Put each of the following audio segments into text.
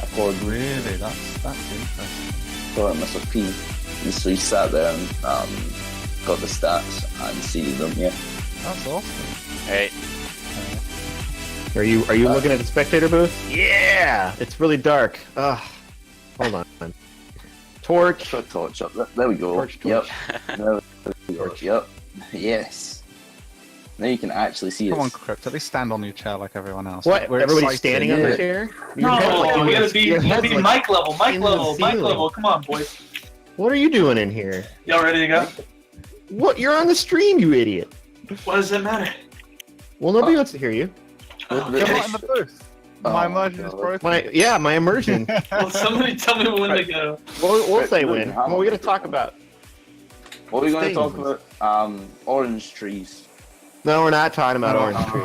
accordingly. Really, that's interesting. So Mr. P, so he sat there and got the stats and seeded them. Yeah. That's awesome. Alright. Are you looking at the spectator booth? Yeah! It's really dark. Ugh. Hold on. Torch. Put a torch up. There we go. Torch. Yep. There we go. Yep. Yes. Now you can actually see Come us. on, Crypt, at least stand on your chair like everyone else. What? We're Everybody's excited. standing on the chair? Your head's No, like in we the- gotta be, your head's like mic level, mic in the level, mic ceiling. level. Come on, boys. What are you doing in here? Y'all ready to go? What? You're on the stream, you idiot. What does it matter? Well, nobody wants to hear you. Come on in the booth. My immersion is broken. My immersion. Well, somebody tell me when to go. We'll say when. Well, we're gonna talk about. What are we going to things. talk about? Orange trees. No, we're not talking about orange trees.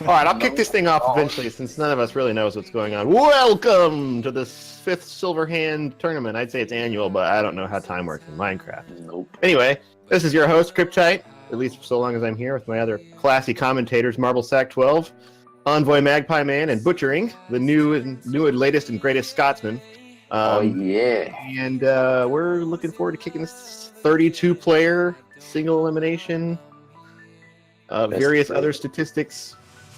All right, I'll kick this thing off eventually, since none of us really knows what's going on. Welcome to the Fifth Silverhand Tournament. I'd say it's annual, but I don't know how time works in Minecraft. Nope. Anyway, this is your host, Cryptite, at least for so long as I'm here with my other classy commentators, Marble Sack 12, Envoy Magpie Man, and Butchering, the new and latest and greatest Scotsman. Oh yeah. And we're looking forward to kicking this 32-player single elimination. Various other statistics.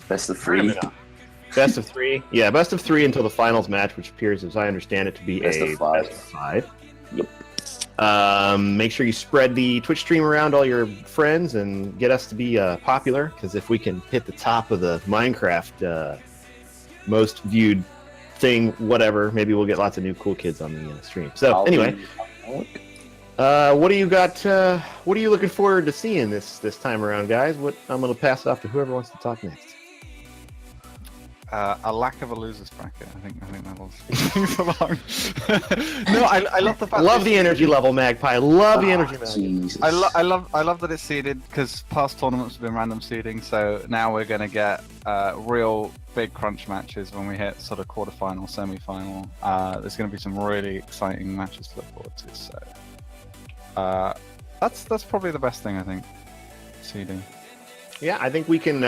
Best of three. Best of three. Yeah, best of three until the finals match, which appears, as I understand it, to be Best a of five. best of five. Yep. Make sure you spread the Twitch stream around all your friends and get us to be popular, because if we can hit the top of the Minecraft most viewed thing, whatever, maybe we'll get lots of new cool kids on the stream. So anyway, what do you got? What are you looking forward to seeing this time around, guys? I'm going to pass it off to whoever wants to talk next. A lack of a losers bracket. I think that'll things along. No, I love the fact. Love the energy level, Magpie. Love the energy level. Jesus. I love that it's seeded, because past tournaments have been random seeding. So now we're gonna get real big crunch matches when we hit sort of quarterfinal, semi-final. There's gonna be some really exciting matches to look forward to. So that's probably the best thing, I think. Seeding. Yeah, I think we can,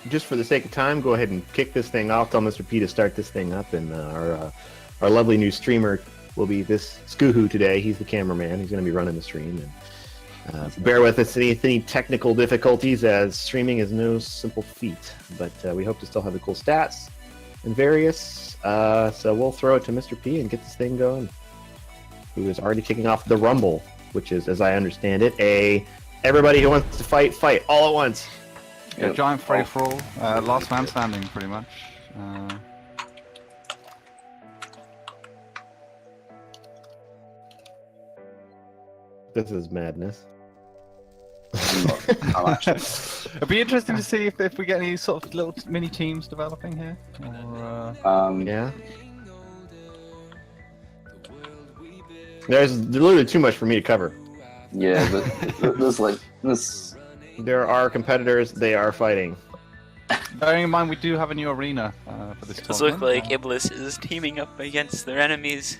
just for the sake of time, go ahead and kick this thing off. Tell Mr. P to start this thing up, and our lovely new streamer will be this Skoohoo today. He's the cameraman. He's going to be running the stream. And bear with us any technical difficulties, as streaming is no simple feat. But we hope to still have the cool stats and various. So we'll throw it to Mr. P and get this thing going, who is already kicking off the Rumble, which is, as I understand it, everybody who wants to fight all at once. Yeah, giant free for all. Last man standing, pretty much. This is madness. It'd be interesting to see if we get any sort of little mini teams developing here. Or, Yeah. There's literally too much for me to cover. Yeah, but there's like this. There are competitors. They are fighting. Bearing in mind, we do have a new arena for this Does tournament. look like Iblis is teaming up against their enemies.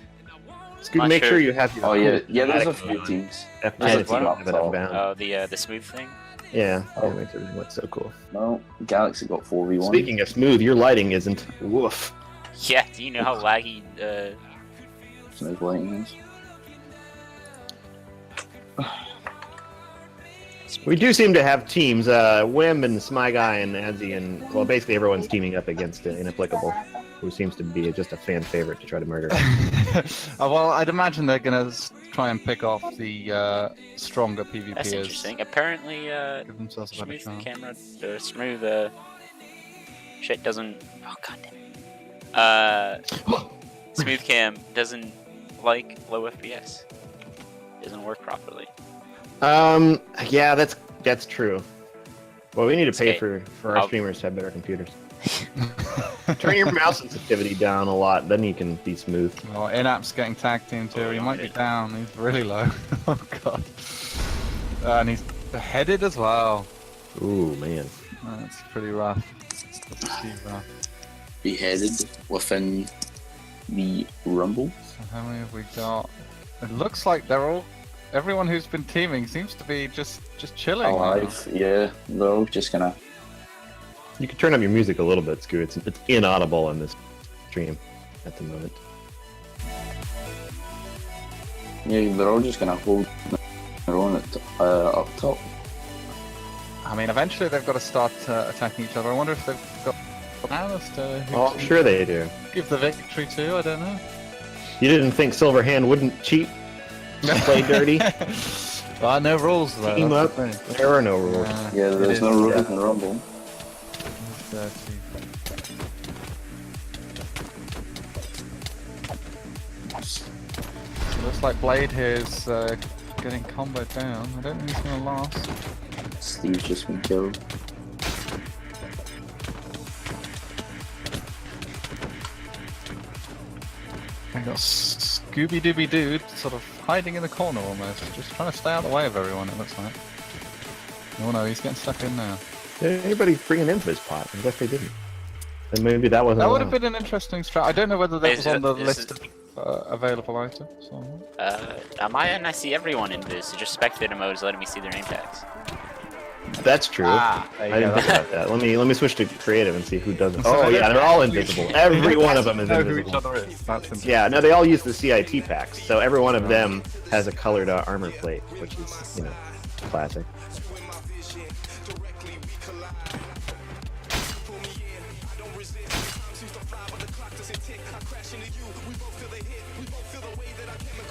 Scoot, Not make sure. sure you have your. Oh yeah, there's a few teams. F10 There's a if you team don't have it up unbound. Oh, the smooth thing. Yeah, that makes everything look so cool. No, Galaxy got 4v1. Speaking of smooth, your lighting isn't. Woof. Yeah, do you know how laggy Smooth lighting is. We do seem to have teams. Wim and Smy Guy and Adzi and, well, basically everyone's teaming up against Inapplicable, who seems to be just a fan favorite to try to murder. Well, I'd imagine they're gonna try and pick off the stronger PvPers. That's interesting. Apparently, Give themselves a better smooth chance. camera, smooth shit doesn't. Oh god damn it. Smooth cam doesn't like low FPS. Doesn't work properly. Yeah, that's true. Well, we need to pay Okay. for our streamers to have better computers. Turn your mouse sensitivity down a lot, then you can be smooth. Well, in-app's getting tag team too. He might be down. He's really low. Oh god. And he's beheaded as well. Ooh, man. That's pretty rough. Pretty rough. Beheaded within the Rumble. So how many have we got? It looks like everyone who's been teaming seems to be just chilling. Alive, yeah. They're all just gonna. You can turn up your music a little bit, Scoot. It's inaudible in this stream. at the moment. Yeah, they're all just gonna hold their own up top. I mean, eventually they've got to start attacking each other. I wonder if they've got plans to Oh, I'm sure they do. give the victory to. I don't know. You didn't think Silverhand wouldn't cheat? Play dirty? No rules though. Team that's up? the thing. There are no rules. Yeah, it there's is no rules yeah. in the Rumble. dirty. So looks like Blade here is getting comboed down. I don't think he's gonna last. Steve's just been killed. We got Scooby Dooby Dude sort of hiding in the corner almost, just trying to stay out of the way of everyone. It looks like. Oh no, he's getting stuck in now. Did anybody bring an Invis pot? I guess they didn't. And maybe that wasn't That would have allowed. been an interesting strat. I don't know whether that Is was on it- the is list it- of available items. So. On my end, I see everyone in this. Just spectator mode is letting me see their name tags. That's true. There I you didn't go. think about that. Let me switch to creative and see who doesn't. So Oh they yeah, don't they're all actually- invisible. Every one of them is Know who each invisible. other is. That's interesting. Yeah, no, they all use the CIT packs, so every one of them has a colored armor plate, which is, you know, classic.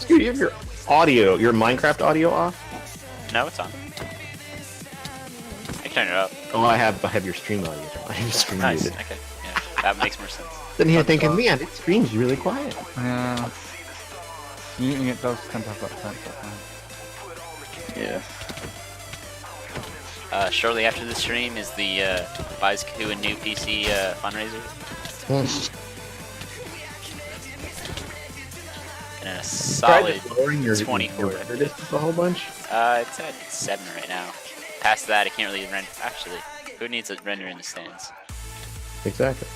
Dude, you have your audio, your Minecraft audio off? No, it's on. I can turn it up. Oh, I have your stream audio. I have your stream Nice. muted. Okay. Yeah, that makes more sense. Then you're thinking, man, it streams really quiet. Yeah. Muting it does tend to have that effect. Yeah. Shortly after the stream is the buys Kahu a new PC fundraiser. And a solid lowering your 24. your render distance a whole bunch. It's at 7 right now. Past that, I can't really render. Actually, who needs a render in the stands? Exactly.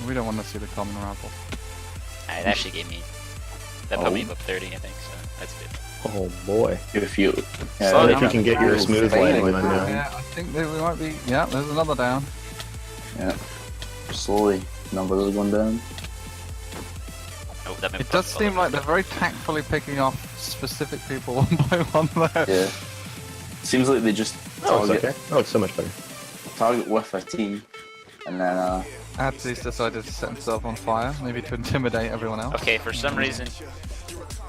We don't want to see the common rabble. It actually gave me. That put me above 30, I think. So that's good. Oh boy. If you, Slow If down. you can get your smooth lighting on now. Yeah, I think that we might be. Yeah, there's another down. Yeah. Slowly, numbers are going down. Oh, that It does seem like they're very tactfully picking off specific people one by one there. Yeah. Seems like they just Oh, target, it's okay. Oh, it's so much better. target with a team, and then Adzy's decided to set himself on fire, maybe to intimidate everyone else. Okay, for some reason,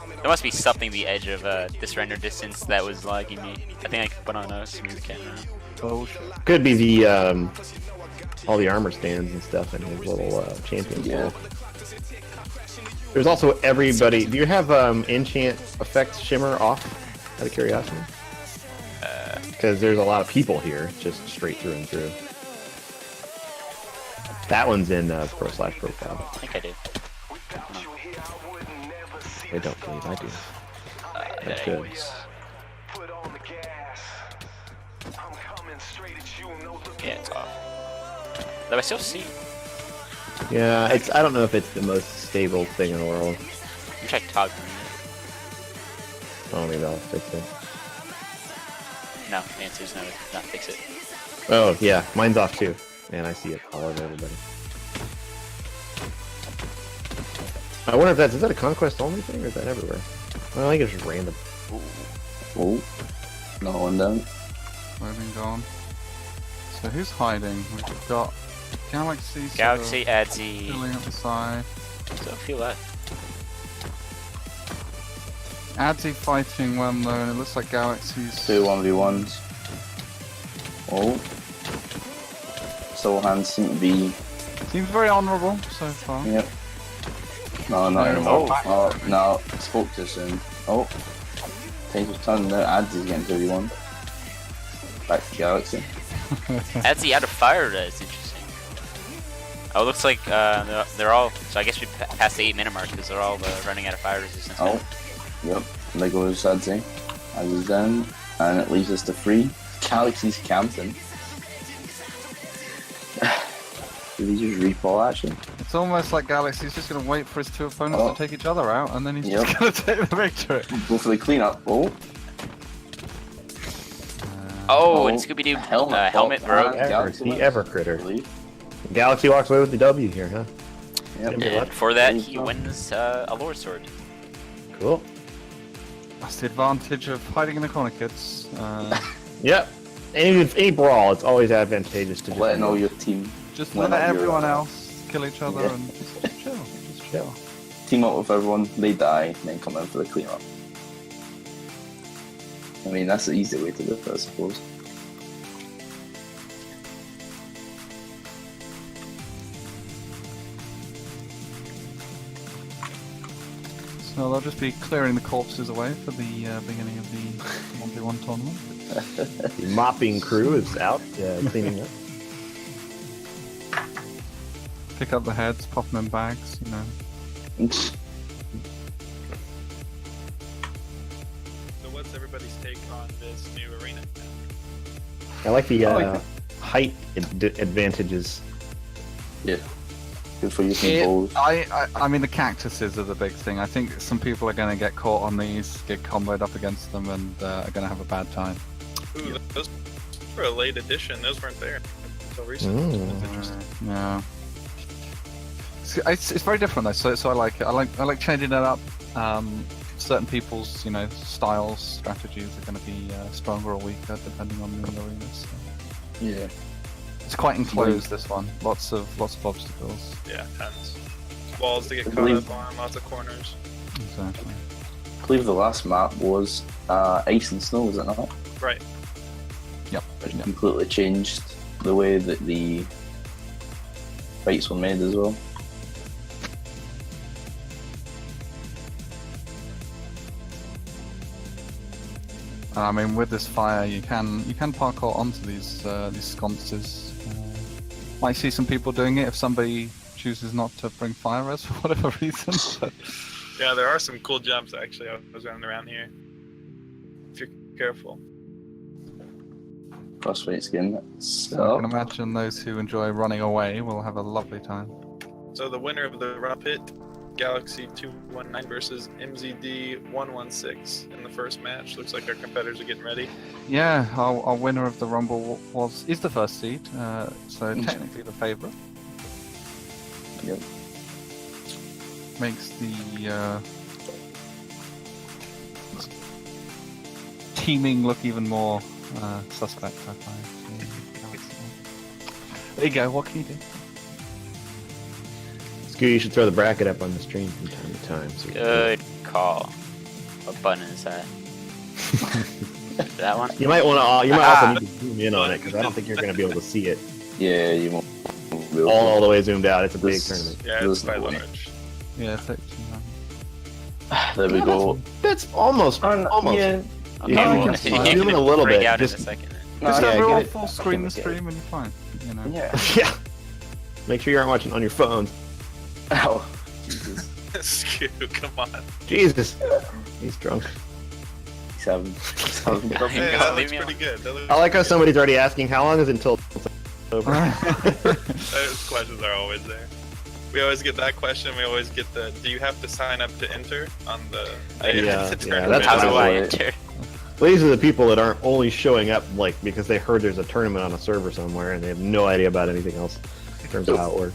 there must be something the edge of this render distance that was lagging me. I think I could put on a smooth camera. Oh shit. Could be the all the armor stands and stuff in his little champion Yeah. pool. There's also everybody. Do you have enchant effects shimmer off? Out of curiosity. Because there's a lot of people here, just straight through and through. That one's in pro/profile. I think I did. I don't believe I do. That's Yeah, good. anyways. Yeah, it's off. Though I still see. Yeah, it's. I don't know if it's the most stable thing in the world. I'm trying toggling it. Oh, maybe I'll fix it. No, the answer is no, not fix it. Oh yeah, mine's off too. Man, I see it all over everybody. I wonder if that's, is that a conquest only thing or is that everywhere? Well, I think it's just random. oh, no one down. Moving on. So who's hiding? We've got Galaxy. sort of Galaxy, Adzy. chilling at the side. Don't feel that. Adzy fighting one though, and it looks like Galaxy's. 2 1v1s. Oh. Soul hands seem to be. Seems very honourable so far. Yep. No, not No, anymore. oh. Oh, no, spoke too soon. Oh. Tables turning there. Adzy's getting 2v1. Back to Galaxy. Adzy out of fire is interesting. Oh, it looks like they're all. So I guess we passed the 8-minute mark because they're all running out of fire resistance. now. Oh. Yep. There goes Adzy. Adzy's down. And it leaves us to 3. Galaxy's camping. Did he just refall actually? It's almost like Galaxy's just going to wait for his two opponents Oh. to take each other out, and then he's Yep. just going to take the victory. Go for the cleanup. Oh. Oh, Oh, and Scooby-Doo helmet helmet pop. broke. Galaxy The wins, ever I critter. believe. Galaxy walks away with the W here, huh? Yep. Good And luck. for that, Thanks, he man. wins a lore sword. Cool. That's the advantage of hiding in the corner, kids. Yep. Any brawl, it's always advantageous to just Letting all your team Just Why let not? everyone You're- else kill each other Yeah. and just chill. Just chill. team up with everyone, they die, and then come in for the cleanup. I mean, that's the easy way to do it, I suppose. So they'll just be clearing the corpses away for the beginning of the 1v1 tournament. The mopping crew is out cleaning up. Pick up the heads, pop them in bags, you know. So what's everybody's take on this new arena? I like the I like height advantages. Yeah. Good for you some It- balls. I mean, the cactuses are the big thing. I think some people are going to get caught on these, get comboed up against them, and are going to have a bad time. Ooh, those were a late addition. Those weren't there until recently. That's interesting. Yeah. It's very different though, so I like it. I like changing it up. Certain people's styles, strategies are going to be stronger or weaker depending on the arena. So. Yeah. It's quite enclosed, this one. Lots of obstacles. Yeah, tons. Walls to get I caught believe- up on, lots of corners. Exactly. I believe the last map was ice and snow, was it not? Right. Yep. It completely changed the way that the fights were made as well. I mean, with this fire, you can parkour onto these sconces. Might see some people doing it if somebody chooses not to bring fire res for whatever reason. But Yeah, there are some cool jumps actually. I was running around here. If you're careful. Crossfight's getting it. I So, can imagine those who enjoy running away will have a lovely time. So the winner of the Run Pit, Galaxy 219 versus MZD 116 in the first match. Looks like our competitors are getting ready. Yeah, our winner of the Rumble is the first seed, so technically the favourite. Yep. Makes the teaming look even more suspect, I find. There you go, what can you do? Scoo, you should throw the bracket up on the stream from time to time. So Good call. What button is that? That one? You might want to. You might also need to zoom in on it because I don't think you're going to be able to see it yeah, you won't be able all to- the way zoomed out. It's a big This- tournament. Yeah, Those it's by are the winner. large. Yeah, 13. There we go. That's almost. Almost. Yeah. Okay, No, well, you can you zoom in a little break bit, out in just- a second. No, Just yeah, have get it all it. full I screen the think stream and you're fine. You know. Yeah. Yeah. Make sure you aren't watching on your phone. Ow. Jesus. Skew, come on. Jesus. He's drunk. He's having Hey, God, that leave looks me pretty good. That looks I like how somebody's already asking how long is it until it's over. Those questions are always there. We always get that question. We always get the, do you have to sign up to enter on the Yeah, the yeah, tournament? that's How what do I I like. enter? These are the people that aren't only showing up like because they heard there's a tournament on a server somewhere and they have no idea about anything else in terms of how it works.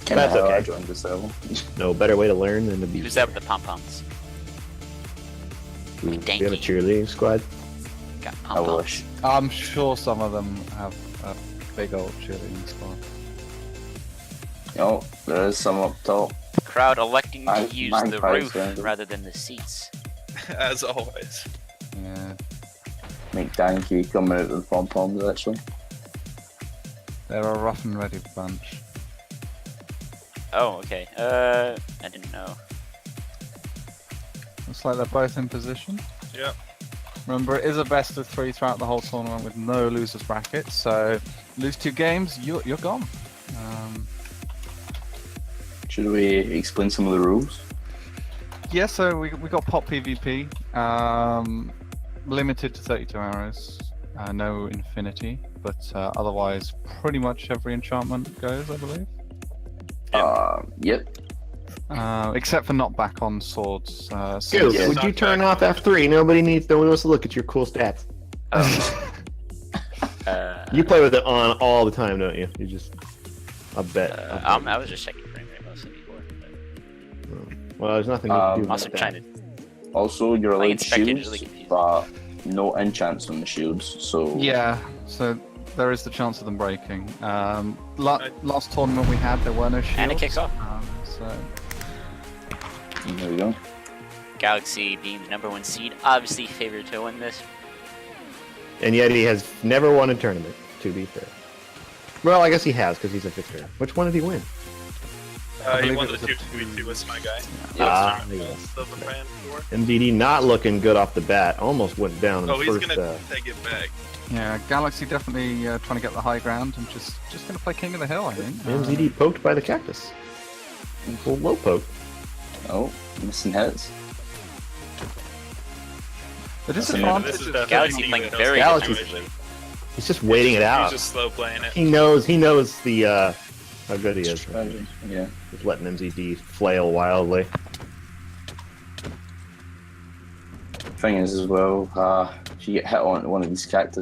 kind of That's how I okay. joined this level. No better way to learn than to be. Who's up with the pom-poms? Do you have a cheerleading squad? Got I pom-poms. wish. I'm sure some of them have a big old cheerleading squad. Oh, there is some up top. Crowd electing to use the magpies, roof yeah. rather than the seats. As always. Yeah, Make Danky coming out with the pom-poms, actually. they're a rough and ready bunch. Oh, okay. I didn't know. Looks like they're both in position. Yep. Remember, it is a best of 3 throughout the whole tournament with no losers bracket. So, lose 2 games, you're gone. Should we explain some of the rules? Yeah, so we got pop PvP, limited to 32 arrows, no infinity, but otherwise pretty much every enchantment goes, I believe. Yep. Except for not back on swords. Dude, Yeah, would you turn off F3? Nobody wants to look at your cool stats. You play with it on all the time, don't you? You just, I bet. I was just checking frame rate mostly before. But Well, there's nothing you can do. I'm about also that. trying to. Also, you're Playing allowed Spectator's shields, really confusing. but no enchants on the shields. So Yeah, so there is the chance of them breaking. Last tournament we had, there were no shields. And it kicks off. So there we go. Galaxy being the #1 seed, obviously favored to win this. And yet he has never won a tournament, to be fair. Well, I guess he has, because he's a victor. Which one did he win? I He believe won it the was a 2v2 with my guy. Ah, Tournament yes. of Silverhand tour. MDD not looking good off the bat. Almost went down in Oh, the he's first. gonna take it back. yeah, Galaxy definitely trying to get the high ground and just going to play King of the Hill, I think. MZD poked by the cactus. Full low poke. Oh, missing hits. The This disadvantage is is definitely Galaxy King playing of the very Hill Galaxy's- situation. He's just waiting it out. He's just slow playing it. He knows the how good he is. Yeah. Just letting MZD flail wildly. Thing is, as well, if you get hit on one of these cacti,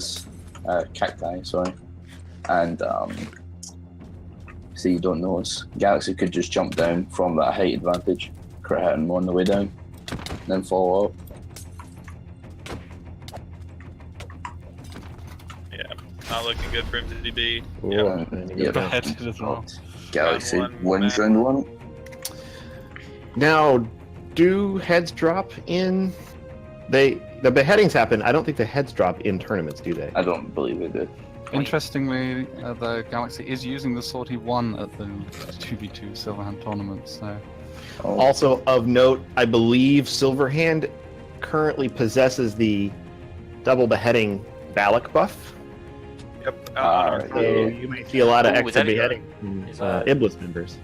sorry, and say you don't notice, Galaxy could just jump down from that height advantage, crit hit him on the way down, then follow up. Yeah, not looking good for him to be. Ooh, Yeah. and he Yep. goes down. headed as well. Galaxy Round one, wins man. round one. Now, do heads drop in? The beheadings happen. I don't think the heads drop in tournaments, do they? I don't believe it did. Interestingly, the Galaxy is using the sword he won at the 2v2 Silverhand tournament, so... Oh, Also of note, I believe Silverhand currently possesses the double beheading Balak buff. Yep. Alright, So yeah. you might see a lot of Ooh, is extra that a- beheading from is that- Iblis members.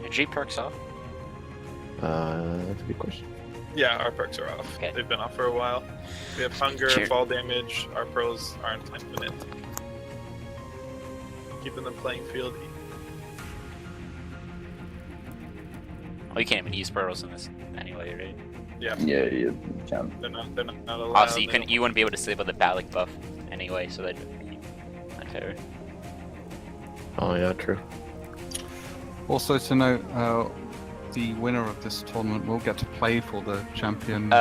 Your G perks off. That's a good question. Yeah, our perks are off. Okay. They've been off for a while. We have hunger, Sure. fall damage. Our pros aren't infinite. Keeping them playing field. Well, you can't even use pearls in this anyway, right? Yeah, yeah, you can. they're not allowed. Obviously, They you wouldn't be able to sleep with the Balak buff anyway, so that unfair. Oh yeah, true. Also to note, the winner of this tournament will get to play for the champion.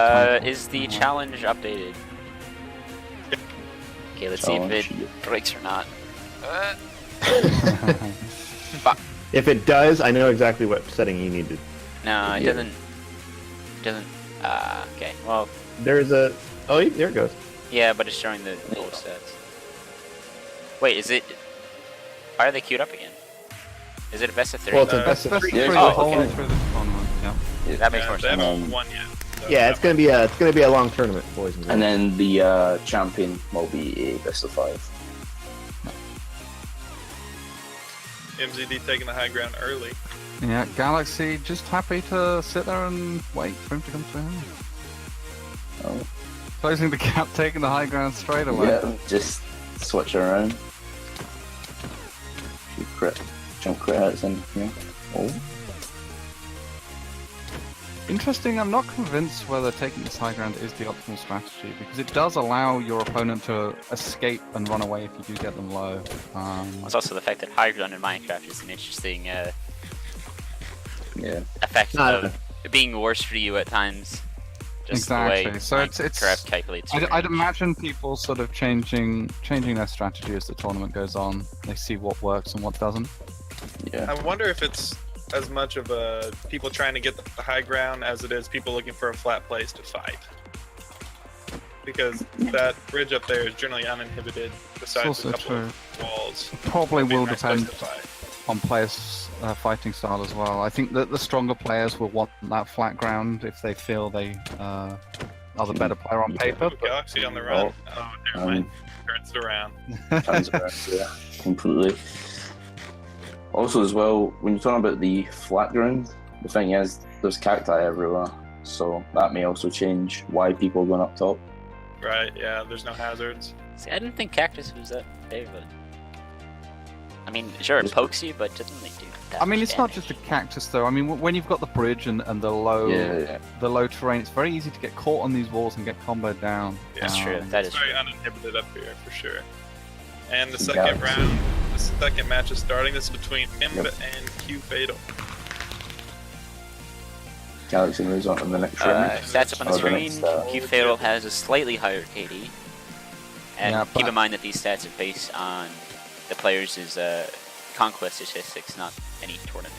Is the challenge updated? Okay, let's see if it breaks or not. If it does, I know exactly what setting you need to. No, it Yeah. doesn't. It doesn't. Okay. Well, There's a. Oh, there it goes. yeah, but it's showing the old stats. Wait, is it? Why are they queued up again? Is it a best of 3? Well, it's a Best best of of three three. Yeah, the oh, whole okay. way through the tournament, yeah. That makes Yeah, more they sense. haven't won yet. so Yeah, that it's gonna be a long tournament, boys and girls. And then the champion will be a best of 5. MZD taking the high ground early. Yeah, Galaxy just happy to sit there and wait for him to come to him. Oh, Closing the gap, taking the high ground straight away. yeah, just switch around. Few jump crit hits in here. Oh, Interesting, I'm not convinced whether taking this high ground is the optimal strategy, because it does allow your opponent to escape and run away if you do get them low. It's also the fact that high ground in Minecraft is an interesting yeah. effect Not of being worse for you at times. Just Exactly. the way So it's- Minecraft calculates. your I'd range. imagine people sort of changing their strategy as the tournament goes on. They see what works and what doesn't. Yeah. I wonder if it's as much of a people trying to get the high ground as it is people looking for a flat place to fight. Because that bridge up there is generally uninhibited, besides also a couple true. of walls. Probably It'd be a will nice place depend to fight. on players' fighting style as well. I think that the stronger players will want that flat ground if they feel they are the better player on paper. Ooh, Galaxy on the run. Oh, never mind. Turns it around. Turns around, yeah, completely. Also, as well, when you're talking about the flat ground, the thing is, there's cacti everywhere, so that may also change why people are going up top. Right, yeah, there's no hazards. See, I didn't think cactus was that big of a. I mean, sure, it Just- pokes you, but doesn't really do that I mean, much it's not damage. just a cactus though. I mean, when you've got the bridge and the low Yeah. the low terrain, it's very easy to get caught on these walls and get comboed down. Yeah, That's true. Um, That It's is very true. uninhibited up here for sure. And the Galaxy. second round, the second match is starting. This is between Imb Yep. and Q Fatal. Galaxy moves on to the next round. Stats up on the Oh, the screen. next, Q Fatal has a slightly higher KD. And Yeah, keep but- in mind that these stats are based on the players' conquest statistics, not any tournament.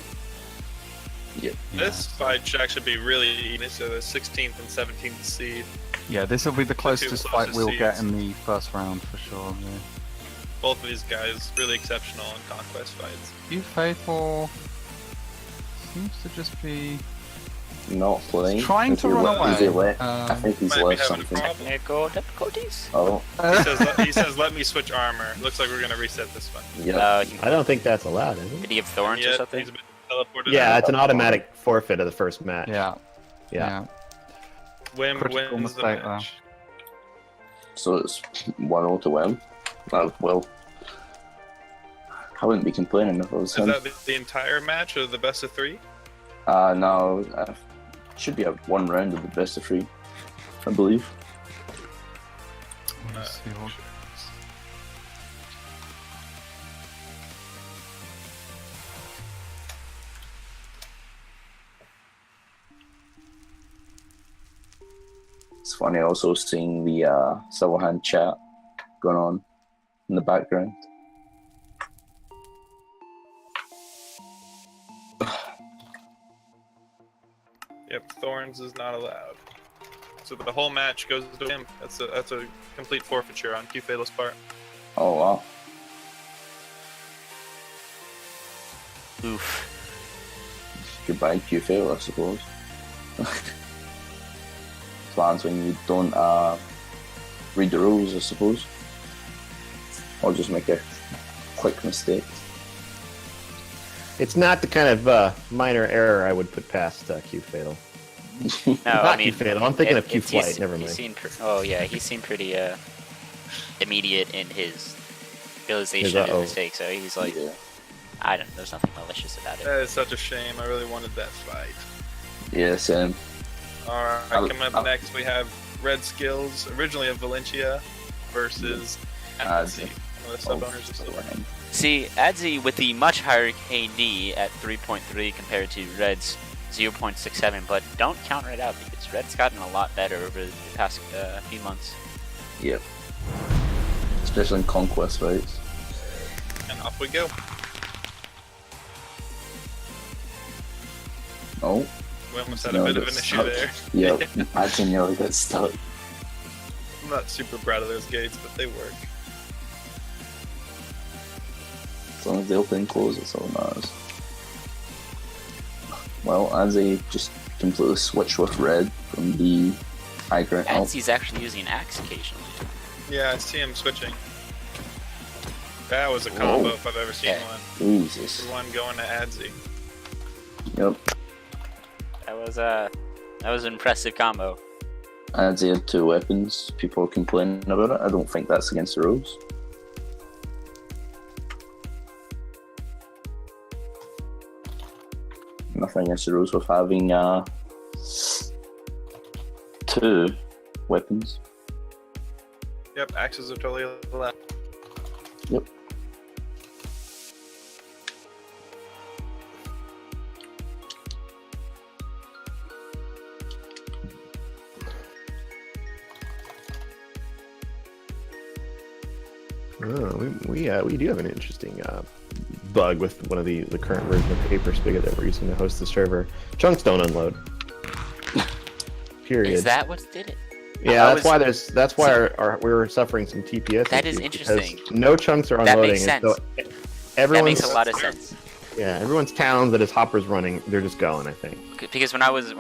This fight should actually be really even. So the 16th and 17th seed. Yeah, this will be the closest fight closest we'll get seeds. in the first round for sure. Yeah. Both of these guys really exceptional in conquest fights. You Faithful seems to just be Not playing. trying Is to he run le- is he away. le- I think he's Might be left having a something. problem. Technical difficulties. Oh, He says, "Let me switch armor." Looks like we're gonna reset this one. yeah. He, I don't think that's allowed, is it? did he have thorns or Yet something? he's been teleported. Yeah, out. it's an automatic forfeit of the first match. Yeah. Yeah. Wim critical wins the mistake match. So it's 1-0 to win. Well, I wouldn't be complaining if it was Is him. that the entire match or the best of 3? No, should be a one round of the best of 3, I believe. Let's see what- It's funny also seeing the Silverhand chat going on in the background. Yep, thorns is not allowed. So the whole match goes to him. That's a complete forfeiture on Q Fatal's part. Oh wow. Oof. Goodbye Q fail, I suppose. Plans when you don't read the rules, I suppose. Or just make a quick mistake. It's not the kind of minor error I would put past Q Fatal. No, Not I mean, Q Fatal. I'm thinking of Q he's- Flight. Never he mind. seemed oh yeah, he seemed pretty immediate in his realization His of his uh-oh. mistake. So he's like, Yeah. I don't. There's nothing malicious about it. That is such a shame. I really wanted that fight. Yeah, same. Alright, I'll- coming up I'll- next we have Red Skills, originally of Valencia, versus Adzi, one of the sub owners of Silverhand. See, Adzi with the much higher KD at 3.3 compared to Red's 0.67, but don't counter it out because Red's gotten a lot better over the past few months. Yep. Especially in conquest fights. And off we go. Oh, We almost had no, a bit of got an issue stuck. there. Yep, I can nearly get stuck. I'm not super proud of those gates, but they work. As long as they open and close, that's all that matters. Well, as they just completely switch with red from the high ground. Oh, Adzi's actually using an axe occasionally. Yeah, I see him switching. That was a combo Whoa. if I've ever seen Yeah. one. Jesus. For one going to Adzi. Yep. That was an impressive combo. As they had 2 weapons, people are complaining about it. I don't think that's against the rules. Nothing against the rules with having 2 weapons. Yep, axes are totally allowed. Yep. Oh, we do have an interesting bug with one of the current version of Paper Spigot that we're using to host the server. Chunks don't unload. Period. Is that what did it? Yeah, I that's why we were suffering some TPS. That is issues, because interesting. No chunks are That unloading. makes and so sense. everyone's, That makes a lot of sense. Yeah, everyone's towns that his hopper's running, they're just going. I think. Because when I was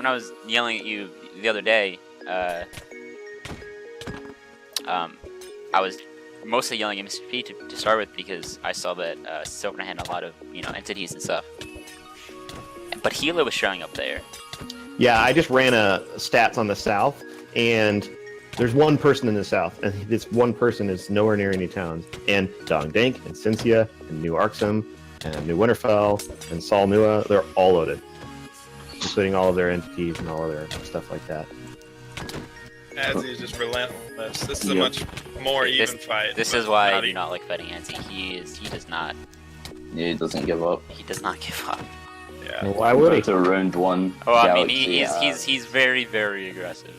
yelling at you the other day, I was mostly yelling at Mr. P to start with because I saw that Silverhand had a lot of entities and stuff. But Hilo was showing up there. Yeah, I just ran stats on the south, and there's one person in the south, and this one person is nowhere near any towns. And Dongdank, and Cincia, and New Arxum, and New Winterfell, and Sol Nua, they're all loaded, including all of their entities and all of their stuff like that. Adzi is just relentless. This is a Yep. much more even fight. This but is why I not do even- not like fighting Anzi. He does not Yeah, he doesn't give up. give up. Yeah, Yeah. Well, why would he? To round one. Oh, I mean, Galaxy, he's very, very aggressive.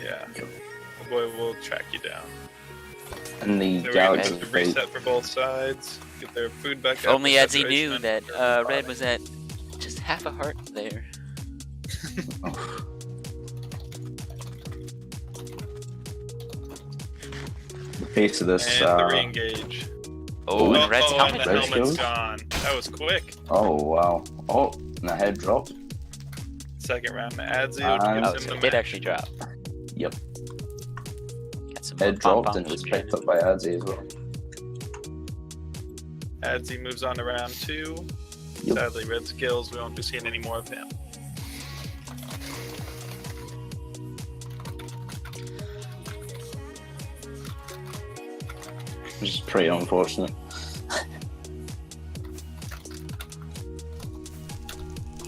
Yeah. The boy will track you down. and the So we're gonna Galaxy have to fight. reset for both sides. Get their food back If up. only the Edsy knew saturation that and- Red was at just half a heart there. The pace of this. And the re-engage. Oh, and Red's and helmet. the Red broke. helmet's skills? gone. That was quick. Oh wow! Oh, and the head dropped. Second round to Adzi, And- which Oh, gives so him it the did match. actually drop. Yep, Got some head pom dropped and poms was picked up by Adzi as well. Adzi moves on to round 2. Yep. Sadly, Red skills. We won't be seeing any more of him. Which is pretty unfortunate.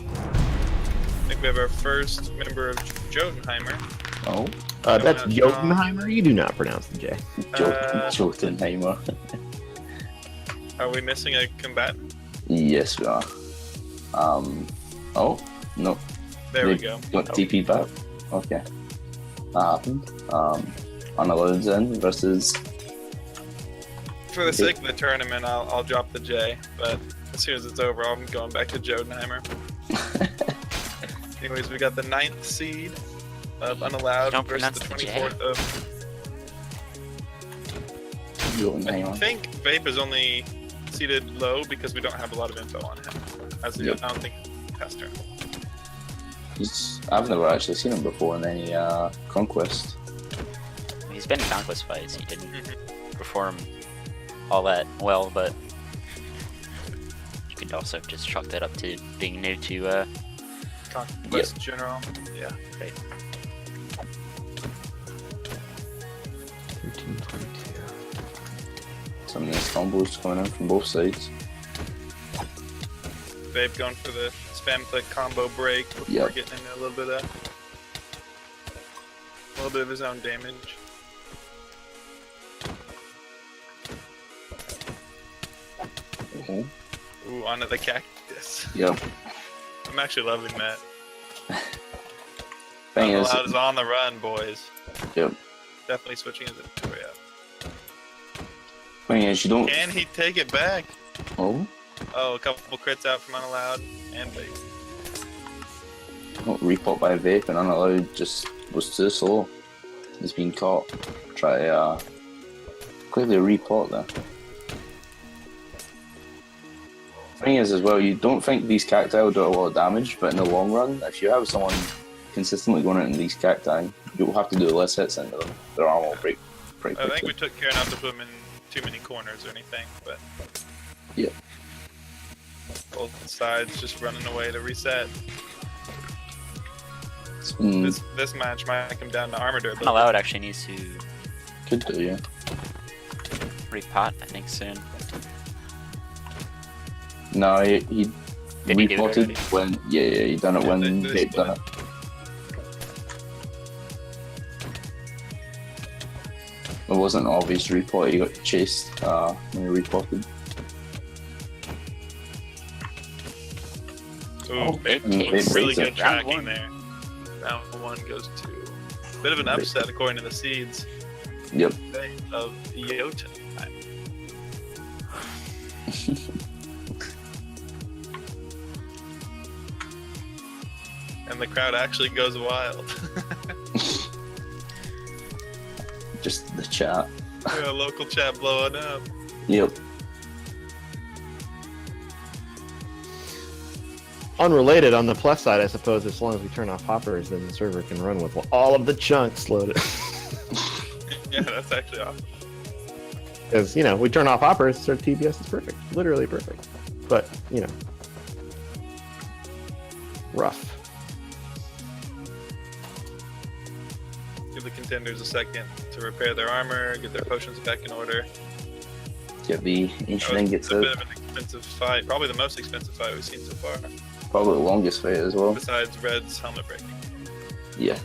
I think we have our first member of Jotunheimer. Oh, That's John. Jotunheimer. You do not pronounce the J. Jotunheimer. Are we missing a combatant? Yes, we are. Oh no, There we They go. got TP back. Okay, that happened. Unallowed Zen versus. For the sake of the tournament, I'll drop the J, but as soon as it's over, I'm going back to Jotunheimer. Anyways, we got the 9th seed of Unallowed Don't versus the pronounce the J. 24th of... I Jotunheimer. think Vape is only seated low because we don't have a lot of info on him. As Yep. I don't think past turn. I've never actually seen him before in any Conquest. He's been in Conquest fights. He didn't perform all that well, but you could also just chalk that up to being new to Conquest General. Yeah. 1322. Some of these combos coming in from both sides. Vape going for the spam click combo break before Yep. getting into a little bit of his own damage. Oh, Ooh, onto the cactus. yep. I'm actually loving that. Thing is, Unallowed is on the run, boys. yep. Definitely switching his inventory up. Thing is, you don't. Can he take it back? Oh, Oh, a couple crits out from Unallowed and Vape. not repot by Vape and Unallowed just was too slow. He's been caught. Try to clearly repot there. Thing is, as well, you don't think these cacti will do a lot of damage, but in the long run, if you have someone consistently going out in these cacti, you'll have to do less hits into them. Their armor will break pretty I think quickly. we took care not to put him in too many corners or anything, but Yeah. both sides just running away to reset. It's been This match might come down to armor durability. Unallowed actually needs to good to yeah. repot, I think, soon. No, he Did he do it repotted already? when he done it Yeah, when they Vape done it. It wasn't an obvious repot. He got chased when he repotted. Ooh, Vape Vape really breaks good it. tracking Round one. there. Round 1 goes to a bit of an upset according to the seeds Yep. of Jotun. And the crowd actually goes wild. Just the chat. Yeah, local chat blowing up. Yep. Unrelated, on the plus side, I suppose, as long as we turn off hoppers, then the server can run with all of the chunks loaded. Yeah, that's actually awesome. Because, we turn off hoppers, so TBS is perfect. Literally perfect. But, rough. Give the contenders a second to repair their armor, get their potions back in order. Get the That ancient was ingots a bit out. of an expensive fight. Probably the most expensive fight we've seen so far. Probably the longest fight as well. Besides Red's helmet breaking. Yeah.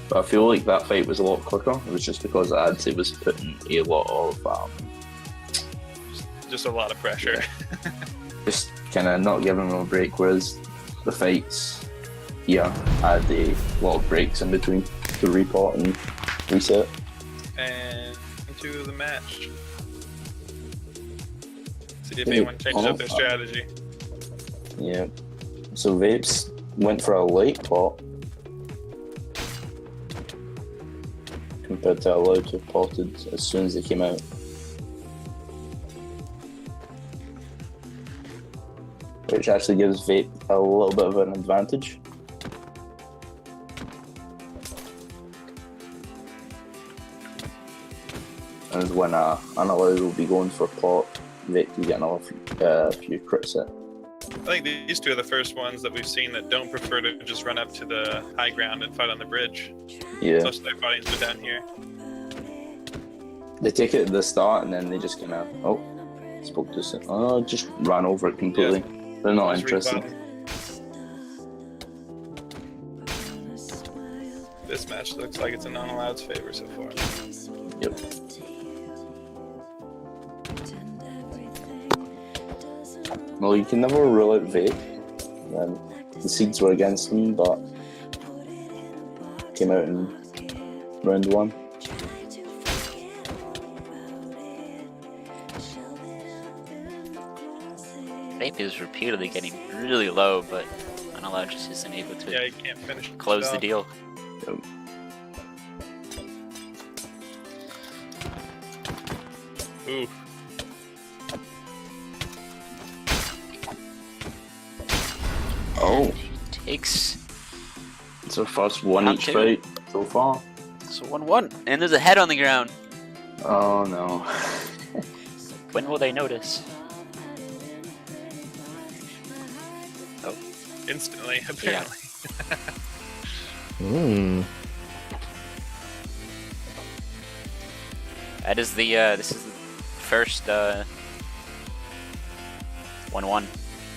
But I feel like that fight was a lot quicker. It was just because Adzi was putting a lot of just a lot of pressure. Just kind of not giving them a break, whereas the fights here had a lot of breaks in between to repot and reset. And into the match. See if anyone changes up their strategy. Yeah. So Vapes went for a late pot compared to allowed to have potted as soon as they came out. Which actually gives Vape a little bit of an advantage. And when unallowed will be going for pot, Vape can get another few crits in. I think these two are the first ones that we've seen that don't prefer to just run up to the high ground and fight on the bridge. Yeah. Most of their fightings are down here. They take it at the start and then they just kind of, spoke to us. Just ran over it completely. Yeah. They're not Just interested. This match looks like it's in non-alloved's favor so far. Yep. Well, you can never rule out Vape. The seeds were against him, but came out in round 1. Vape is repeatedly getting really low, but Unallowed just isn't able to Yeah, you can't finish close the stuff. deal. Yep. Ooh. Oh, Takes it's our first one Round each 2. fight so far. so 1-1, and there's a head on the ground. Oh no. When will they notice? Instantly, apparently. That is the this is the first 1-1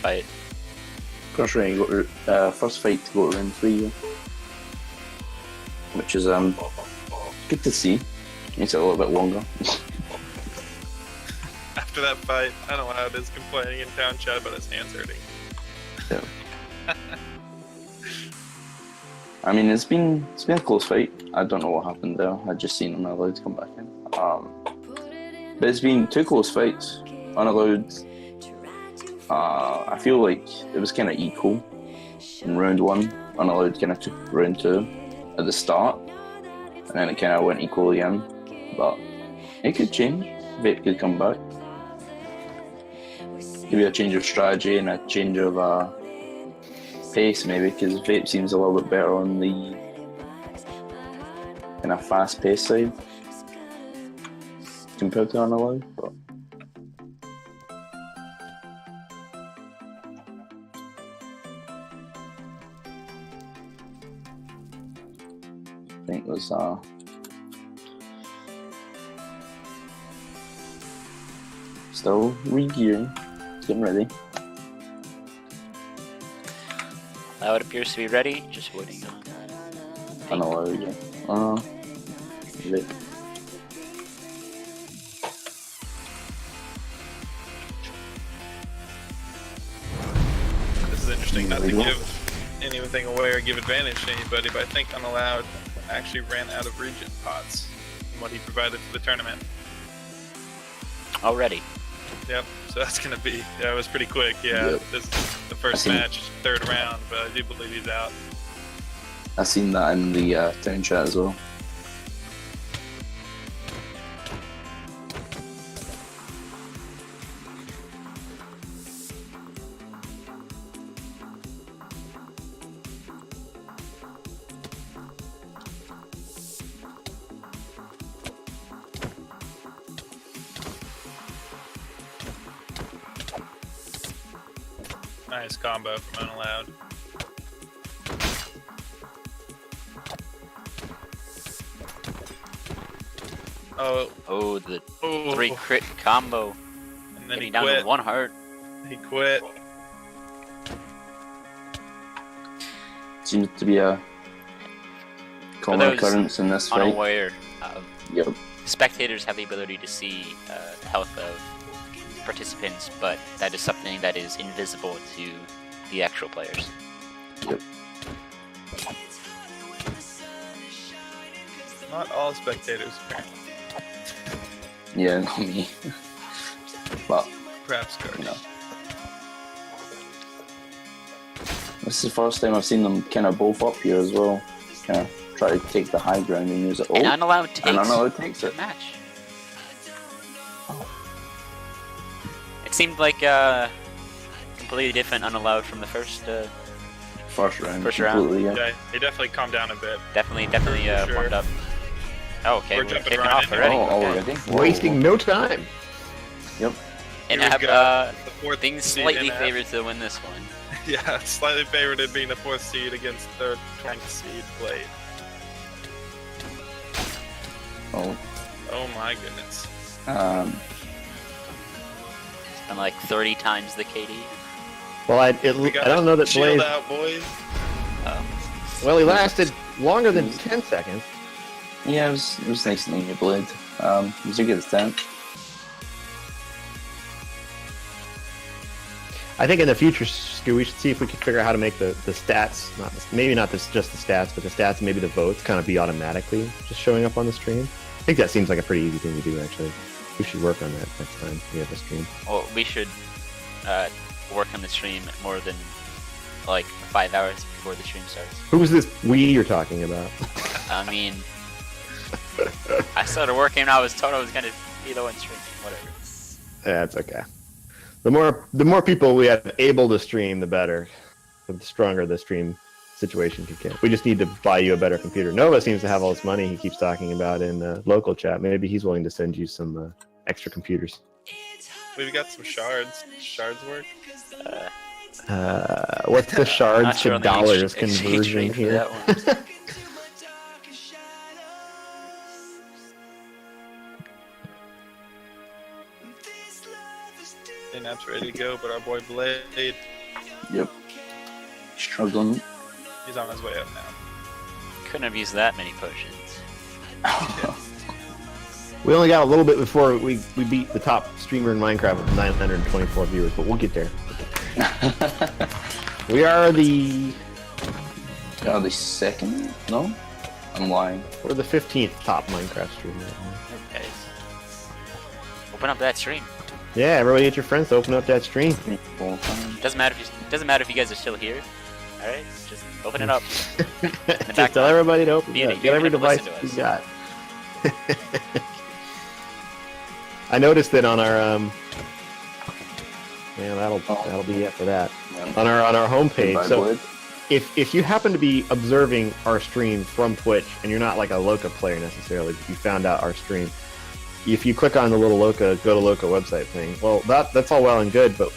fight. First fight to go to round 3, which is good to see. Makes it a little bit longer. After that fight, Unallowed is complaining in town chat about his hands hurting. Yeah. I mean, it's been a close fight. I don't know what happened there. I just seen Unallowed come back in. But it's been 2 close fights. Unallowed. I feel like it was kind of equal in round 1. Unallowed kind of took round 2 at the start, and then it kind of went equal again. But it could change. Vape could come back. Maybe a change of strategy and a change of pace, maybe, because Vape seems a little bit better on the kind of fast pace side compared to Unallowed. But I think it was still re-gearing, getting ready. Loud appears to be ready, just waiting on Unallowed, yeah. Vape. This is interesting, not to give anything away or give advantage to anybody, but I think Unallowed actually ran out of Regent pots from what he provided for the tournament. already. Yep, so that's gonna be, it was pretty quick, yeah. Yep. This is the first match, 3rd round, but I do believe he's out. I seen that in the town chat as well. Nice combo from Unallowed. Oh, the Oh, 3 crit combo. and then he Getting down quit. to 1 heart. He quit. Seems to be a common those occurrence in this fight. Unaware. Yep. Spectators have the ability to see the health of participants, but that is something that is invisible to the actual players. Yep. Not all spectators, apparently. Yeah, not me. But Perhaps Coach. you know, this is the first time I've seen them kind of both up here as well. Kind of try to take the high ground and use it. Oh, And unallowed takes and unallowed takes the it. match. It seemed like completely different unallowed from the first First round. First round. Completely, yeah. Yeah, he definitely calmed down a bit. definitely Sure. warmed up. Oh, okay, We're we're jumping kicking right off into already. Oh, Okay. already? Whoa. Wasting no time. Yep. And Here we have go. The fourth being seed slightly in favored to win this one. Yeah, slightly favored in being the 4th seed against 3rd ranked seed Blade. Oh. Oh my goodness. And like 30 times the KD. Well, I We got don't know that shield Blaze. out, boys. Well, he lasted longer than 10 seconds. Yeah, it was nice knowing you, Blade. It was a good attempt. I think in the future, Stu, we should see if we can figure out how to make the stats, maybe not just the stats, but the stats, maybe the votes kind of be automatically just showing up on the stream. I think that seems like a pretty easy thing to do, actually. We should work on that next time we have a stream. Well, we should work on the stream more than like 5 hours before the stream starts. Who's this we you're talking about? I mean, I started working and I was told I was gonna be the one streaming. Whatever. That's okay. The more people we have able to stream, the better. The stronger the stream situation can get. We just need to buy you a better computer. Nova seems to have all this money he keeps talking about in local chat. Maybe he's willing to send you some extra computers. We've got some shards. Shards work? What's the shards Not sure to on the dollars exchange conversion rate for here? that one. And that's ready to go, but our boy Blade, Yep. Struggling. he's on his way up now. Couldn't have used that many potions. We only got a little bit before we beat the top streamer in Minecraft with 924 viewers, but we'll get there. We are the The second? No? I'm lying. we're the 15th top Minecraft streamer. Guys, open up that stream. Yeah, everybody get your friends to open up that stream. 4 times. Doesn't matter if you guys are still here. All right, just open it up. Just tell everybody to open You're it. Get every gonna device listen to you us. got. I noticed that on our man, that'll be it for that. Yeah. On our homepage. Goodbye, So Blade. if you happen to be observing our stream from Twitch and you're not like a Loka player necessarily, but you found out our stream, if you click on the little Loka, go to Loka website thing, well, that's all well and good, but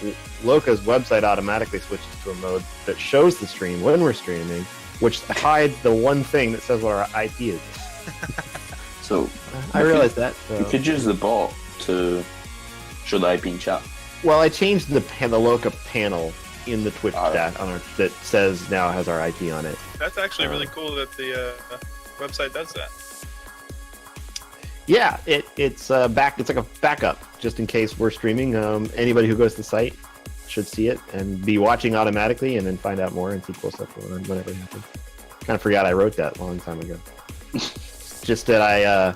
Loka's website automatically switches to a mode that shows the stream when we're streaming, which hides the one thing that says what our IP is. So, I realized that. you So. could use the bot to show the IP in chat. Well, I changed the Loka panel in the Twitch Alright. chat that says now has our IP on it. That's actually really cool that the website does that. Yeah, it's back. It's like a backup just in case we're streaming. Anybody who goes to the site should see it and be watching automatically, and then find out more and see cool stuff whenever it happens. Kind of forgot I wrote that a long time ago. Just that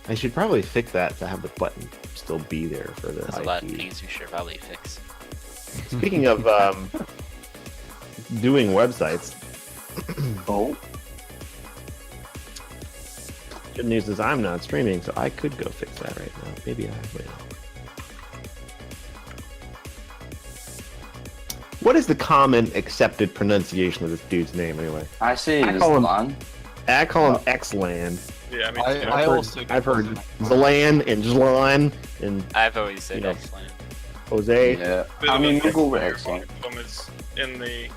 I should probably fix that to have the button still be there for the There's a IP. lot of things we should probably fix. Speaking of doing websites, Oh. good news is I'm not streaming, so I could go fix that right now. Maybe I will. What is the common accepted pronunciation of this dude's name anyway? I say I it's call him- Lan. I call him Xland. Yeah, I mean, I also I've heard Zlan and Zlan and I've always said You know. excellent. Jose. Yeah. bit I of a mean, we'll fix go with there. excellent. One of them is in the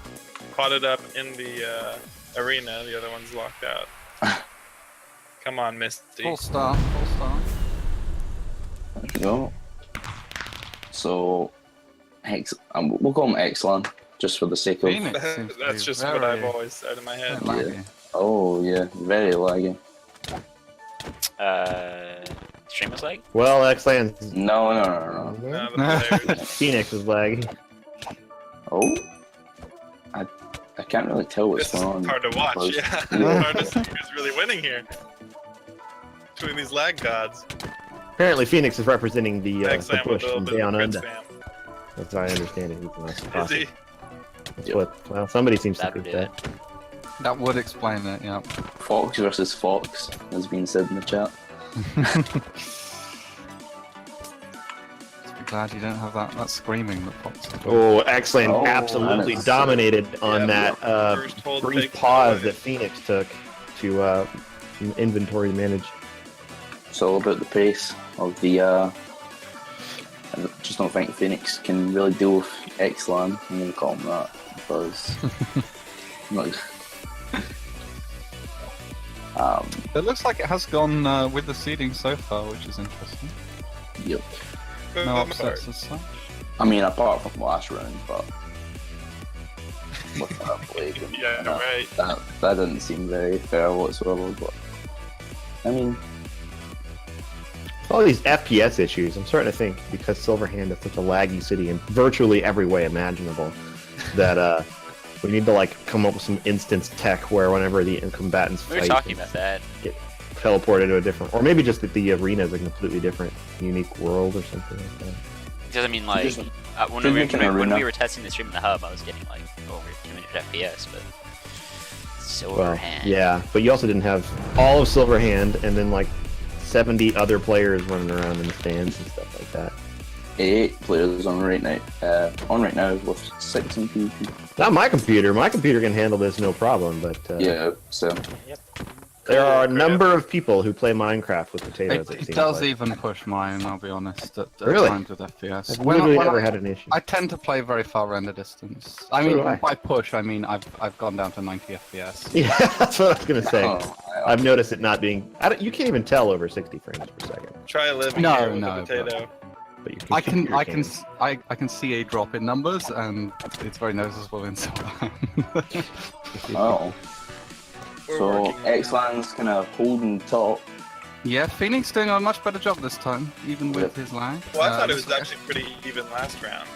potted up in the arena. The other one's locked out. Come on, Misty. Full star, full star. There we go. So, we'll call him Excellent, just for the sake of. Phoenix seems to That's be just very, what I've always said in my head. very laggy. Oh yeah, very laggy. Stream was like? Well, X-Land. No. No, the players. Phoenix is lagging. Oh, I can't really tell what's This is going on. hard to watch. because- Yeah, Yeah. it's hard to see who's really winning here. Between these lag gods. Apparently, Phoenix is representing the X-Sam with bush a little from bit Down of Under. spam. That's how I understand it. Is he? That's what, well, somebody seems to That would think do that. it. That would explain it, yeah. Fox versus Fox has been said in the chat. Just be glad you don't have that screaming that Fox did. Oh, X-Land Oh, absolutely that's dominated on Yeah, that first hold brief takes pause away. that Phoenix took to inventory manage. It's all about the pace of the. I just don't think Phoenix can really deal with X-Land. I'm going to call him that because. not, It looks like it has gone with the seeding so far, which is interesting. yep. No upsets as such. I mean, apart from last round, but. With that blade, Yeah, no, right. that didn't seem very fair whatsoever. But I mean, All these FPS issues, I'm starting to think, because Silverhand is such a laggy city in virtually every way imaginable, that we need to like come up with some instance tech where whenever the combatants We were fight, talking about that. get teleported to a different, or maybe just that the arena is a completely different, unique world or something like that. Because I mean, like, Just- when just we make an when arena. we were testing the stream in the hub, I was getting like over 200 FPS, but Well, Silverhand. yeah, but you also didn't have all of Silverhand and then like 70 other players running around in the stands and stuff like that. 8 players on right now with 16 people. Not my computer. My computer can handle this no problem, but Yeah, so there are a number of people who play Minecraft with potatoes. It seems does like. even push mine, I'll be honest, at Really? times with FPS. I've When literally when never had an issue. I tend to play very far render distance. I So mean, do I. by push, I mean I've gone down to 90 FPS. Yeah, that's what I was gonna say. oh, I've noticed it not being. You can't even tell over 60 frames per second. Try living No, here with no, a potato. But your I can computer I can see a drop in numbers, and it's very noticeable in Silverhand. oh. We're So working on X-Land's kind of holding top. Yeah, Phoenix doing a much better job this time, even with Yep. his lag. Well, I thought it was this- actually pretty even last round.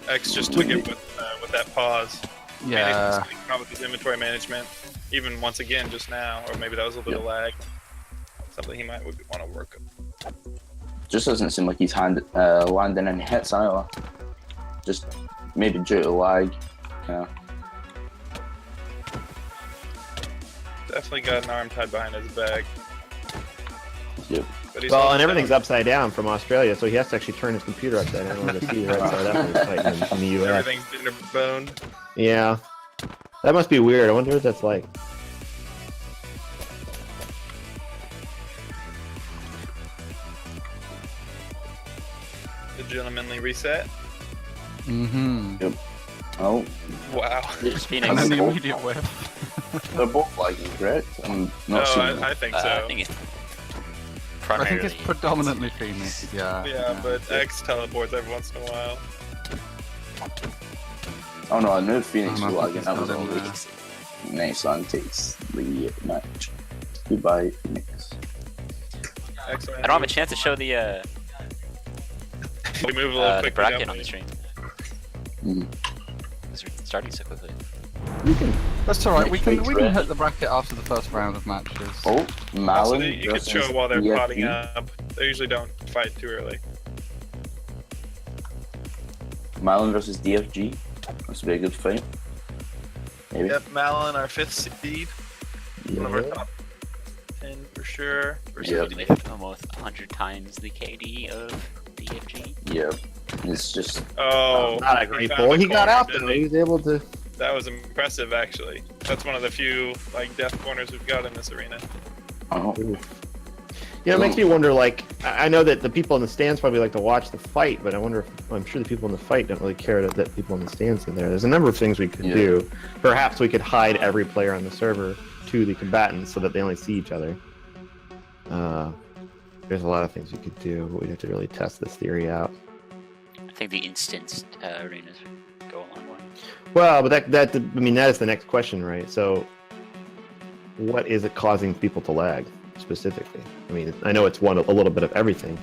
X just took it with that pause. Yeah, Phoenix was coming out with his inventory management, even once again just now, or maybe that was a little bit of lag. Something he might want to work on. Just doesn't seem like he's landing any hits either. Just maybe due to lag. Yeah. Definitely got an arm tied behind his back. Yep. But he's Well, holding and everything's down. upside down from Australia, so he has to actually turn his computer upside down in order to see the right side up when he's fighting in the US. Everything's dinner boned. Yeah, that must be weird. I wonder what that's like. The gentlemanly reset. mm-hmm. Oh, Wow. There's And then Phoenix. the immediate whiff. they're both lagging, correct? I'm No, not seeing I think so. I think it's I primarily. think it's predominantly Phoenix. Yeah. yeah, but X teleports every once in a while. Oh no, I knew Phoenix Oh, was no, lagging. That was it's all not in week. Next one takes the match. Goodbye, Phoenix. X I don't have a chance to show the We move a little quicker, bracket don't on we? the stream. Mhm. It's starting so quickly. That's alright. We can Next we week's can hit the bracket after the first round of matches. Oh, Also, Malin. you could versus show while they're DFG. potting up. They usually don't fight too early. Malin versus DFG. This will be a good fight. Maybe. Yep, Malin, our 5th seed. One of our Yeah. top 10 for sure. Versus Yep. DFG. With almost 100 times the KD of DFG. Yeah. It's just Oh, Not a he great found pull. the He got corner, out didn't though. He was able to. That was impressive, actually. That's one of the few like death corners we've got in this arena. oh, You know, it makes me wonder. Like, I know that the people in the stands probably like to watch the fight, but I wonder if I'm sure the people in the fight don't really care that people in the stands are there. There's a number of things we could Yeah. do. Perhaps we could hide every player on the server to the combatants so that they only see each other. There's a lot of things we could do, but we'd have to really test this theory out. I think the instanced arenas go a long way. Well, but that is the next question, right? So, what is it causing people to lag specifically? I mean, I know it's a little bit of everything,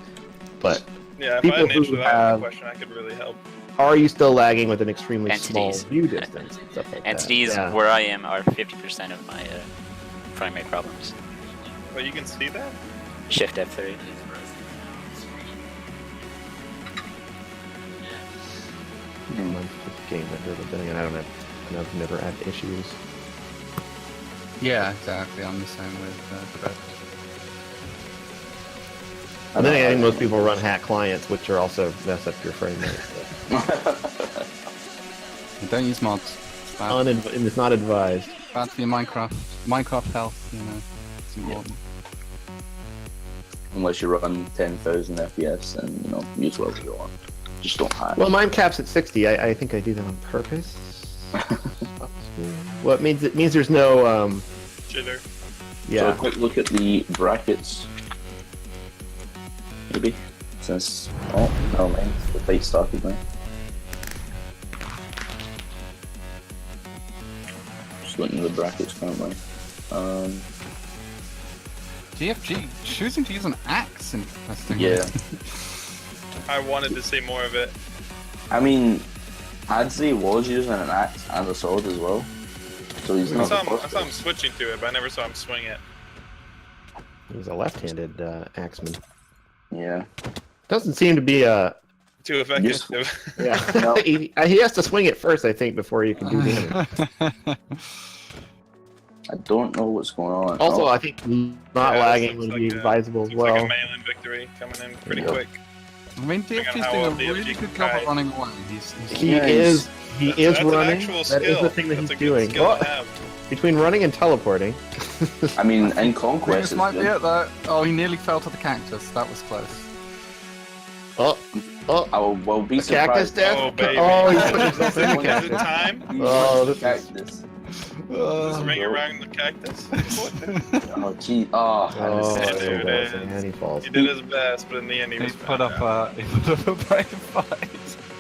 but Yeah, if People I had an answer who to that have- question, I could really help. are you still lagging with an extremely small Entities. view distance and stuff like Entities that? Yeah. where I am are 50% of my primary problems. But you can see that? Shift F3. Mine's just game window, but then again, I've never had issues. Yeah, exactly. I'm the same with Fred. And then again, I think most people run hack clients, which are also mess up your frame rate. And don't use mods. It's bad. And it's not advised. Bad for your Minecraft health, you know. It's important. Unless you run 10,000 FPS and, you know, use whatever you want. Just don't hack. Well, mine caps at 60. I think I do that on purpose. Well, it means there's no Jitter. So yeah. a quick look at the brackets. Maybe. Since, oh, never mind. The fight started now. Just looking at the brackets currently. DFG choosing to use an axe, interesting. Yeah. I wanted to see more of it. I mean, Hadzi was using an axe and a sword as well. So he's I not saw, the him, I first saw him person. switching to it, but I never saw him swing it. He's a left-handed axeman. Yeah. Doesn't seem to be a Too effective. Useful. yeah. No. he has to swing it first, I think, before you can do damage. I don't know what's going on. Also, Oh, I think not Yeah, lagging looks would be like a- advisable as Seems like a well. mail-in victory coming in pretty Yeah. quick. I mean, DFG's how doing a well DFG really can good job guide. of running away. He's He Yeah, is That's an running. actual That skill. is the thing that That's he's a good doing. skill Well, to have. between running and teleporting. I mean, in this Conquest, it's might be good. it though. Oh, he nearly fell to the cactus. That was close. Oh, I will be the cactus surprised. death. Oh, baby. Oh, he put himself in the Is it cactus. time? Oh, this is- Cactus. This ring around the cactus? Oh, gee. Oh, Oh, Yeah, so there it bad, is. and he falls. He did his best, but in the end he He was put found up out. a brave fight.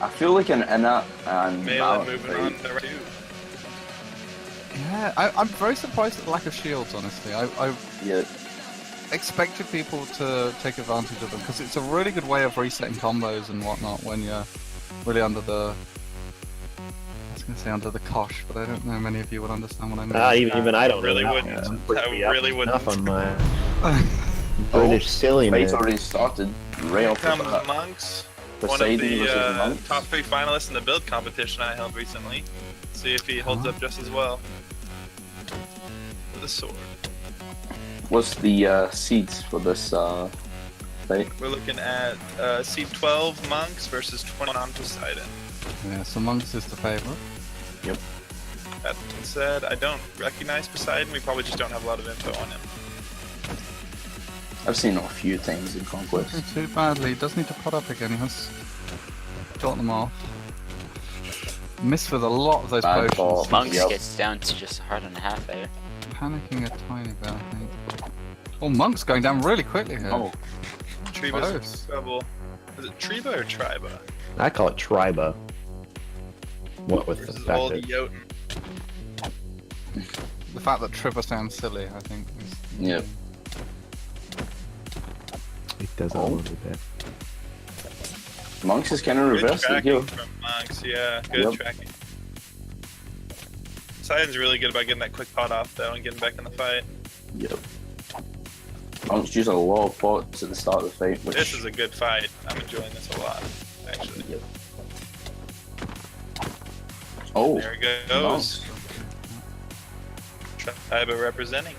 I feel like an Inna and Melee Mallet moving fight. on to two. Yeah, I'm very surprised at the lack of shields. Honestly, I Yeah, expected people to take advantage of them because it's a really good way of resetting combos and whatnot when you're really under the. I was gonna say under the cosh, but I don't know many of you would understand what I mean. Even I don't Really know. wouldn't. Yeah. I really wouldn't. Enough on my British silly man. fight's already started. Right off the Come bat. Monks, one of Poseidon the versus Monks. top 3 finalists in the build competition I held recently. See if he holds up just as well. With a sword. What's the seeds for this fight? We're looking at seed 12 Monks versus 21 on Poseidon. Yeah, so Monks is the favorite. That being said, I don't recognize Poseidon. We probably just don't have a lot of info on him. I've seen him a few times in Conquest. Not too badly. He does need to put up again. He has shot them off. Missed with a lot of those Bad potions. ball. Monks Yep. gets down to just a heart and a half there. Panicking a tiny bit, I think. Oh, Monk's going down really quickly here. Oh, Treba's Close. trouble. Is it Treba or Triba? I call it Triba. What with the Versus fact old that Jotun. The fact that Trevor sounds silly, I think. Is, Yep. it does Oh. all over that. Monks is kind of Good reversed it tracking here. from Monks, yeah. Good Yep. tracking. Poseidon's really good about getting that quick pot off though and getting back in the fight. Yep. Monks use a lot of pots at the start of the fight, which This is a good fight. I'm enjoying this a lot, actually. Yep. Oh, There it goes. Triba representing.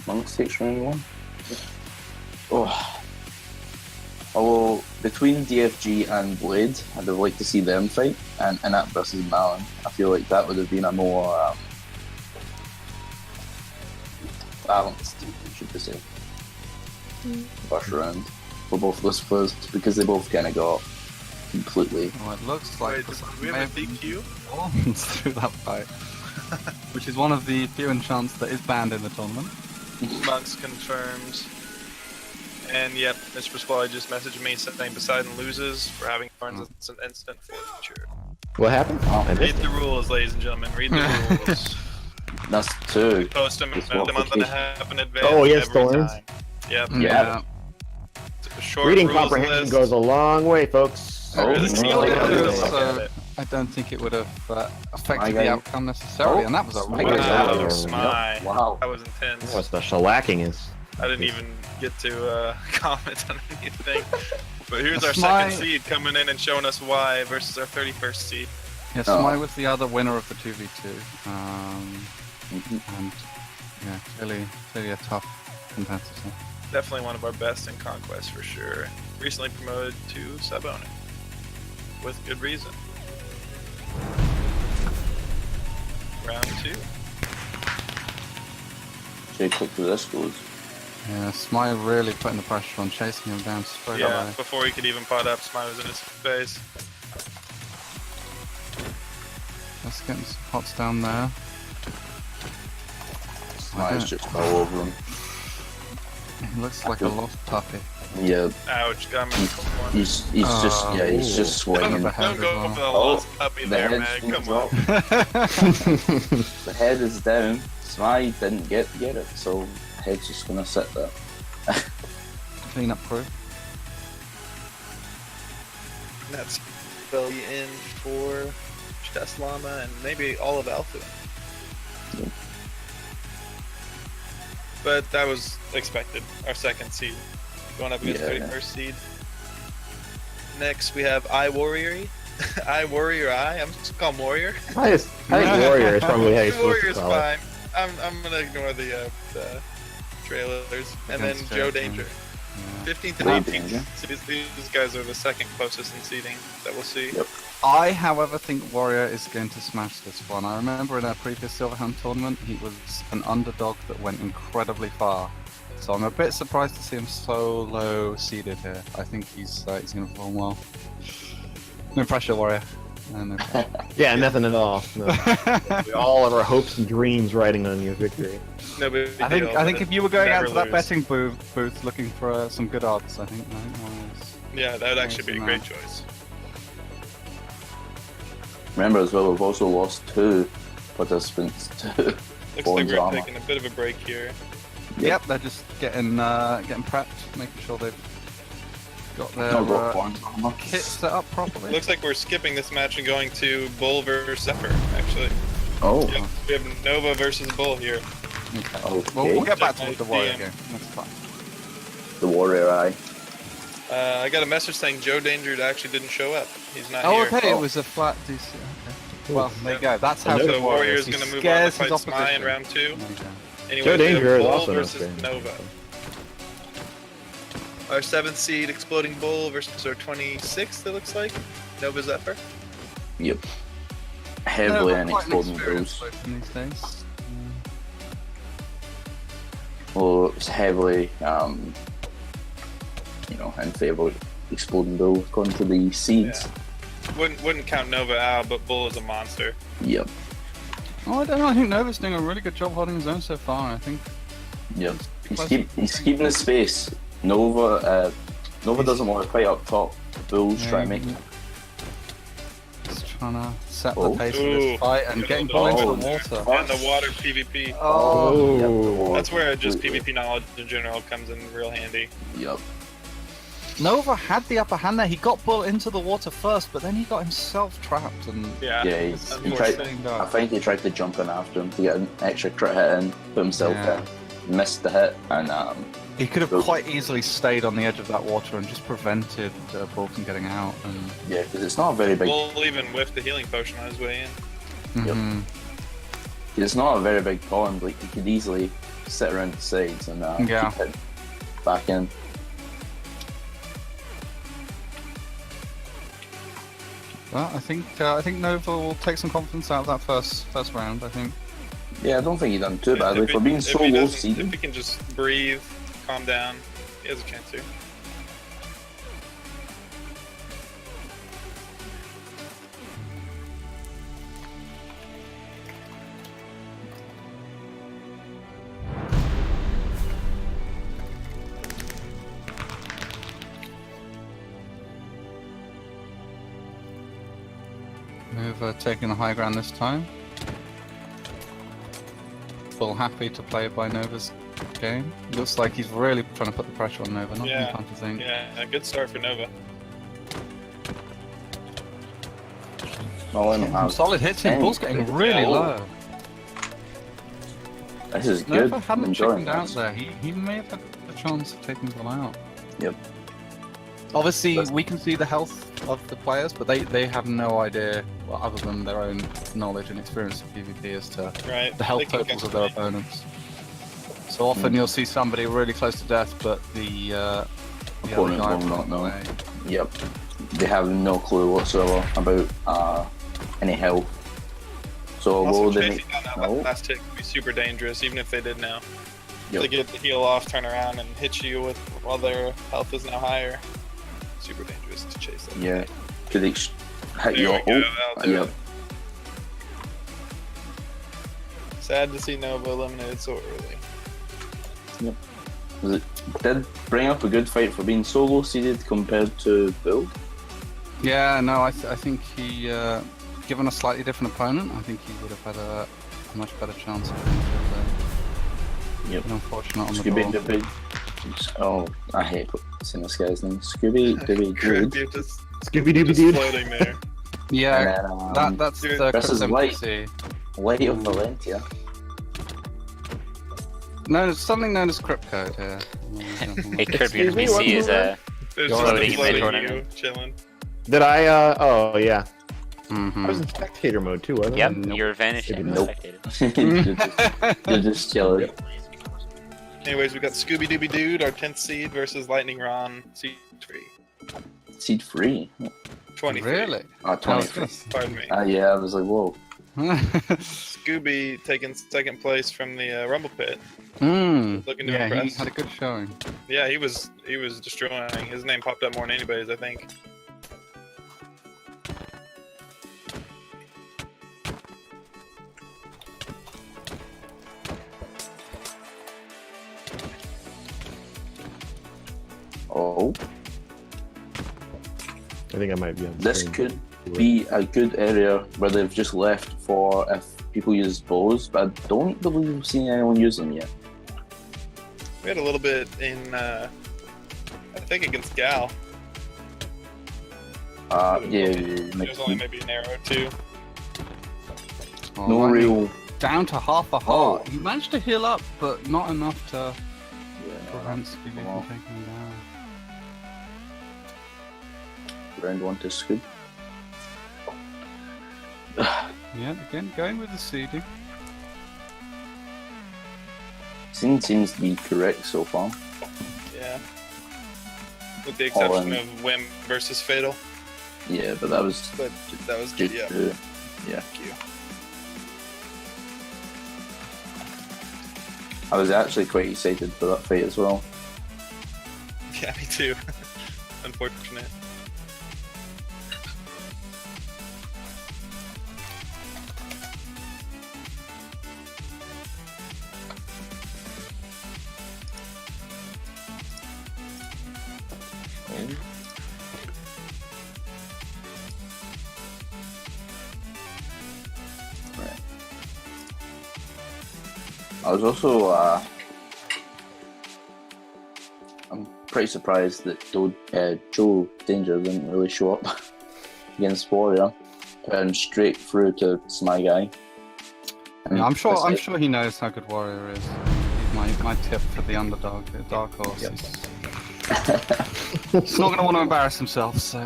Monks takes round 1. Oh. Although, between DFG and Blade, I'd have liked to see them fight, and Inat versus Malin. I feel like that would have been a more balanced, should we say, first round for both of those players, because they both kind of got completely. well, it looks like Wait, do we have a DQ? performance through that fight. Which is one of the few enchants that is banned in the tournament. Monks confirmed. And yep, Mr. Pasquale just messaged me saying Poseidon loses for having Thorns as an instant forfeiture. What happened? I Read missed the it. rules, ladies and gentlemen. Read the rules. That's two. Post them a month and a half in advance. Oh, yes, every Thorns. time. Yep. Yeah. Short Reading rules comprehension list. goes a long way, folks. Oh, Really? no. So, I don't think it would have affected My the guy- outcome necessarily, Oh, and that was a my really guy- Wow, Yep. Smy. Wow. That was intense. What the shellacking is. I didn't even get to comment on anything. But here's our Smy- second seed coming in and showing us why versus our 31st seed. Yeah, Oh. Smy was the other winner of the 2v2. Mhm. And yeah, clearly a tough competitor. Definitely one of our best in Conquest for sure. Recently promoted to sub-owner. With good reason. Round 2. See how quickly this goes. Yeah, Smy really putting the pressure on, chasing him down straight Yeah, away. before he could even pot up, Smy was in his face. Let's get some pots down there. Smi's just all over him. He looks like a lost puppy. Yeah, Ouch, got me in the corner. he's just swinging. Ooh. Don't go for the Oh, lost puppy the there, head's man. been Come dropped. on. The head is down. Smy didn't get it, so the head's just gonna sit there. Clean up crew. That's fill you in for Cheslama and maybe all of Alpha. Yeah. But that was expected. Our second seed going up against Yeah. 31st seed. Next we have iWarrior. iWarrior. I'm just gonna call him Warrior. I think Warrior is probably how you're supposed Warrior's to call it. fine. I'm gonna ignore the trailers. And then Against Joe Joe, Danger. Yeah. 15th Joe and Danger. 18th. These guys are the second closest in seeding that we'll see. Yep. I, however, think Warrior is going to smash this one. I remember in our previous Silverhand tournament, he was an underdog that went incredibly far. So I'm a bit surprised to see him so low seeded here. I think he's going to perform well. No pressure, Warrior. No pressure. Yeah, nothing at all. No. All of our hopes and dreams riding on your victory. No big I deal, think but if you were going out never to that lose. betting booth looking for some good odds, I think Warrior's. Yeah, that would actually be a Nice great enough. choice. Remember as well, we've also lost 2 participants to Looks like Bones we're armor. taking a bit of a break here. Yep, they're just getting prepped, making sure they've got their No, got Bones armor. kit set up properly. Looks like we're skipping this match and going to Bull versus Zephyr, actually. Oh, Yep, we have Nova versus Bull here. Okay. okay. We'll get back to Definitely the Warrior DM. game. That's fine. The Warrior Eye. I got a message saying Joe Danger actually didn't show up. He's not Oh, here. okay, Oh. it was a flat DC. Okay. Well, there you go. That's how So good So Warrior Warrior's is. going to He move on to scares fight his Smy in opposition. round 2. There you go. Anyway, Joe we have Danger is Bull also an versus Australian. Nova. Our 7th seed Exploding Bull versus our 26th, it looks like. Nova Zephyr. Yep. No, Heavily we're in quite an exploding experienced bulls. person these days. Well, it's heavily, in favour of exploding bull according to the seeds. Wouldn't count Nova out, but Bull is a monster. Yep. Oh, I don't know. I think Nova's doing a really good job holding his own so far. I think. Yep. He's keeping his space. Nova doesn't want to fight up top. Bull's trying to make He's trying to set Oh. the pace of Ooh. this fight and Good getting old Bull dog. into the water. Oh. And the water PvP. Oh. Yep, the Oh. wall. That's where just Completely. PvP knowledge in general comes in real handy. Yep. Nova had the upper hand there. He got Bull into the water first, but then he got himself trapped and. Yeah. Yeah, he tried. Unfortunately. I think he tried to jump in after him to get an extra crit hit in, put himself Yeah. in, missed the hit, and He could have Bull- quite easily stayed on the edge of that water and just prevented Bull from getting out. And yeah, because it's not a very big. Bull even whiffed the healing potion on his way in. Yep. Mhm. It's not a very big pond. Like you could easily sit around the sides and Yeah. keep it back in. Well, I think Nova will take some confidence out of that first round. I think. Yeah, I don't think he done too badly If for he- being if so he low doesn't- seeded. If he can just breathe, calm down, he has a chance to. Nova taking the high ground this time. Bull happy to play by Nova's game. Looks like he's really trying to put the pressure on Nova. Not Yeah. time to think. Yeah, a good start for Nova. Not letting him have Solid hits him. 10. Ball's getting really Oh, low. This is good. Nova I'm hadn't enjoying chickened out this. there. He may have had a chance of taking the ball out. Yep. Obviously, That's- we can see the health of the players, but they have no idea, well, other than their own knowledge and experience of PvP, as to Right. the health They can totals of their guesstimate. opponents. So often you'll see somebody really close to death, but the other Opponent guy will not know. away. Yep. They have no clue whatsoever about any health. So Also, although they chasing make down that no. last hit could be super dangerous, even if they did know. Yep. They get the heal off, turn around, and hit you with while their health is now higher. Super dangerous to chase them. Yeah. Could they hit There you? we go. That'll do Yep. it. Sad to see Nova eliminated so early. Did bring up a good fight for being solo seeded compared to build. Yeah, no, I think he, given a slightly different opponent, I think he would have had a much better chance of winning. Yep. Unfortunate on the Scooby draw. Dooby. Oh, I hate saying this guy's name. Scooby Dooby Dude. You're just, Scooby Dooby just Dude. floating there. Yeah, And then that's dude, the this is Crypto light. NPC. Lady of Valentia. No, it's something known as Crypto. Yeah. Hey, Kirby, Excuse me, NPC what is There's You're just floating a in floating you, mid-tournament. chilling. Did I? Oh yeah. Mhm. I was in spectator mode too, wasn't Yep, I? Nope. you're vanishing. Nope. Spectated. You're just chilling. Anyways, we got Scooby Dooby Dude, our 10th seed, versus Lightning Ron, seed 3. Seed free. 23. Really? 23. Pardon me. Yeah, I was like, whoa. Scooby taking second place from the Rumble Pit. Mm. Looking to Yeah, he impress. had a good showing. Yeah, he was destroying. His name popped up more than anybody's, I think. Oh, I think I might be on. this screen. could be a good area where they've just left for if people use bows, but I don't believe we've seen anyone use them yet. We had a little bit in, I think against Gal. Yeah, There's only maybe an arrow or two. Oh, no Lightning real. down to half a heart. Oh. He managed to heal up, but not enough to Yeah, prevent Scooby Come from on. taking him down. round one to Scoop. Yeah, again, going with the seeding. Seems to be correct so far. Yeah. With the All exception in. of Whim versus Fatal. Yeah, but that was But that was good, just yeah. yeah. Thank you. I was actually quite excited for that fight as well. Yeah, me too. Unfortunate. Right. I was also I'm pretty surprised that Joe Danger didn't really show up against Warrior. Put him straight through to my guy. And Yeah, I'm sure that's it. he knows how good Warrior is. He's my tip for the underdog, the dark horse. Yep. He's not going to want to embarrass himself, so.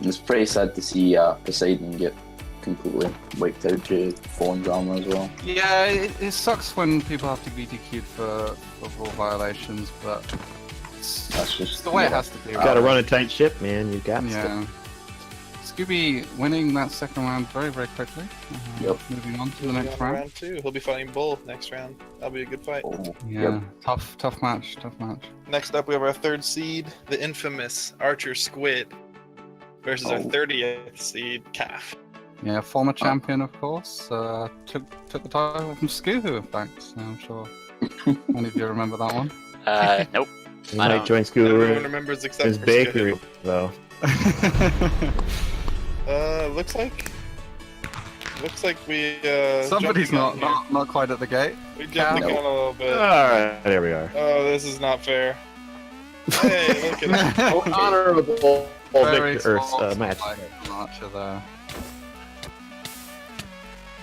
It's pretty sad to see Poseidon get completely wiped out due to phone drama as well. Yeah, it sucks when people have to be DQ'd for rule violations, but That's it's just the way it has to be. You gotta right? run a tight ship, man. You got to. Yeah. Scooby winning that second round very, very quickly. Yep. Moving on to the Moving next on to round. round 2. He'll be fighting Bull next round. That'll be a good fight. Oh, Yeah, yep. tough match. Next up, we have our 3rd seed, the infamous Archer Squid, versus our Oh. 30th seed, Calf. Yeah, former champion, of course. Took the title from Scooby, in fact. So I'm sure many of you remember that one. Nope. You I might don't. join Everyone Scooter. remembers except His for bakery, Scooby. though. Looks like Looks like we. Somebody's jumped not quite at the gate. We jumped the gun a little bit. Alright, there we are. Oh, this is not fair. Hey, look at that. Honorable Very victor, small match. spike from Archer there.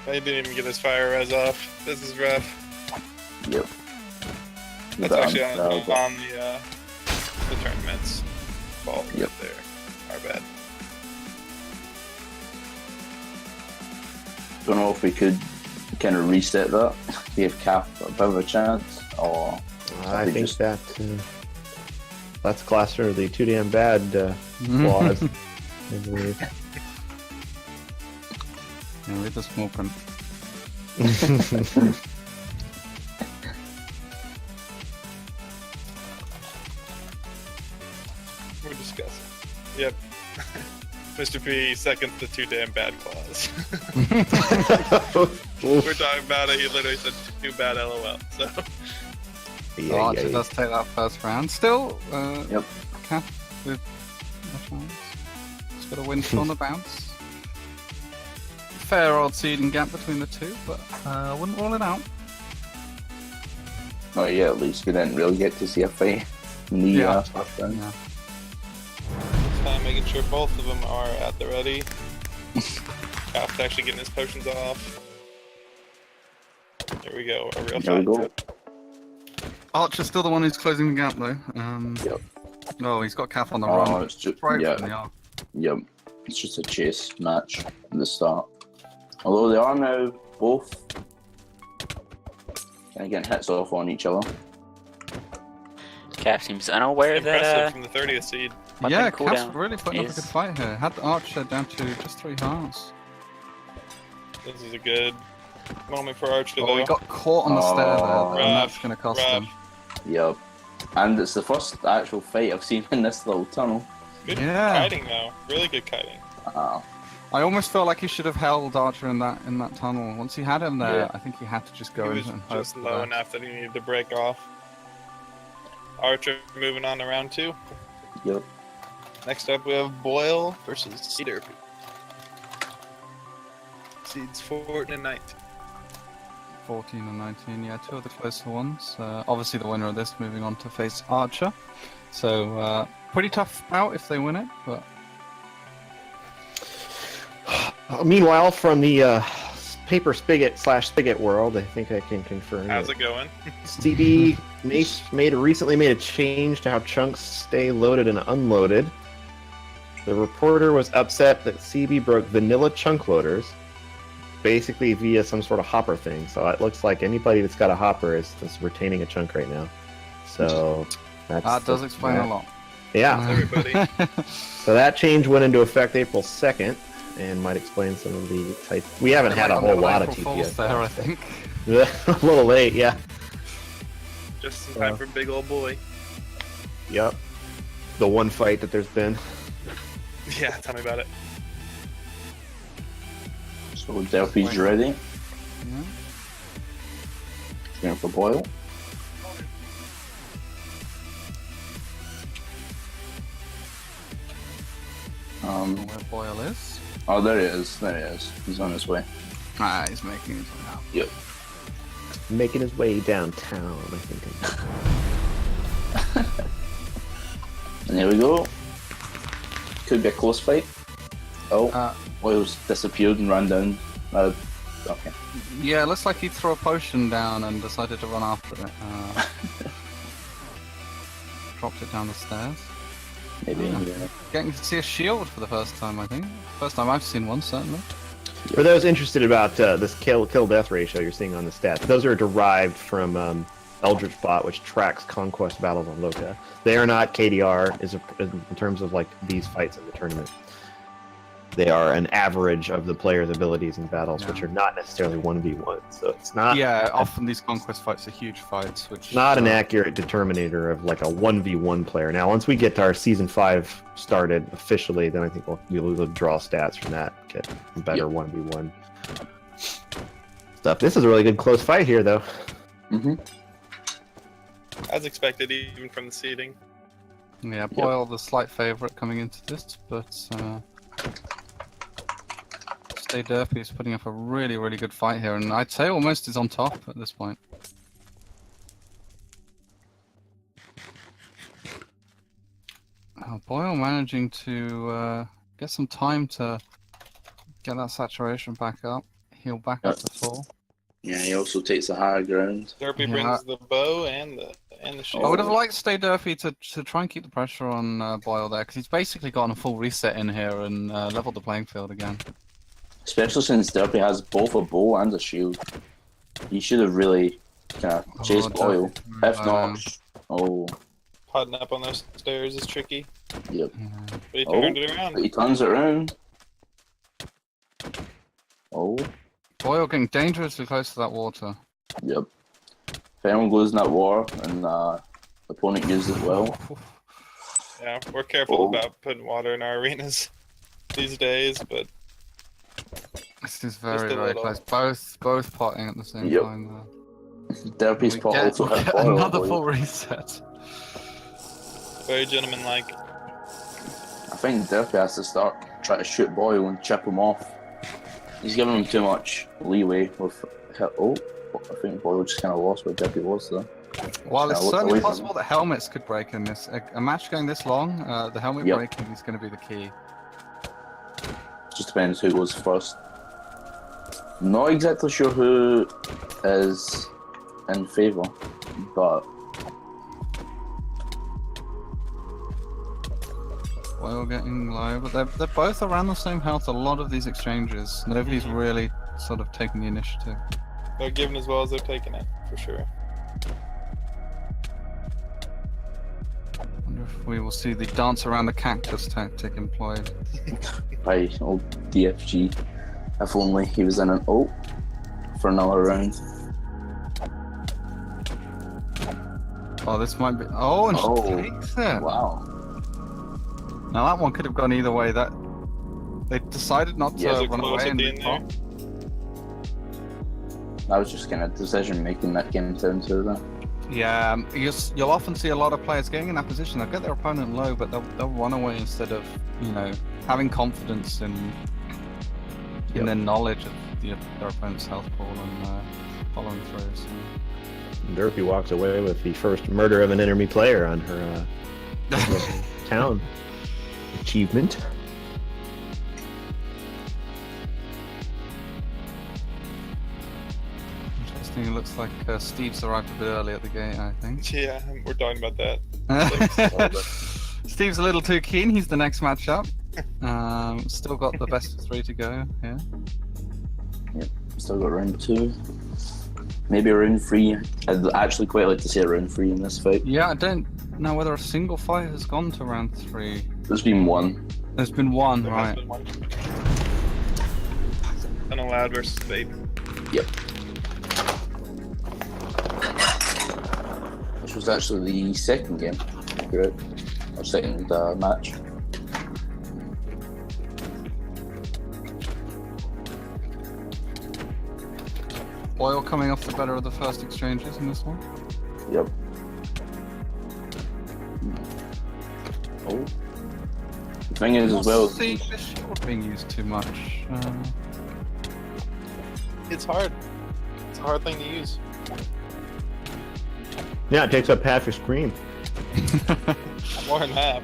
He didn't even get his fire res off. This is rough. Yep. That's actually on the tournament's fault Yep. right there. Our bad. Don't know if we could kind of reset that, give Cap a bit of a chance, or I we think just- that's classed under the too damn bad clause. I believe. Yeah, read the small print. We're discussing. Yep. Mr. P seconds the too damn bad clause. We're talking about it. He literally said too bad LOL. So Archer does take that first round. Still, Yep. Cap with a chance. He's got a win on the bounce. Fair old seeding gap between the two, but wouldn't rule it out. Oh yeah, at least we didn't really get to see a fight in the Yeah. first round. Yeah. this time making sure both of them are at the ready. Cap's actually getting his potions off. There we go. A real There we fight. go. Archer's still the one who's closing the gap though. Yep. Oh, he's got Cap on the Oh, run. it's just Right yeah, from the arc. yep. It's just a chase match at the start. Although they are now both kind of getting hits off on each other. Cap seems unaware Impressive that from the 30th seed. weapon Yeah, Cap's cooldown really putting up a is- good fight here. Had the Archer down to just 3 hearts. This is a good moment for Archer, Oh, though. he got caught on the stair there, though, and Rough, that's going to cost rough. him. Yep. And it's the first actual fight I've seen in this little tunnel. Good Yeah. kiting, though. Really good kiting. I almost felt like he should have held Archer in that tunnel. Once he had him there, Yeah. I think he had to just He go was in and hope just for low that. enough that he needed to break off. Archer moving on to round 2. Yep. Next up, we have Boyle versus Cedar. Seeds 14 and 19. 14 and 19, yeah, 2 of the closer ones. Obviously, the winner of this moving on to face Archer. So, pretty tough out if they win it, but Meanwhile, from the paper spigot/spigot world, I think I can confirm. How's that it going? CB recently made a change to how chunks stay loaded and unloaded. The reporter was upset that CB broke vanilla chunk loaders, basically via some sort of hopper thing. So it looks like anybody that's got a hopper is retaining a chunk right now. So that does explain a lot. Yeah. Everybody. So that change went into effect April 2nd, and might explain some of the type. We haven't had a whole lot of April Fools TPS there, I think. a little late, yeah. Just in time for big old boy. Yep. The one fight that there's been. Yeah, tell me about it. So Delphi's ready. Yeah. Going for Boyle. Where Boyle is. Oh, there he is. There he is. He's on his way. Ah, he's making his way out. Yep. Making his way downtown, I think. And here we go. Could be a close fight. Oh, Uh, Boyle's disappeared and ran down. Okay. Yeah, it looks like he threw a potion down and decided to run after it. Dropped it down the stairs. Maybe. Yeah. Yeah. Getting to see a shield for the first time, I think. First time I've seen one, certainly. For those interested about this kill-death ratio you're seeing on the stats, those are derived from Eldritch Bot, which tracks conquest battles on Loka. They are not KDR in terms of like these fights in the tournament. They are an average of the player's abilities in battles, which are not necessarily 1v1. So it's not Yeah, often these conquest fights are huge fights, which not an accurate determinator of like a 1v1 player. Now, once we get our season 5 started officially, then I think we'll draw stats from that, get better 1v1 stuff. This is a really good close fight here, though. Mm-hmm. As expected, even from the seeding. Yeah, Boyle the slight favourite coming into this, but Stay Derpy is putting up a really, really good fight here, and I'd say almost is on top at this point. Boyle managing to get some time to get that saturation back up, heal back up to full. Yeah, he also takes the higher ground. Derpy Yeah. brings the bow and the shield. I would have liked Stay Derpy to try and keep the pressure on Boyle there, because he's basically gotten a full reset in here and leveled the playing field again. Especially since Derpy has both a bow and a shield. He should have really kind of chased Boyle. Derpy. If not, oh, Putting up on those stairs is tricky, yep. but he turned it around. But he turns it around. Oh, Boyle getting dangerously close to that water. yep. If anyone goes in that water and the opponent uses it well, Yeah, we're careful Oh. about putting water in our arenas these days, but This is Just very, a very little. close. Both potting at the same Yep. time there. Derpy's We pot get also hit Boyle. I another believe. full reset. very gentlemanlike. I think Derpy has to start trying to shoot Boyle and chip him off. He's giving him too much leeway with hit. Oh, I think Boyle just kind of lost where Derpy was there. While it's Yeah, look certainly away from possible that helmets could break in this, a match going this long, the helmet Yep. breaking is going to be the key. Just depends who goes first. Not exactly sure who is in favour, but Boyle getting low, but they're both around the same health. A lot of these exchanges, nobody's really sort of taking the initiative. They're giving as well as they're taking it, for sure. Wonder if we will see the dance around the cactus tactic employed. by old DFG. If only he was in an for another round. Oh, this might be. Oh, and she Oh, takes it. Wow. Now that one could have gone either way. That they decided not to Yeah, they're run close away at and the end there. top. That was just kind of decision making that came down to that. Yeah, you'll often see a lot of players getting in that position. They'll get their opponent low, but they'll run away instead of, having confidence in their knowledge of their opponent's health pool and following through. So. Derpy walks away with the first murder of an enemy player on her town achievement. Interesting. It looks like Steve's arrived a bit early at the gate, I think. Yeah, we're talking about that. Steve's a little too keen. He's the next matchup. Still got the best of 3 to go. Yeah. Still got round 2. Maybe a round 3. I'd actually quite like to see a round 3 in this fight. Yeah, I don't know whether a single fight has gone to round 3. There's been one. There's been one, There has right? been one. Unallowed versus Vape. Yep. Which was actually the second game, correct? Or second match. Boyle coming off the better of the first exchanges in this one. Yep. Oh. The thing is, as well, See the shield being used too much. It's hard. It's a hard thing to use. Yeah, it takes up half your screen. More than half.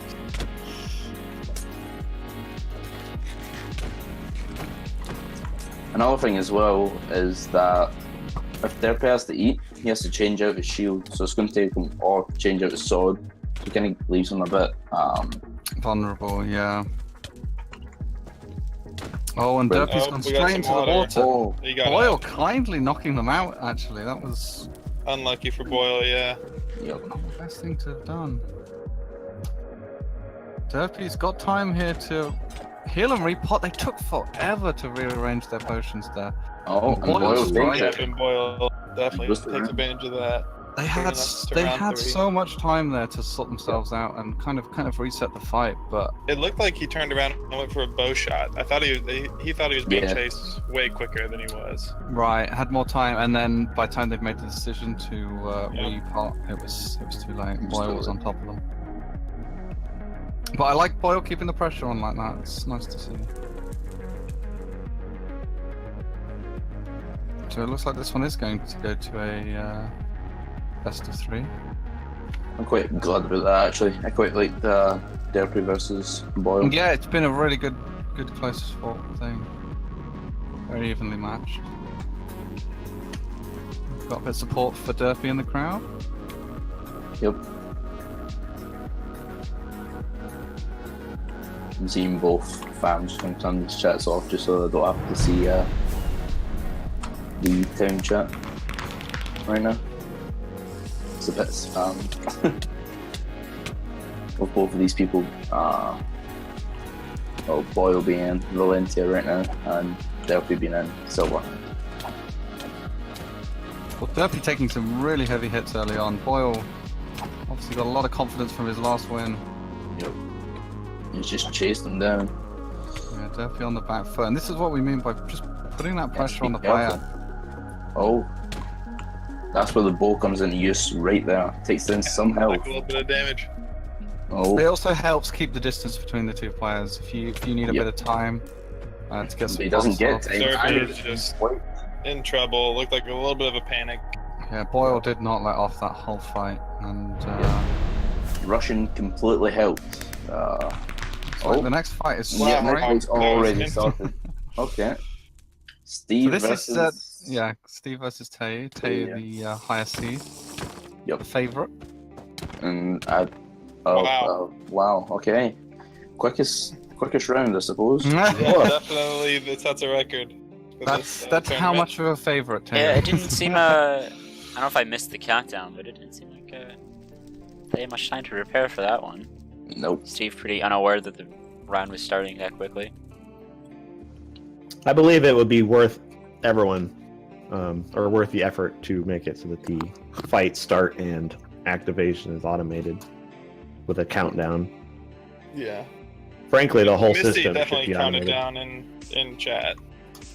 another thing as well is that if Derpy has to eat, he has to change out his shield, so it's going to take him, or change out his sword. So it kind of leaves him a bit. Vulnerable, yeah. Oh, and Well, Derpy's oh, gone we got straight into some the water. water. Oh, You got Boyle kindly knocking them out, actually. That was unlucky for Boyle, yeah. yep. not the best thing to have done. Derpy's got time here to heal and repot. They took forever to rearrange their potions there. Oh, and Boyle's Boyle right. takes Yeah, it. and Boyle definitely Just takes around. advantage of that. They Bringing had us to they round had 3. so much time there to sort themselves out and kind of reset the fight, but It looked like he turned around and went for a bow shot. I thought he thought he was being Yeah. chased way quicker than he was. right, had more time, and then by the time they've made the decision to repot, it was too late. was Boyle too was late. on top of them. But I like Boyle keeping the pressure on like that. It's nice to see. So it looks like this one is going to go to a best of 3. I'm quite glad about that actually. I quite like the Derpy versus Boyle. Yeah, it's been a really good close fought thing. Very evenly matched. We've got a bit of support for Derpy in the crowd. Yep. I'm seeing both fans going to turn these chats off just so I don't have to see the town chat right now. It's a bit spam. With both of these people, Boyle being in Valencia right now and Derpy being in Silverhand. Well, Derpy taking some really heavy hits early on. Boyle obviously got a lot of confidence from his last win. Yep. He's just chased them down. Yeah, Derpy on the back foot. And this is what we mean by just putting that pressure on the careful. player. Oh. That's where the bow comes into use right there. Takes in some health. Like a little bit of damage. Oh. It also helps keep the distance between the two players. If you need a bit of time to get some He doesn't get pops off. time. Derpy was just in trouble. Looked like a little bit of a panic. Yeah, Boyle did not let off that whole fight, and Russian completely helped. like the next fight is Yeah, straight. that fight's already started. Okay. Steve So this versus... is Steve versus Tay. Tay, the higher seed. Yep. The favorite. And Wow. wow. Okay. Quickest round, I suppose. Yeah, definitely that sets a record. for That's this, how tournament. much of a favorite. Tay. Yeah, it didn't seem. I don't know if I missed the countdown, but it didn't seem like they had much time to prepare for that one. Nope. Steve pretty unaware that the round was starting that quickly. I believe it would be worth everyone, or worth the effort to make it so that the fight start and activation is automated with a countdown. Yeah. Frankly, the whole Misty system should definitely be counted automated. down in chat.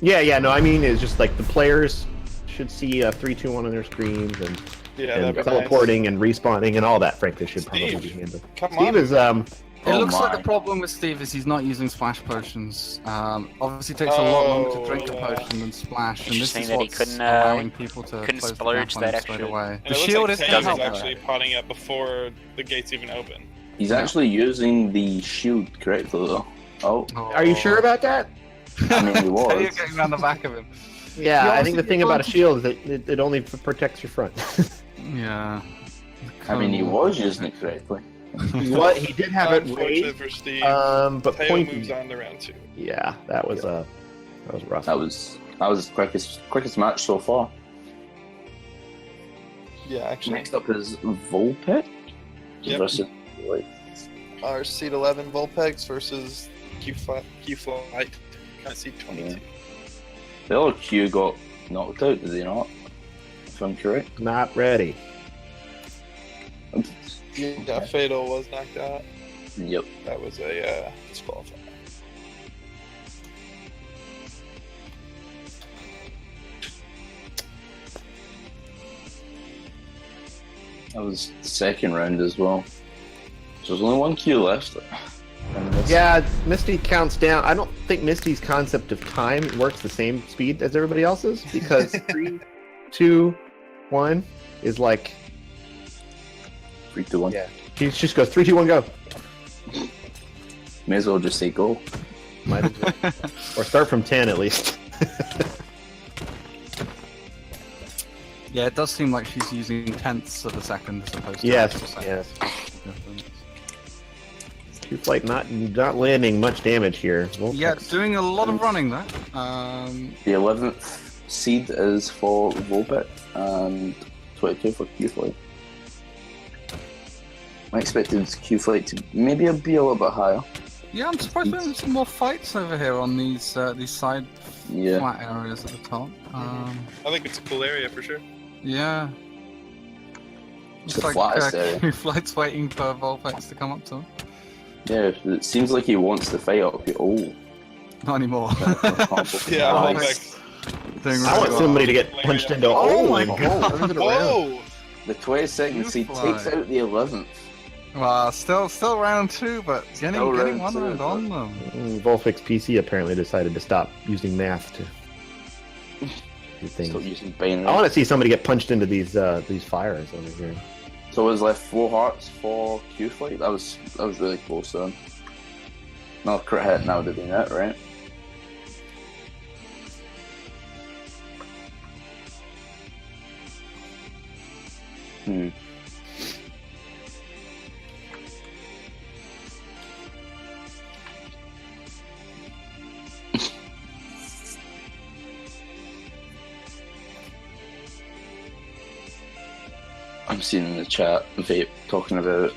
Yeah, no, I mean, it's just like the players should see a 3, 2, 1 on their screens and, Yeah, and that'd be teleporting and respawning and all that, frankly, should probably Steve, be handled. Come Steve on. is, It looks like my. the problem with Steve is he's not using splash potions. Obviously, it takes a lot longer to drink a potion than splash, and this Interesting is that he what's couldn't, allowing people to couldn't close the splurge gap on that him straight extra- away. And The it looks shield like is Tay going is to help. actually potting up before the gates even open. He's actually using the shield correctly though. Oh, are you sure about that? I mean he was. You're getting around the back of him. Yeah, You I think the obviously thing about a don't- shield is that it only protects your front. Yeah. I mean he was using it correctly. He did have it Unfortunate raised, for Steve. but Teo pointy. moves on to round 2. Yeah, that was rough. That was his quickest match so far. Yeah, actually. Next up is Volpet Yep. versus like, Our seed 11 Volpex versus Q Flight, kind of seed 22. the other Q got knocked out, did he not? If I'm correct. Not ready. Yeah, Fatal was knocked out. Yep. That was a disqualifier. That was the second round as well. So there's only one Q left. And this- Yeah, Misty counts down. I don't think Misty's concept of time works the same speed as everybody else's because 3, 2, 1 is like 3, 2, 1. Yeah. He just goes 3, 2, 1, go. May as well just say go. Might as well. Or start from 10 at least. Yeah, it does seem like she's using tenths of a second as opposed to Yes, actual seconds. yes. Q-Flight not landing much damage here. Yeah, doing a lot of running there. The 11th seed is for Volpet and 22 for Q-Flight. I expected Q-Flight to maybe be a little bit higher. Yeah, I'm surprised we haven't seen more fights over here on these side Yeah. flat areas at the top. I think it's a cool area for sure. Yeah. It's Looks the flattest like area. Q-Flight's waiting for Volpex to come up to him. Yeah, it seems like he wants to fight up here. Oh. Not anymore. Yeah, Nice. Volpex. Doing I really want well. somebody to get punched into. Oh my God! Turns it around. Whoa! The 22nd seed Q-Flight. takes out the 11th. Well, still round 2, but getting Still one round two, round but- on them. Volfix PC apparently decided to stop using math to these things. Stop using binary. I want to see somebody get punched into these fires over here. So it was left 4 hearts for Q flight. That was really close then. Another crit hit now would have been it, right? I'm seeing in the chat Vape talking about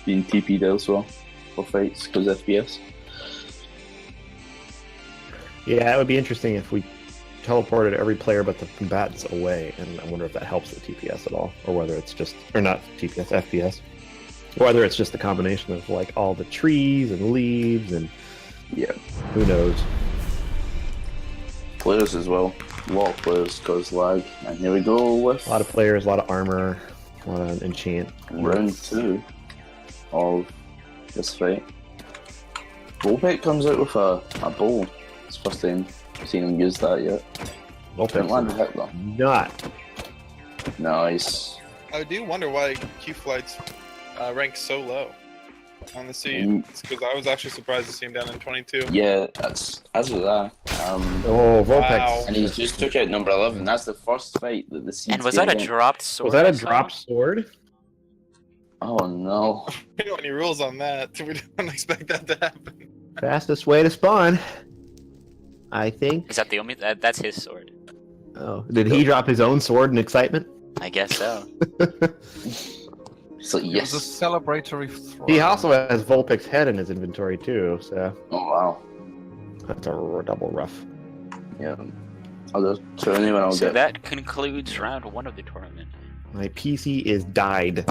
being TP'd elsewhere for fights because FPS. Yeah, it would be interesting if we teleported every player but the combatants away, and I wonder if that helps the TPS at all, or whether it's just, or not TPS, FPS, or whether it's just a combination of like all the trees and leaves and Yeah, who knows. players as well. A lot of players cause lag, and here we go with A lot of players, a lot of armor, a lot of enchant. round 2 of this fight. Volpec comes out with a bow. It's the first time I've seen him use that yet. Didn't land a hit though. Not. Nice. I do wonder why Q Flight's ranked so low on the seed. It's because I was actually surprised to see him down in 22. Yeah, that's as with that. Oh, Volpex. Wow. And he just took out number 11. That's the first fight that the seeds And was that a get in. dropped sword? Was that I a saw? drop sword? Oh no. We don't have any rules on that. We don't expect that to happen. Fastest way to spawn, I think. Is that the only? That's his sword. Oh, did he drop his own sword in excitement? I guess so. It's like, It was a yes. celebratory throw. He also has Volpex's head in his inventory too, so Oh wow. that's a double rough. Yeah. I'll just turn anyone I'll So get. that concludes round 1 of the tournament. My PC is died.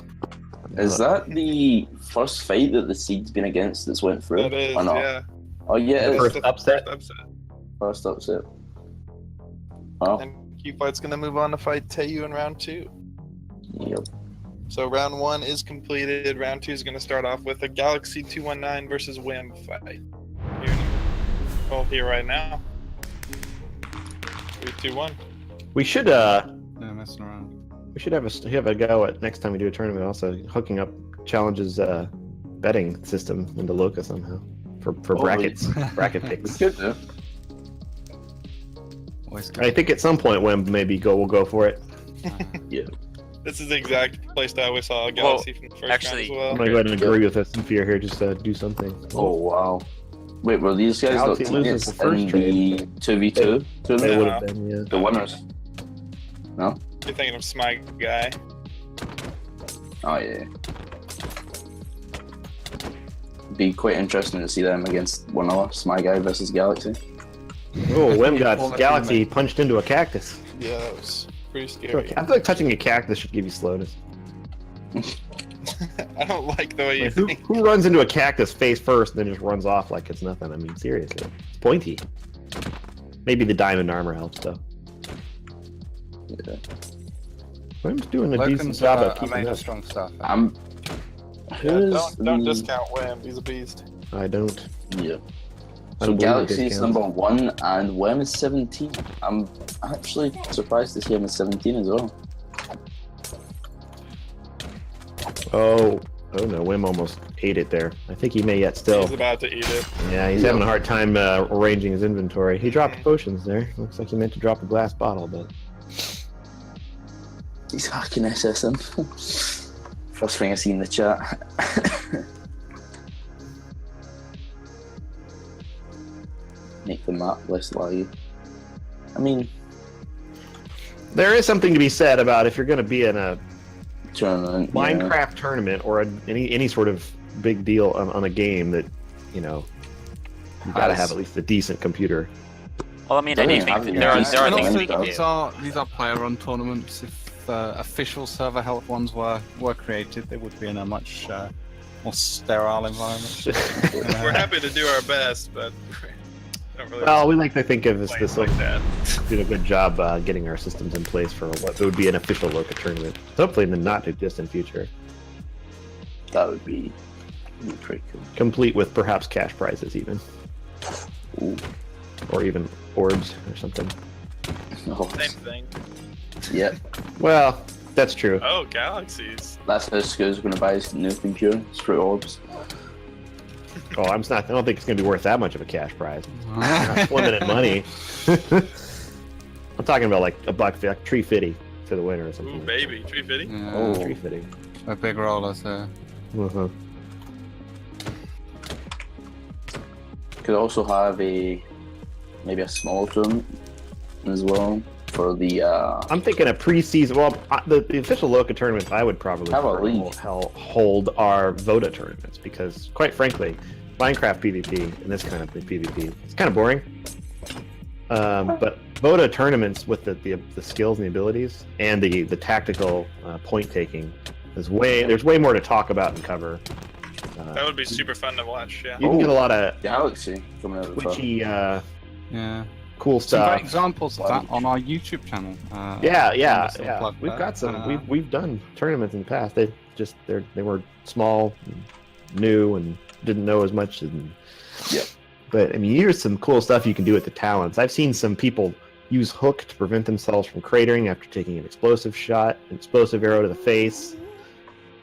Is that the first fight that the seed's been against that's went through? That is, or not? yeah. Oh yeah, First it's upset? First upset. first upset. Oh, And Q Fight's gonna move on to fight Teiyu in round 2. yep. So round 1 is completed. Round 2 is gonna start off with a Galaxy 219 versus Wim fight. Here right now. 3, 2, 1. We should Yeah, messing around. we should have a go at next time we do a tournament. Also hooking up challenges betting system into Loka somehow for Oh, brackets bracket We picks. could do. Always good. I think at some point when maybe we'll go for it. Yeah. This is the exact playstyle we saw Galaxy from the first actually- round as I'm well. gonna go ahead and agree with us if you're here. Just do something. Oh wow. Wait, were these guys Galaxy not loses teammates the first in trade. the 2v2 They tournament? would have been, yeah. The winners. No? You're thinking of Smite Guy. Oh yeah. Be quite interesting to see them against one another. My guy versus Galaxy. Oh, Wim All got the Galaxy teammates. punched into a cactus. Yeah, that was pretty scary. I feel like touching a cactus should give you slowness. I don't like the way you Like, who, think. who runs into a cactus face first and then just runs off like it's nothing? I mean, seriously. It's pointy. Maybe the diamond armor helps, though. Yeah. Wim's doing a decent Logan's job a of keeping major up. strong stuff. I'm. Yeah, Who's don't the- discount Wham. He's a beast. I don't. Yeah. I So don't believe Galaxy it is discounts. number 1 and Wem is 17. I'm actually surprised to see him at 17 as well. Oh no, Wim almost ate it there. I think he may yet still. He's about to eat it. Yeah, he's having a hard time arranging his inventory. He dropped potions there. Looks like he meant to drop a glass bottle, but He's hacking SSM. First thing I see in the chat. Make the map less laggy. I mean, there is something to be said about if you're going to be in a tournament. yeah. Minecraft tournament or any sort of big deal on a game that, you know, you got to have at least a decent computer. Well, I mean, I do Doesn't think have that to there are be there are And things also, we can do. these are player-run tournaments. If official server health ones were created, they would be in a much more sterile environment. We're happy to do our best, but don't really Well, we like to think of play this like that. did a good job getting our systems in place for what would be an official Loka tournament. Hopefully in the not too distant future, That would be pretty cool. complete with perhaps cash prizes even, Ooh. or even orbs or something. Oh, Same thing. yeah, Well, that's true. Oh, galaxies. that's how Sco's going to buy his new computer. It's for orbs. Oh, I don't think it's going to be worth that much of a cash prize. Not swimming in money. I'm talking about like like 350 to the winner or something. Ooh, baby. 350? Yeah, Oh. 350. a big rollers there. Uh-huh. Could also have maybe a small tournament as well for the. I'm thinking a preseason. Well, the official Loka tournaments I would probably Have a prefer league. hold are Voda tournaments because, quite frankly, Minecraft PvP and this kind of PvP it's kind of boring. But Voda tournaments with the skills and the abilities and the tactical point taking there's way more to talk about and cover. That would be super fun to watch, yeah. You can get a lot of Galaxy coming out of the top. twitchy, Yeah. cool Some great stuff. examples of that on our YouTube channel. Yeah. Just to plug We've that. got some. We've done tournaments in the past. They were small, and new, and didn't know as much. And Yep. But I mean, here's some cool stuff you can do with the talents. I've seen some people use hook to prevent themselves from cratering after taking an explosive shot, an explosive arrow to the face.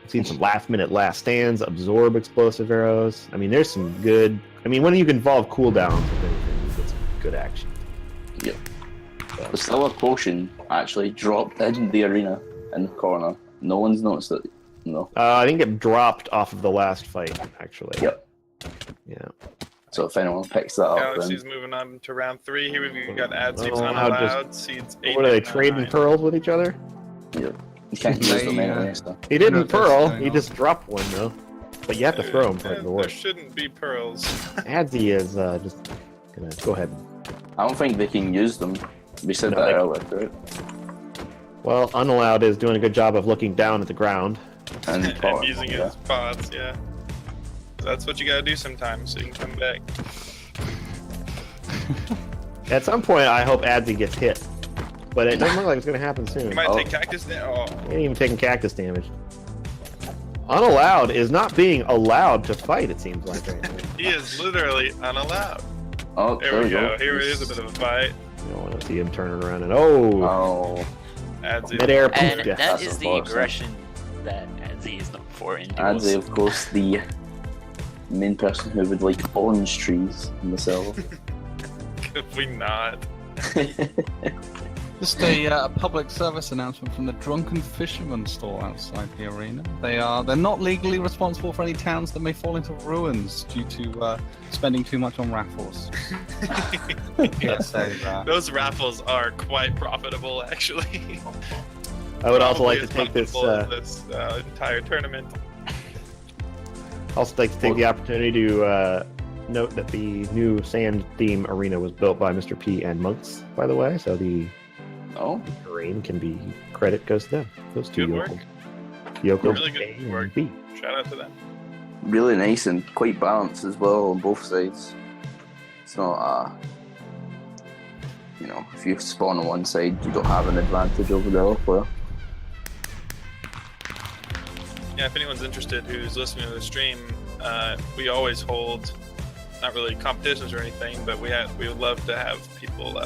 I've seen some last stands absorb explosive arrows. I mean, there's some good. I mean, when you involve cooldowns with anything, you get some good action. Yep. The Silver Potion actually dropped in the arena in the corner. No one's noticed it. No. I think it dropped off of the last fight, actually. Yep. Yeah. So if anyone picks that up, Galaxy's moving on to round 3. Here we've got ad seeds Unallowed, unallowed, seeds 8. What are they and trading 9. pearls with each other? you can't use them anyway. So. He didn't No, that's pearl. fine. He just dropped one though. But you have to throw him for it to There work. shouldn't be pearls. Adzi is just gonna go ahead. I don't think they can use them. We said No, that they- earlier, right? Well, Unallowed is doing a good job of looking down at the ground. And, And using his pods, yeah. That's what you gotta do sometimes so you can come back. At some point, I hope Adzi gets hit, but it doesn't look like it's gonna happen soon. You might Oh. take cactus down. He ain't even taking cactus damage. Unallowed is not being allowed to fight. It seems like right now. He is literally unallowed. oh, There we go. Here it is, a bit of a fight. You don't want to see him turning around and oh, Oh, Adds it. midair poof And death. that That's is the unfortunate. aggression that Adzi is known for in duels. Adzi, of course, the main person who would like orange trees in the Silver. Could we not? Just a public service announcement from the Drunken Fisherman store outside the arena. They're not legally responsible for any towns that may fall into ruins due to spending too much on raffles. Yes, Those raffles are quite profitable, actually. I would also like to Probably take as this. profitable as this entire tournament. Also like to take the opportunity to note that the new sand theme arena was built by Mr. P and Monks, by the way. So the Oh, terrain can be credit goes to them. Those two Good work. Yoko Really good A and work. B. Shout out to them. really nice and quite balanced as well on both sides. It's not, if you spawn on one side, you don't have an advantage over the other player. Yeah, if anyone's interested who's listening to the stream, we always hold, not really competitions or anything, but we would love to have people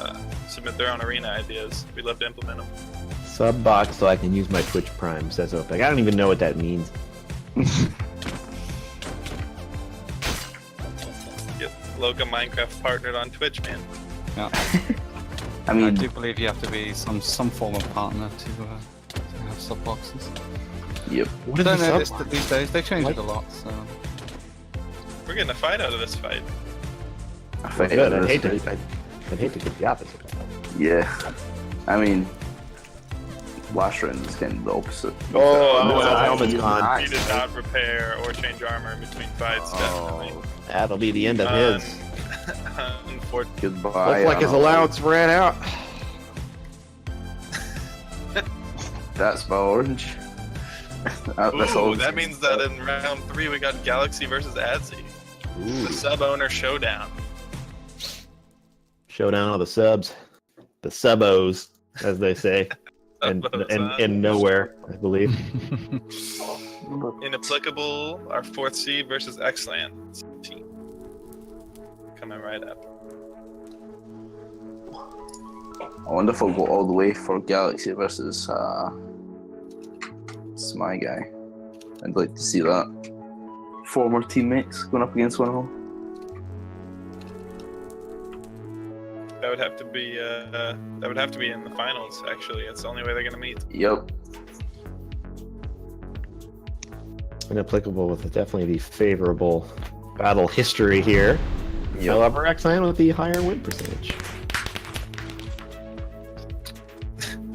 submit their own arena ideas. We'd love to implement them. Sub box so I can use my Twitch Prime, says Opec. I don't even know what that means. Get Loka Minecraft partnered on Twitch, man. yeah. I I mean, do believe you have to be some form of partner to have sub boxes. yep. What I is don't the know sub this box? these days. They change What? it a lot. So We're getting a fight out of this fight. I think Good. it I'd hate is. to get the opposite. Yeah. I mean, last round is kind of the opposite. Oh, no, that I- helmet's gone. He did not repair or change armor in between fights, definitely. That'll be the end of his. Unfortunately. Goodbye. Looks like his Anna. allowance ran out. That's my orange. That's Ooh, all. that means that in round 3 we got Galaxy versus Adzi. The sub-owner showdown. Showdown of the subs. The subos, as they say. and nowhere, I believe. Inapplicable, our 4th seed versus Xland team. Coming right up. I wonder if I'll go all the way for Galaxy versus my guy. I'd like to see that. Former teammates going up against one another. That would have to be in the finals. Actually, it's the only way they're gonna meet. Yep. Inapplicable with definitely the favorable battle history here. Yep. However, X-Lan with the higher win percentage.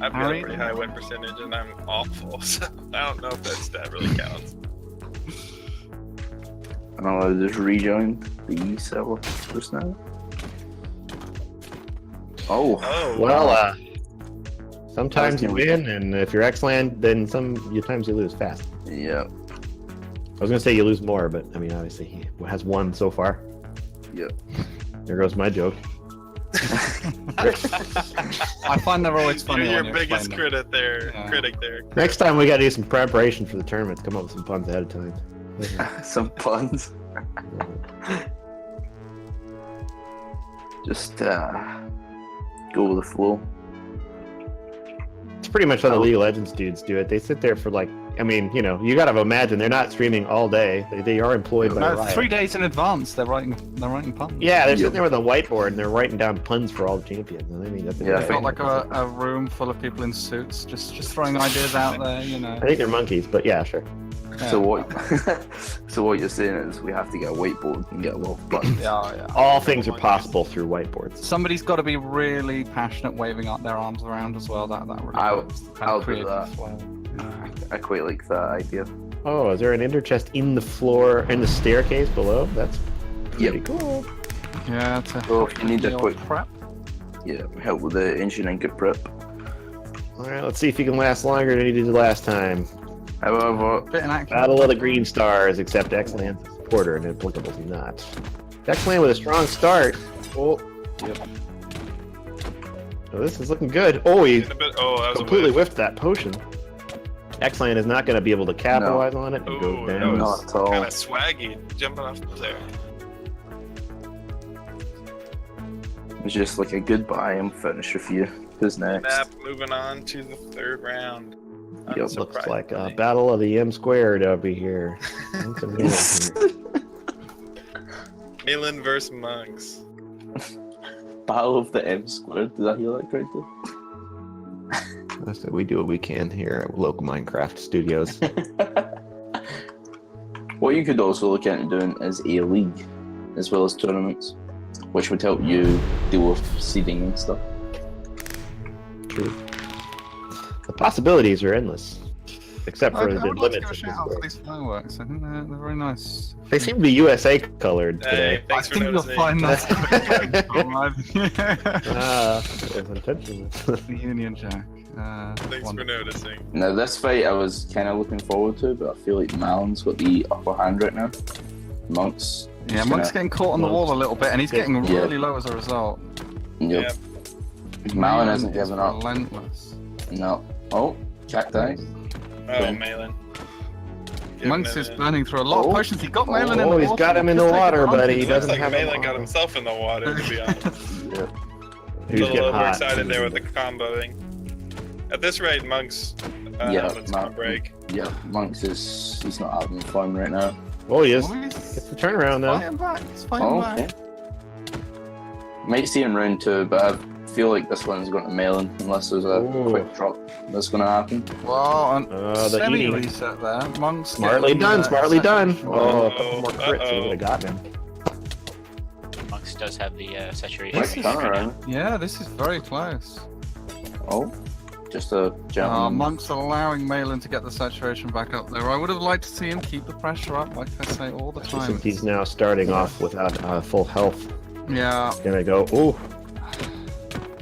I've got a pretty high win percentage, and I'm awful, so I don't know if that stat really counts. I don't know, just rejoin the server just now. Oh. Oh, Well, sometimes you win, and if you're X-Lan, then sometimes you lose fast. Yep. I was gonna say you lose more, but I mean, obviously he has won so far. Yep. There goes my joke. I find they're always funny. You're when your you biggest explain them. critic there. Next time we gotta do some preparation for the tournament. Come up with some puns ahead of time. Some puns. Just go with the flow. It's pretty much how the League of Legends dudes do it. They sit there for like, I mean, you know, you gotta imagine they're not streaming all day. They are employed by No, Riot. 3 days in advance, they're writing puns. Yeah, they're sitting there with a whiteboard and they're writing down puns for all the champions. And I mean, that's Yeah, I They've think- got like a room full of people in suits, just throwing ideas out there, you know. I think they're monkeys, but yeah, sure. Yeah. So what you're saying is we have to get a whiteboard and get a lot of buttons. Yeah. All things are possible through whiteboards. Somebody's got to be really passionate, waving up their arms around as well. That really I'll- helps the kind I'll of do creative that. flow. Yeah. I quite like that idea. Oh, is there an ender chest in the floor, in the staircase below? That's pretty Yep. cool. Yeah, to So if you need a help quick the prep. help with the engine and get prep. All right, let's see if you can last longer than you did last time. However, Bit inaccurate. Battle of the Green Stars, except X-Lan's a supporter and Applicable's not. X-Lan with a strong start. Oh, yep. Oh, this is looking good. Oh, he In a bit, oh, that was completely a whiff. whiffed that potion. X-Lan is not going to be able to capitalize on it. It Ooh, goes that down. not at all. Kind of swaggy, jumping off there. it's just like a goodbye and finish with you. Who's next? Map moving on to the third round. Yep, Looks like a Unsurprisingly. battle of the M squared over here. Malin versus Monks. Battle of the M squared. Did I hear that correctly? So we do what we can here at local Minecraft Studios. What you could also look into doing is a league, as well as tournaments, which would help you deal with seeding and stuff. True. The possibilities are endless, except for I the would like to give limits a of shout out for this. these fireworks. I think they're very nice. They seem to be USA colored Hey, today. thanks I for think you'll noticing. find that's It was intentional. the Union Jack. Thanks for Wonderful. noticing. Now this fight I was kind of looking forward to, but I feel like Malon's got the upper hand right now. Monk's. Yeah, just Monk's gonna- getting caught on the wall a little bit, and he's getting Yeah. really low as a result. Yep. Malon hasn't is given up. relentless. No. Oh, cacti. Oh, Malin. Giving Monks it is in. burning through a lot of Oh. potions. He got Malin in the Oh, water. he's got him in the Just take water, advantage. buddy. He Looks doesn't like have Malin him got on. himself in the water, to be honest. Yep. Who's A little getting hot? overexcited there with the comboing. At this rate, Monks Yeah, it's gonna Monk. break. Yeah, Monk's he's not having fun right now. Oh, he is. Oh, Gets he's the turnaround now. fighting back. He's fighting Oh, back. okay. Might see in round 2, but I feel like this one's going to Malin unless there's a Ooh. quick drop that's going to happen. Well, The semi eating. reset there. Monks Smartly getting, done, smartly done. saturation. Oh, a couple more crits, Uh-oh. he would have got him. Monks does have the saturation. Quick turnaround. Yeah, this is very close. Oh, just a gentleman. Monk's allowing Malin to get the saturation back up there. I would have liked to see him keep the pressure up, like I say all the time. Since he's now starting off without full health. Yeah, Gonna go. Oh,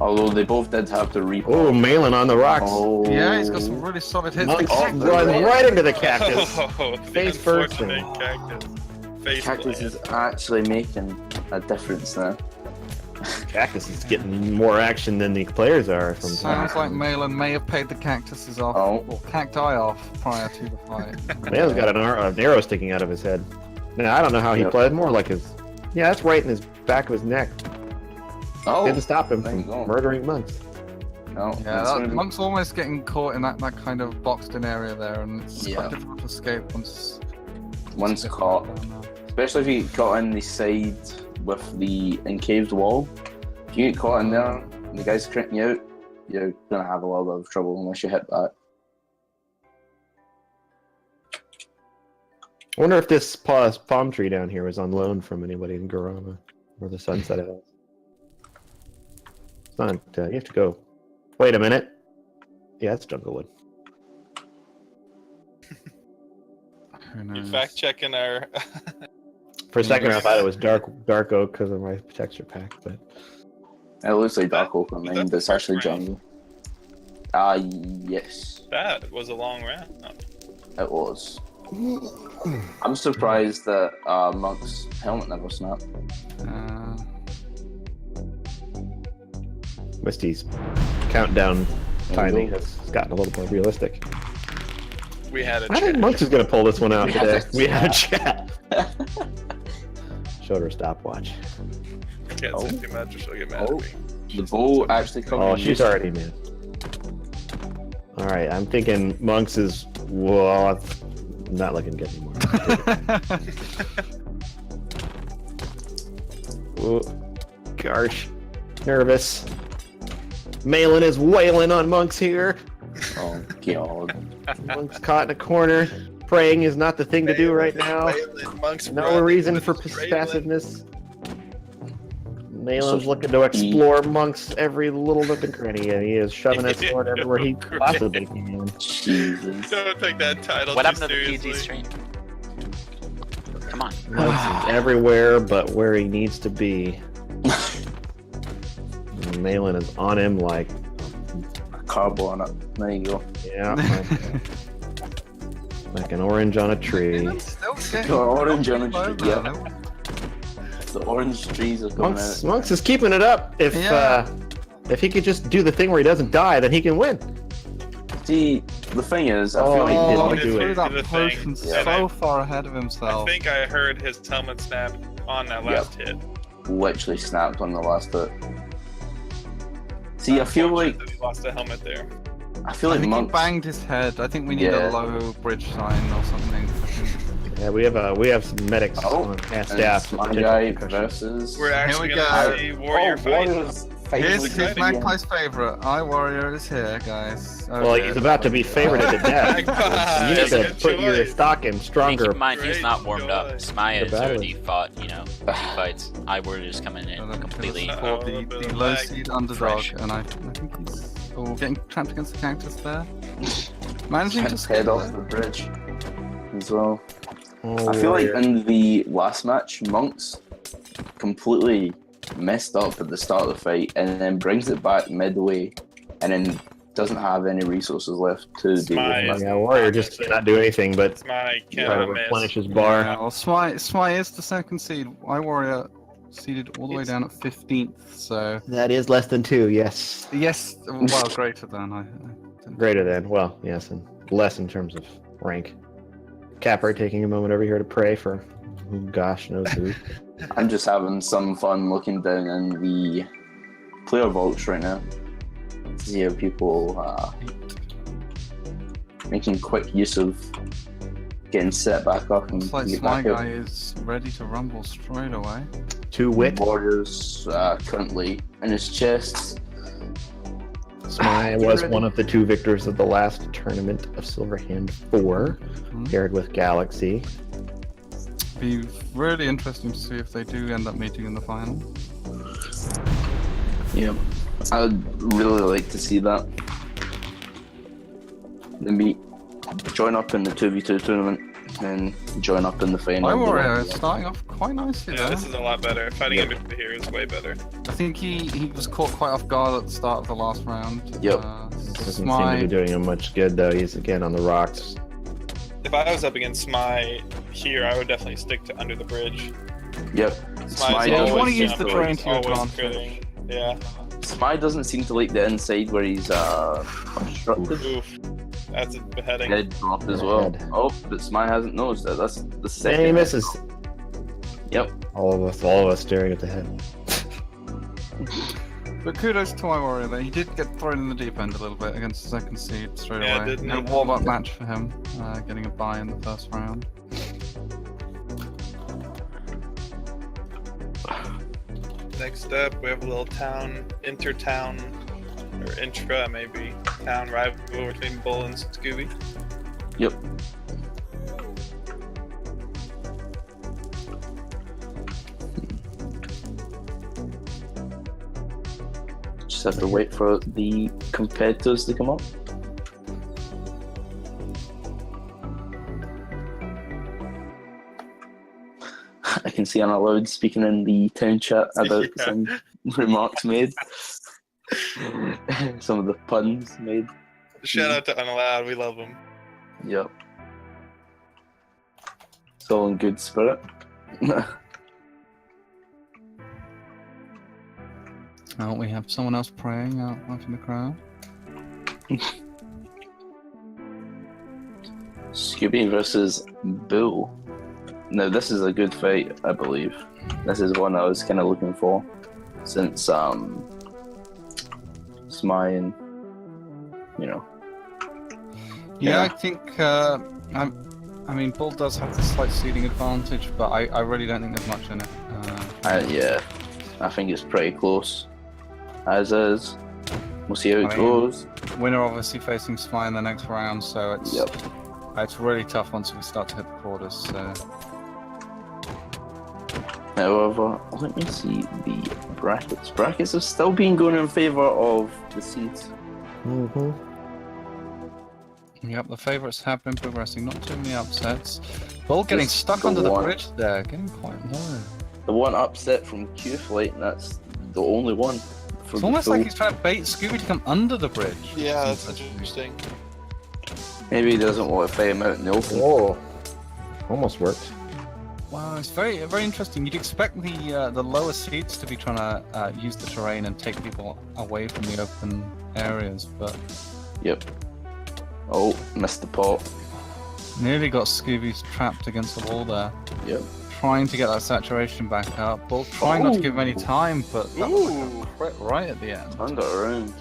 Although they both did have to reap. oh, Malin on the rocks. Oh. yeah, he's got some really solid hits. Monks Oh, run right into the cactus. Oh, the Face first unfortunate cactus. Face Cactus plant. is actually making a difference now. Cactus is getting more action than the players are. Sometimes. Sounds like Malin may have paid the cactuses off, Oh. or cacti off, prior to the fight. Malin's got an arrow sticking out of his head. Now I don't know how he Yep. played. More like his. Yeah, that's right in his back of his neck. Oh, Didn't stop him there you from go. murdering monks. No, Yeah, it's gonna be- Monk's almost getting caught in that kind of boxed in area there, and it's Yeah. quite difficult to escape once caught. Especially if you get caught in the side with the encaved wall. If you get caught in there and the guy's critting you out, you're gonna have a little bit of trouble unless you hit back. I wonder if this palm tree down here was on loan from anybody in Garama, or the sunset of it. It's not. You have to go. Wait a minute. Yeah, it's Junglewood. Who You knows? fact checking our. For a second, I thought it was dark oak because of my texture pack, but It looks like dark oak on Is that mine, the but it's actually first round? jungle. Yes, That was a long round. it was. I'm surprised that Monk's helmet never snapped. Misty's countdown There timing you go. has gotten a little more realistic. We had a I think chat. Monks is going to pull this one out We today. had a We had a chat. Showed her stopwatch. I can't say too much or she'll get mad Oh. at me. The bow actually comes. Oh, she's already mad. All right, I'm thinking Monks is not looking good anymore. Ooh, gosh, nervous. Malin is wailing on Monks here. Oh god. Monk's caught in a corner. Praying is not the thing to do right now. Monk's No reason for Raylan. passiveness. Malin's So looking to explore Monk's every little nook and cranny, and he is shoving that sword everywhere he possibly can. Jesus. Don't take that title What too happened to the PG seriously. stream? Come on. Monk's is everywhere but where he needs to be. Malin is on him like, Carbo on it. There you go. yeah, like an orange on a tree. Orange on a tree, yeah. The orange trees are coming Monks is keeping it up. If he could just do the thing where he doesn't die, then he can win. out. See, the thing is, I Oh, feel he like didn't did he do threw it. that The thing. potion Yeah. so far ahead of I himself. think I heard his helmet snap on that last hit. literally snapped on the last hit. See, I feel like Unfortunate that he lost a helmet there. I feel I like think he Monk. banged his head. I think we need Yeah. a low bridge sign or something. Yeah, we have some medics Oh, on half And staff. my guy versus. We're actually we gonna go. see Warrior fight. Warriors Here's finally his again. Magpie's favorite. iWarrior is here, guys. Well, he's about to be favorited to death. Magpie, You need to good put your choice. stock in Keep stronger. in mind, he's not warmed up. Great Smaya has The battle already fought, a few fights. Iword is coming in completely. Uh-oh. For a the, bit the of low lag. seed underdog, Fresh. and I think he's getting trapped against the cactus there. Managing to His head skip off there. the bridge as well. Oh, I feel like warrior. in the last match, Monk's completely messed up at the start of the fight and then brings it back midway and then doesn't have any resources left to deal Smite. with that. Yeah, warrior just cannot do anything but It's my try to cannot miss. replenish his Yeah, bar. well, Smite is the second seed. iWarrior seeded all the way It's- down at 15th, so That is less than 2, yes. yes, well, greater than I Greater than, well, yes, and less in terms of rank. Capper taking a moment over here to pray for who gosh knows who. I'm just having some fun looking down in the player vaults right now to see how people making quick use of getting set back up and Looks like get my back up. guy is ready to rumble straight away. 2 wit. Warriors currently in his chest. Smai was one of the 2 victors of the last Tournament of Silverhand 4, paired with Galaxy. Be really interesting to see if they do end up meeting in the final. Yeah, I'd really like to see that. They meet, join up in the 2v2 tournament, and join up in the final. iWarrior is starting off quite nicely Yeah, there. this is a lot better. Fighting Yep. under here is way better. I think he was caught quite off guard at the start of the last round. Yep. Doesn't seem to be doing him much good, though. He's again on the rocks. If I was up against Smite here, I would definitely stick to under the bridge. Yep. Smite's Smite Yeah, you always want to seems use the to terrain like- to your always advantage. critting. Yeah. Smite doesn't seem to like the inside where he's obstructed. Oof. That's a beheading. Head dropped as well. Head. Oh, but Smite hasn't noticed that. That's the And second. he misses. Yep. All of us staring at the head. But kudos to my warrior there. He did get thrown in the deep end a little bit against the second seed straight Yeah, away. didn't No he? warm-up match for him, getting a bye in the first round. Next up, we have a little town, inter-town, or intra maybe, town rival between Bull and Scooby. Yep. Just have to wait for the competitors to come up. I can see Anna Loud speaking in the town chat about Yeah. some remarks made. Some of the puns made. Shout out to Unallowed, we love him. Yep. It's all in good spirit. Oh, we have someone else praying out in the crowd. Scooby versus Bull. Now this is a good fight, I believe. This is one I was kind of looking for since Smy and Yeah, I think I mean Bull does have the slight seeding advantage, but I really don't think there's much in it. yeah, I think it's pretty close. As is. We'll see how it I mean, goes. Winner obviously facing Smy in the next round, so it's really tough once we start to hit the quarters. So. However, let me see the brackets. Brackets have still been going in favour of the seeds. Mm-hmm. Yep, the favourites have been progressing. Not too many upsets. Bull getting Just stuck the under the one. bridge there, getting quite low. The one upset from Q Flight, and that's the only one. It's almost like he's trying to bait Scooby to come under the bridge. Yeah, that's Seems interesting. Maybe he doesn't want to fight him out in the open. Whoa. Almost worked. Wow, it's very interesting. You'd expect the lower seeds to be trying to use the terrain and take people away from the open areas, but Yep. Oh, missed the pot. nearly got Scooby's trapped against the wall there. Yep. Trying to get that saturation back up. Bull trying not to give him any time, but that was like Ooh. a crit right at the end. Turned it around.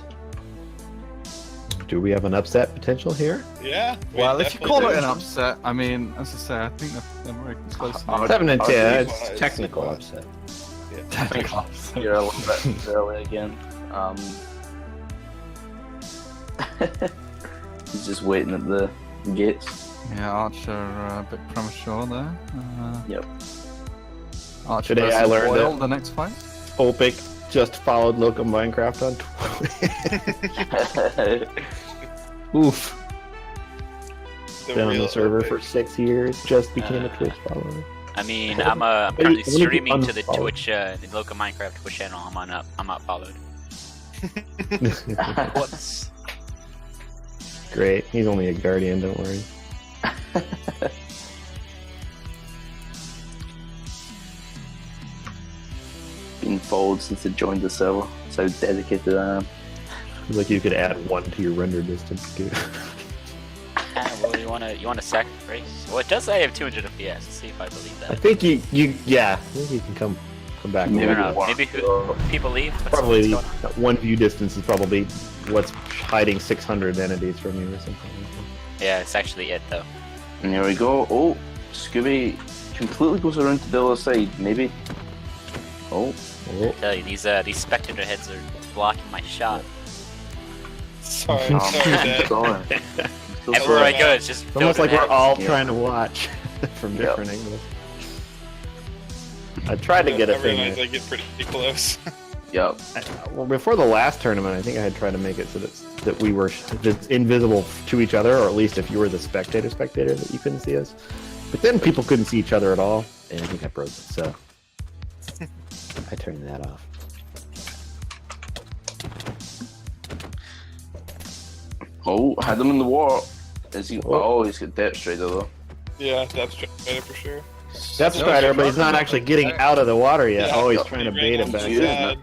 Do we have an upset potential here? Yeah. we Well, if you definitely call it do. an upset, I mean, as I say, I think they're very close. Oh, 7 and 10. It's Otherwise- technical upset. Technical upset. You're a little bit early again. He's just waiting at the gates. Yeah, Archer a bit premature there. Yep. Archer Today I versus learned Boyle, that- the next fight. Opic just followed Loka Minecraft on Twitter. Oof. The Been on the real server epic. for 6 years. Just became a Twitch follower. I mean, I'm When currently did you streaming to the unfollow? Twitch, the Loka Minecraft Twitch channel. I'm not followed. Whoops. Great. He's only a guardian. Don't worry. Been followed since I joined the server. That's how dedicated I am. Feels like you could add 1 to your render distance too. Well, you wanna sacrifice? Well, it does say I have 200 FPS. Let's see if I believe I that. think I think you can come back. Maybe I don't know. one. Maybe people leave. What's Probably going on? 1 view distance is probably what's hiding 600 entities from you or something like that. Yeah, it's actually it though. And here we go. Oh, Scooby completely goes around to the other side. Maybe. Oh, Oh, I tell you, these spectator heads are blocking my shot. Sorry, I'm sorry, Dad. sorry. I'm so Everywhere sorry. I go, it's just it's almost filled like with we're all Yeah. trying to watch from Yep. different angles. I tried to get a I thing. realize I get pretty close. Yep. Well, before the last tournament, I think I had tried to make it so that we were invisible to each other, or at least if you were the spectator, that you couldn't see us. But then people couldn't see each other at all, and I think I broke it, so I turned that off. Oh, had him in the water. Is he? Oh, he's got Depth Strider though. Yeah, that's better for sure. That's Strider, but he's not actually getting out of the water yet. Yeah, oh, he's got trying to He bait ran him back. on Yeah. the side.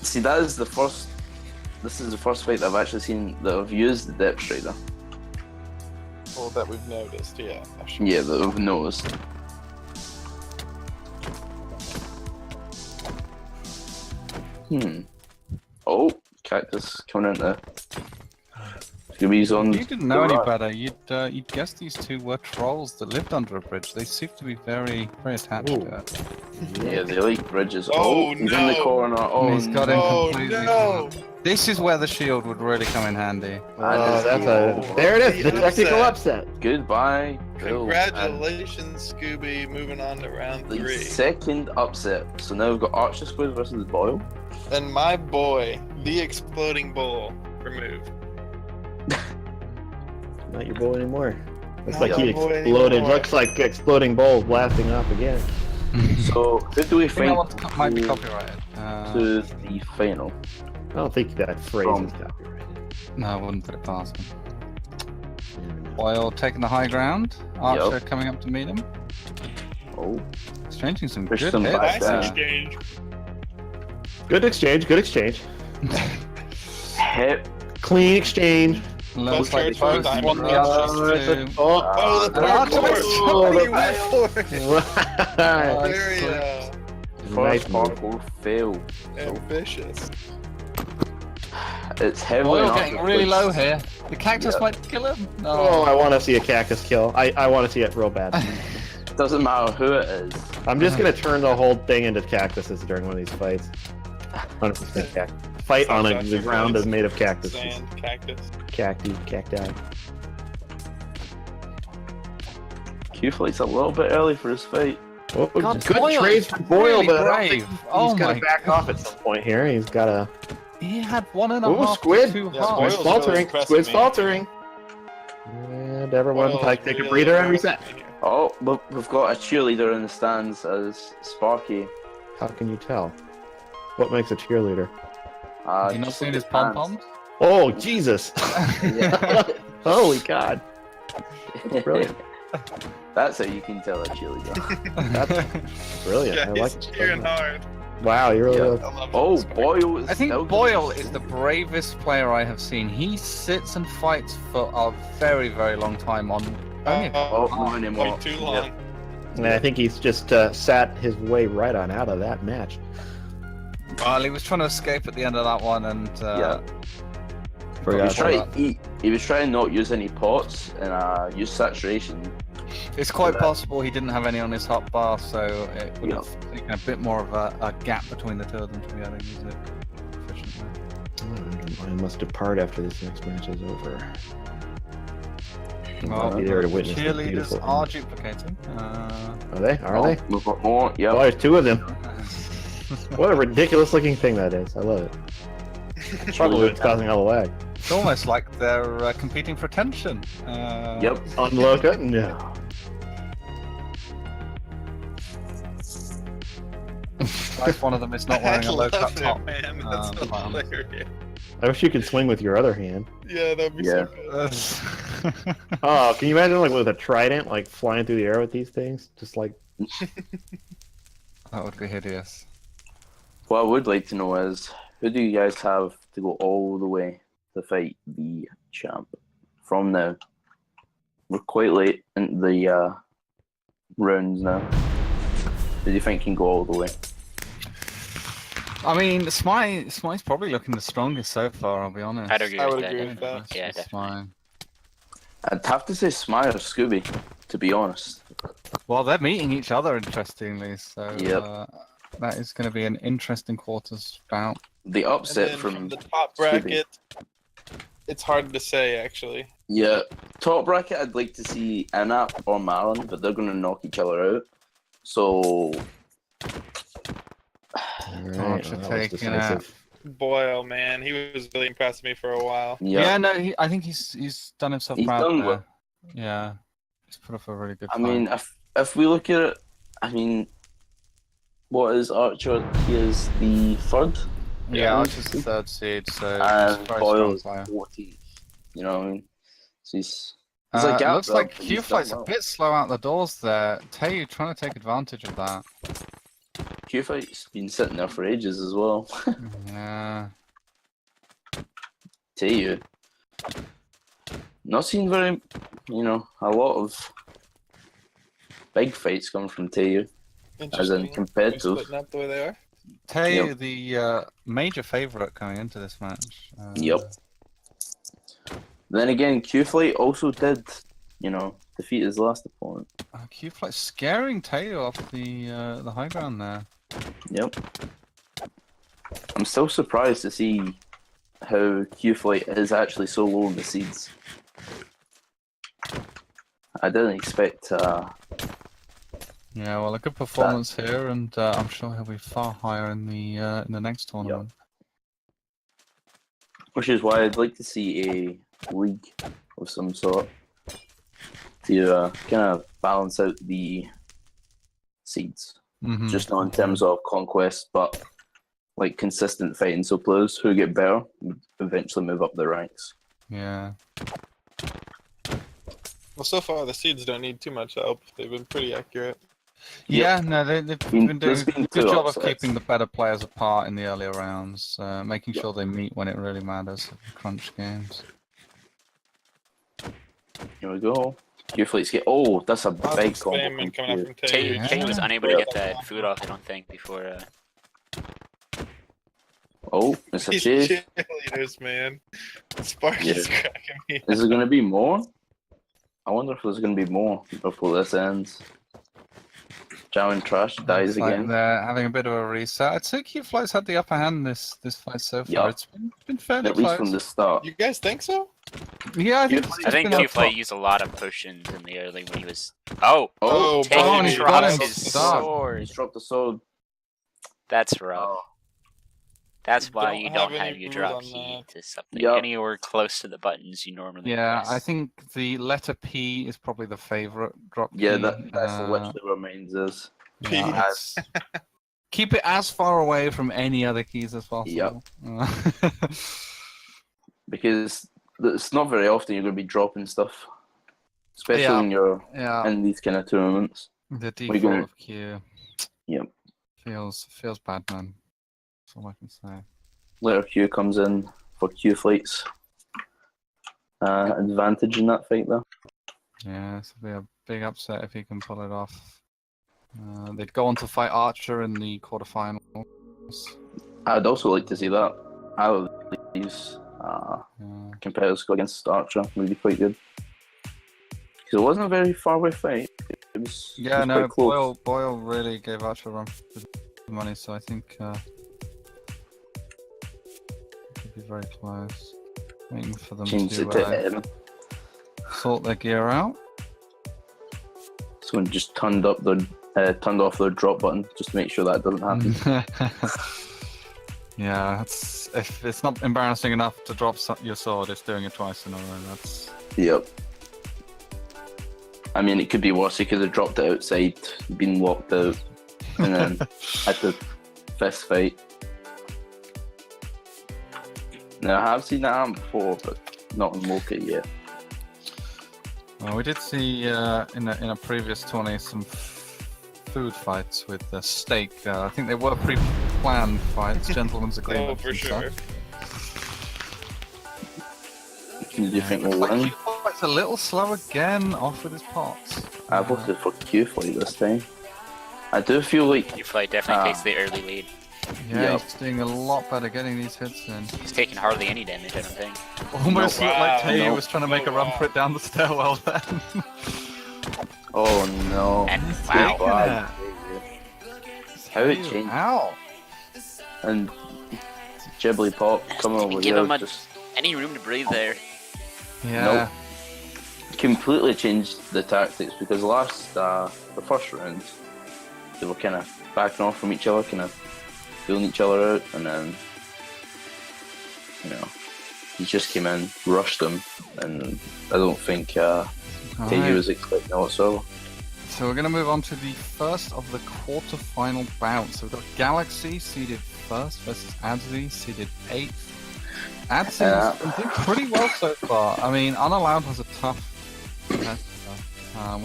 See, that is the first. This is the first fight that I've actually seen that I've used the Depth Strider. Well, that we've noticed, yeah. Sure. Yeah, that I've noticed. Cactus coming into Scooby's on. You didn't know any better. You'd guess these two were trolls that lived under a bridge. They seem to be very, very attached to it. Yeah, they like bridges. Oh, He's in the no. corner. Oh, He's got him Oh completely. no! This is where the shield would really come in handy. Oh, that's a. There it is. The technical upset. Goodbye, Bill. Congratulations, Scooby. Moving on to round And the 3. second upset. So now we've got Archer Squid versus Boyle. And my boy, the Exploding Bull, removed. Not your boy anymore. Looks Not like he my boy exploded. anymore. Looks like exploding balls blasting off again. So who do we I think that think one might be copyrighted. to the final? I don't think that phrase is copyrighted. No, I wouldn't put it past him. You never know. Boyle taking the high ground. Archer coming up to meet him. Oh, Exchanging some Push good them hits. back Nice down. exchange. Good exchange. Good exchange. hip. Clean exchange. Looks Both like shirts were both diamond want the cross. others to... Oh, the Archer dark went horse! Oh, He the- went for it! Nice. Very First Nice move. parkour fail. ambitious. It's heavily Boyle on getting Archer really Squid. low here. The cactus Yeah. might kill him. No. Oh, I want to see a cactus kill. I want to see it real bad. Doesn't matter who it is. I'm just gonna turn the whole thing into cactuses during one of these fights. 100% cactus. Fight on Sounds the awesome. ground is made of cactuses. Sand, cactus. Cacti. Q Flight's a little bit early for his fight. Oh, God, good Boyle trades is for Boyle, really but I don't think brave. he's Oh gonna my back off at some point here. He's gotta. He had 1.5 Ooh, to squid. 2 Yeah, halves. Boyle's Squid's faltering. really impressing Squid's me. faltering. And everyone Boyle's take a really breather every impressing set. me. Oh, but we've got a cheerleader in the stands as Sparky. How can you tell? What makes a cheerleader? Have you not Just seen look his at pom hands. poms? Oh, Jesus! Yeah. Holy God! Brilliant. That's how you can tell a cheerleader. That's brilliant. Yeah, I like he's it. cheering hard. Wow, you really. Yeah. I love Oh, this. Boyle is I think still Boyle going. is the bravest player I have seen. He sits and fights for a very, very long time on only Oh, not anymore. Way too long. And I think he's just sat his way right on out of that match. Well, he was trying to escape at the end of that one, and Yeah. He Forgot was trying about to eat. He was trying to not use any pots and use saturation. it's quite that. possible he didn't have any on his hot bar, so it would Yeah. have taken a bit more of a gap between the two of them to be able to use it efficiently. I must depart after this next match is over. Well, I'll be there to witness the cheerleaders beautiful are end. duplicating. Are they? Are Oh, they? We've got more. Oh, Yep. there's two of them. What a ridiculous looking thing that is. I love it. Probably what's causing all the lag. It's almost like they're competing for attention. Yep. On Loka? No. Like one of them is not wearing a I low love cut it, top. man. That's bottom. hilarious. I wish you could swing with your other hand. Yeah, that'd be Yeah. so good. Oh, can you imagine like with a trident, like flying through the air with these things? Just like That would be hideous. What I would like to know is, who do you guys have to go all the way to fight the champ from now? We're quite late in the rounds now. Who do you think can go all the way? I mean, Smy's probably looking the strongest so far, I'll be honest. I'd agree I with would that. agree with that. Yeah, It's Smy. I'd have to say Smy or Scooby, to be honest. Well, they're meeting each other, interestingly, so Yep. that is going to be an interesting quarters bout. The And upset then from the top bracket, it's hard to say actually. yeah, top bracket. I'd like to see Inap or Marlon, but they're going to knock each other out. So Alright, Archer that was taking decisive. Boy, oh man, he was really impressing me for a while. yeah, No, I think he's done himself He's proud done there. well. Yeah, he's put up a really good I fight. mean, if we look at it, I mean, what is Archer? He is the third, yeah, Archer's the third seed, so he's a and very Boyle's strong player. 14th. You know what I mean? So he's a It gap looks there, like but he's Q done Fight's well. a bit slow out the doors there. Tayu trying to take advantage of that. Q Fight's been sitting there for ages as well. Yeah. Tell you, not seen very, a lot of big fights coming from Tayu, as in Interesting. They're competitive. splitting up the way they are. Tay, Yep. the major favorite going into this match. Yep. Then again, Q-Flight also did, defeat his last opponent. Q-Flight scaring Tay off the high ground there. Yep. I'm still surprised to see how Q-Flight is actually so low in the seeds. I didn't expect. Yeah, well, a good performance here, and I'm sure he'll be far higher in the next tournament. Which is why I'd like to see a league of some sort to kind of balance out the seeds. Mm-hmm. Just not in terms of conquest, but like consistent fighting. So players who get better eventually move up the ranks. Yeah. Well, so far the seeds don't need too much help. They've been pretty accurate. Yeah, no, they've been doing there's a been good two job of upsets. keeping the better players apart in the earlier rounds, making sure they meet when it really matters, crunch games. Here we go. Q-Flight's get. Oh, that's a Lots big of combo spam from coming up Q. from Tay. Tay was unable to get that food off, I don't think, before. Oh, it's a These chase. cheerleaders, man. Spark is cracking me. Is there going to be more? I wonder if there's going to be more before this ends. Jowin Trash dies Looks like again. they're having a bit of a reset. I'd say Q-Flight's had the upper hand this fight so far. Yup. It's been fairly At least close. from the start. You guys think so? Yeah, I think I think Q-Flight used a lot of potions in the early when he was. Oh! Oh, Tay and he's got drops him his stuck. sword. He's dropped the sword. That's rough. Oh. That's why Don't you have don't any have your food drop on key that. to something Yup. anywhere close to the buttons you normally Yeah, press. I think the letter P is probably the favorite drop key. Yeah, that's literally where mine is. Yeah, P. it's- keep it as far away from any other keys as possible. Because it's not very often you're going to be dropping stuff. Especially Yeah. when you're Yeah, in these kind of tournaments. the We're default gonna- of Q Yep. feels bad, man. That's all I can say. Letter Q comes in for Q-Flight's advantage in that fight there. Yeah, this will be a big upset if he can pull it off. They'd go on to fight Archer in the quarterfinals. I'd also like to see that. Either of these Yeah. competitors go against Archer would be quite good. Because it wasn't a very far away fight. It was, Yeah, it was no, quite close. Boyle really gave Archer a run for the money, so I think it could be very close. Waiting for them Changed it to to M. sort their gear out. Someone just turned off their drop button just to make sure that doesn't happen. Yeah, if it's not embarrassing enough to drop your sword, it's doing it twice in a row. That's Yep. I mean, it could be worse. He could have dropped it outside, been locked out, and then had to fist fight. Now, I have seen that happen before, but not in Loka yet. well, we did see in a previous tourney some food fights with steak. I think they were pre-planned fights, gentlemen's agreement. Oh, for and stuff. sure. Do you think we'll Like win? Q-Fight's a little slow again off with his pots. I voted for Q-Flight this time. I do feel like Q-Flight definitely takes the early lead. Yeah, Yep. he's doing a lot better getting these hits in. He's taking hardly any damage, I don't think. Almost No, looked like wow. Tay No. was trying to make a run for it down the stairwell then. oh no. And Wow. wow. How it changed. Ow! And Ghibli Pop coming Didn't over give here him just any room to breathe there. Yeah. completely changed the tactics because the first round they were kind of backing off from each other, kind of feeling each other out, and then he just came in, rushed them, and I don't think Teju was expecting that whatsoever. So we're going to move on to the first of the quarterfinal bouts. So we've got Galaxy seeded first versus Adzi seeded 8th. Adzi's been doing pretty well so far. I mean, Unallowed was a tough competitor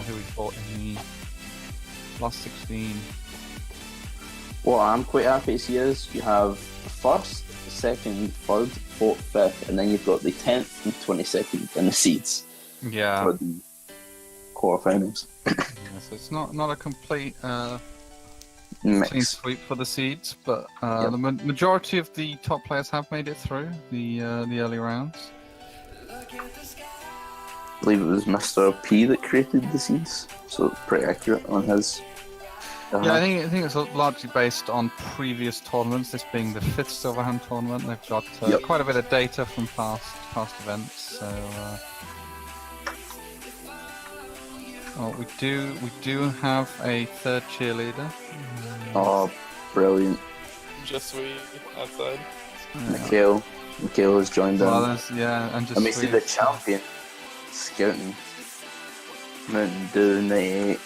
who we fought in the last 16. What I'm quite happy to see is you have first, second, third, fourth, fifth, and then you've got the 10th and 22nd in the seeds Yeah. for the quarterfinals. Yeah, so it's not a complete clean Mix. sweep for the seeds, but Yep. the majority of the top players have made it through the early rounds. I believe it was Mr. P that created the seeds, so pretty accurate on his. Yeah, I think it's largely based on previous tournaments. This being the fifth Silverhand tournament, they've got Yep. quite a bit of data from past events. So, we do have a third cheerleader. Oh, brilliant. Just sweet outside. Mikhail has joined in. Well, and just Let me see the sweet. champion scouting. Mountain Dew 98.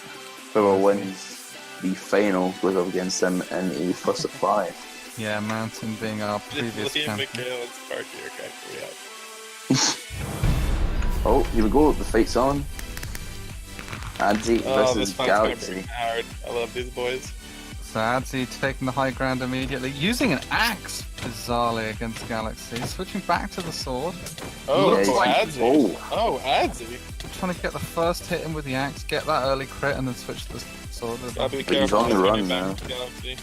Whoever wins the final goes up against him in a first at 5. Yeah, Mountain being our previous Liam champion. McHale's party are actually up. Oh, here we go. The fight's on. Adzi Oh, this versus fight's gonna be Galaxy. hard. I love these boys. So Adzi taking the high ground immediately, using an axe bizarrely against Galaxy, switching back to the sword, Oh, Looks Yeah, like- Adzi. Oh, Oh, Adzi. trying to get the first hit in with the axe, get that early crit, and then switch to the sword. Gotta be But he's careful on the when run you now. back Galaxy.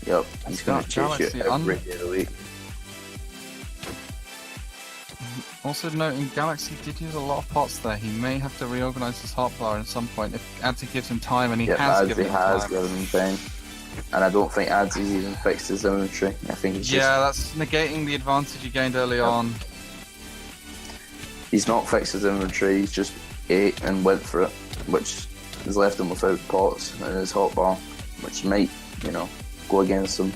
yep. He's going to chase Galaxy you every day of the week. Also noting, Galaxy did use a lot of pots there. He may have to reorganize his hotbar at some point if Adzi gives him time, and he Yep, has Adzi given him has time. given him time. And I don't think Adzi's even fixed his inventory. I think he's just. Yeah, that's negating the advantage he gained early on. He's not fixed his inventory, he's just ate and went for it, which has left him without pots in his hotbar, which might, go against him.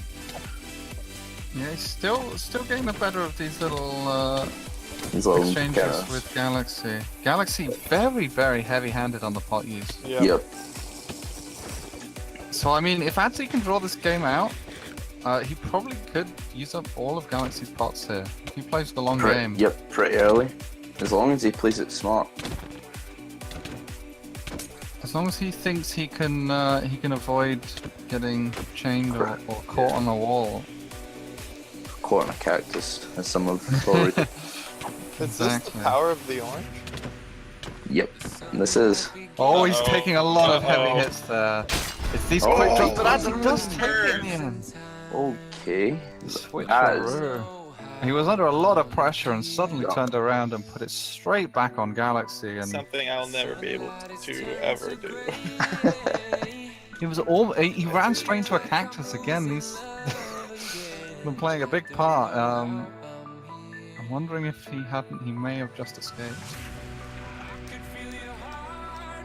Yeah, he's still getting the better of these little His little exchanges kinda- with Galaxy. Galaxy very, very heavy-handed on the pot use. Yeah. Yep. So I mean, if Adzi can draw this game out, he probably could use up all of Galaxy's pots here. If he plays the long game. Yep, pretty early. As long as he plays it smart. As long as he thinks he can avoid getting chained or caught on the wall. Caught in a cactus, as some have already. Is this the Exactly. power of the orange? Yep, this is. Oh, he's Uh-oh. taking a lot of heavy Uh-oh. hits there. It's these Oh, quick drops, but that's Adzi does take it in the end. Okay. Switch That is- through. He was under a lot of pressure and suddenly Yeah. turned around and put it straight back on Galaxy. And Something I'll never be able to ever do. he ran straight into a cactus again. He's been playing a big part. I'm wondering if he may have just escaped.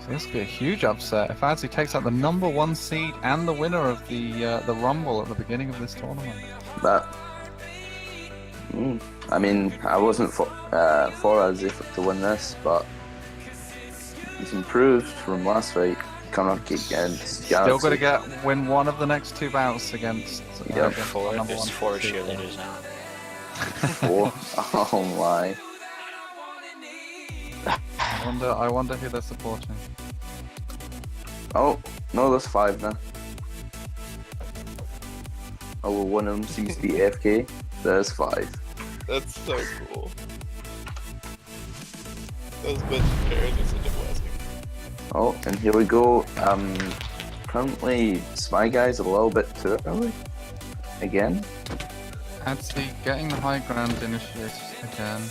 So this could be a huge upset if Adzi takes out the #1 seed and the winner of the Rumble at the beginning of this tournament. That. I mean, I wasn't for Adzi to win this, but he's improved from last fight. Coming up against Galaxy. Still got to win one of the next 2 bouts against. Yeah, against the #1 There's 4 seed. cheerleaders now. 4. Oh my. I wonder who they're supporting. Oh, no, there's 5 now. Oh, well, one of them seems to be AFK. There's 5. That's so cool. Those vegetarians are such a blessing. Oh, and here we go. Currently, Spy Guy's a little bit too early. Again. Adzi getting the high ground initiated again.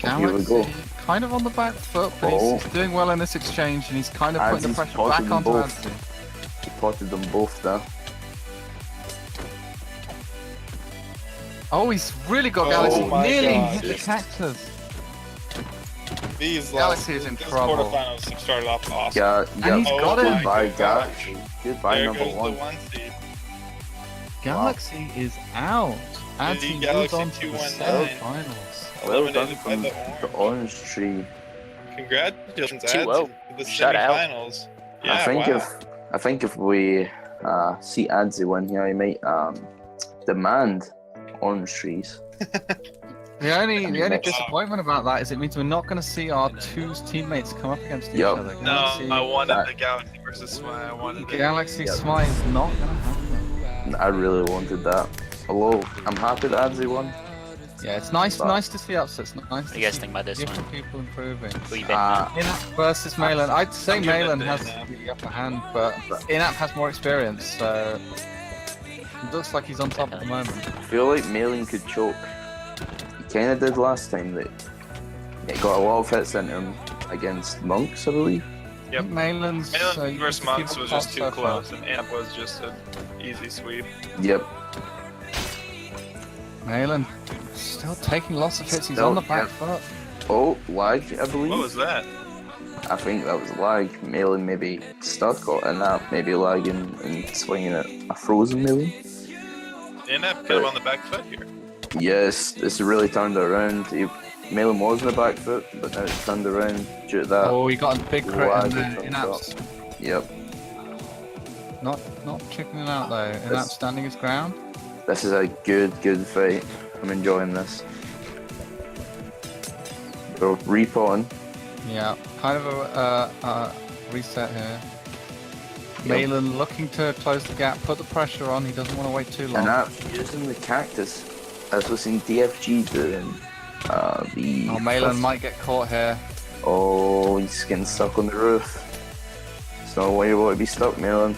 Oh, here we go. Galaxy kind of on the back foot, but Oh. he's doing well in this exchange, and he's kind of putting the Adzi's pressure potted back them onto both. Adzi. He potted them both there. Oh, he's really got Oh Galaxy my nearly God. hit the cactus. These Galaxy is in these trouble. quarterfinals have started off awesome. Yeah, And he's got it. Goodbye, gosh. Galaxy. Goodbye, There number goes 1. the 1 seed. Galaxy is out. Adzi moves Galaxy on to the 219. semi-finals. Well done Eliminated by from the the orange. orange tree. Congratulations, 2-0. Adzi. The Shout out. semi-finals. Yeah, I think if we see Adzi win here, he might demand orange trees. The only Wow. disappointment about that is it means we're not going to see our 2 teammates come up against each Yup. other. No, Galaxy, I wanted that- the Galaxy versus Smile. I wanted it. Galaxy Yep. Smite is not going to happen. I really wanted that. Although I'm happy that Adzi won. Yeah, it's nice to see upsets. Nice What do you guys think about this different one? people improving. Who you betting? Inap versus Malin. I'd say I'm giving it Malin to has Inap. the upper hand, but Inap has more experience, so it looks like he's on top at the moment. I feel like Malin could choke. He kind of did last time. That it got a lot of hits into him against Monks, I believe. I think Malin's Malin you versus keep Monks up was top just too so far. close, and Amp was just an easy sweep. Yep. Malin still taking lots of hits. He's Still, on the back yeah. foot. Oh, lag, I believe. What was that? I think that was lag. Malin maybe stuck or Inap maybe lagging and swinging at a frozen Malin. Inap kind of on the back foot here. Yes, this really turned it around. Malin was in the back foot, but now it's turned around due to that. Oh, he got a big crit lag in there. from Inap's Yep. not chickening out though. Inap's standing his ground. This is a good fight. I'm enjoying this. So, repawn. Yeah, kind of a reset here. Malin looking to close the gap, put the pressure on. He doesn't want to wait too long. Inap using the cactus, as we've seen DFG doing. Oh, Malin might get caught here. Oh, he's getting stuck on the roof. It's not where you want to be stuck, Malin.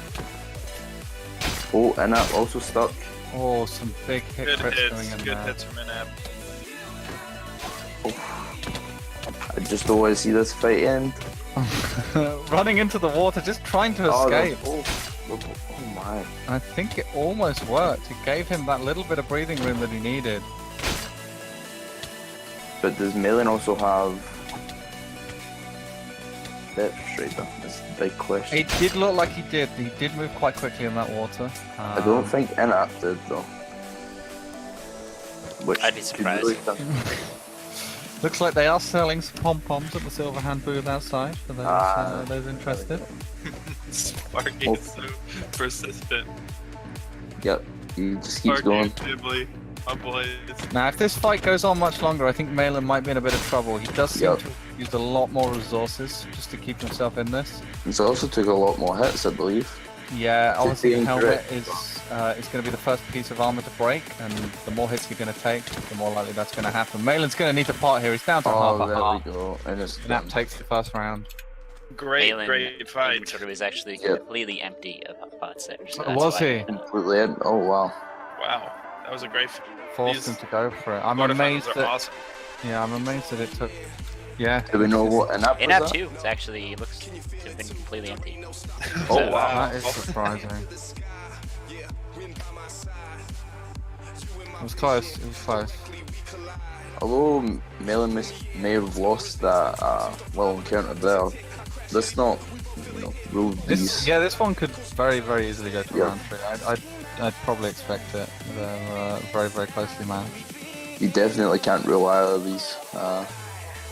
Oh, Inap also stuck. Oh, some big hit Good crits going hits, in good there. hits from Inap. I just don't want to see this fight end. Running into the water, just trying to Oh, escape. oh my. I think it almost worked. It gave him that little bit of breathing room that he needed. But does Malin also have Depth Strider? That's the big question. It did look like he did. He did move quite quickly in that water. I don't think Inap did though. Which I'd be could surprised. really come- Looks like they are selling some pom-poms at the Silverhand booth outside for those interested. Sparky Oh. is so persistent. Yep, he just keeps Sparky going. and Dibley, my boys. Now, if this fight goes on much longer, I think Malin might be in a bit of trouble. He does seem Yep. to have used a lot more resources just to keep himself in this. He's also took a lot more hits, I believe. Yeah, obviously the being helmet correct. is going to be the first piece of armor to break, and the more hits you're going to take, the more likely that's going to happen. Malin's going to need to part here. He's down to Oh, half a there heart. we go. And it's Nap takes the first round. Great, Malin great fight. inventory was actually Yep. completely empty of pots there. So Oh, that's was why. he? completely in. Oh wow. Wow, that was a great fight. Forced These him to go for it. I'm Quarterfinals amazed are that. awesome. Yeah, I'm amazed that it took. Yeah. Do we know what Inap Inap was at? too. It's actually it looks to have been completely empty. Oh So, wow. That is surprising. It was close. It was close. Although Malin may have lost that encounter there, that's not rule This one could very easily go to Yeah. round 3. I'd probably expect it. They're very closely matched. You definitely can't rule either of these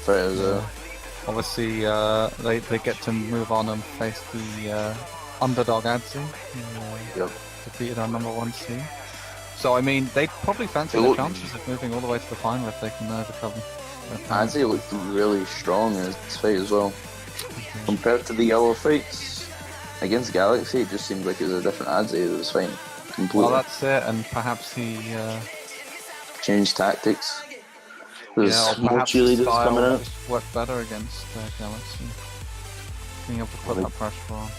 fighters out. Obviously, they get to move on and face the underdog Adzi, who Yep. defeated our #1 seed. So I mean, they probably fancy They the look- chances of moving all the way to the final if they can overcome. I'd say it looked really strong in this fight as well. Compared to the other fights against Galaxy, it just seemed like it was a different Adzi that was fighting. Completely Well, that's it, and perhaps he, changed tactics. There's or more perhaps his cheerleaders style coming out. just worked better against Galaxy. Being able to put that pressure on.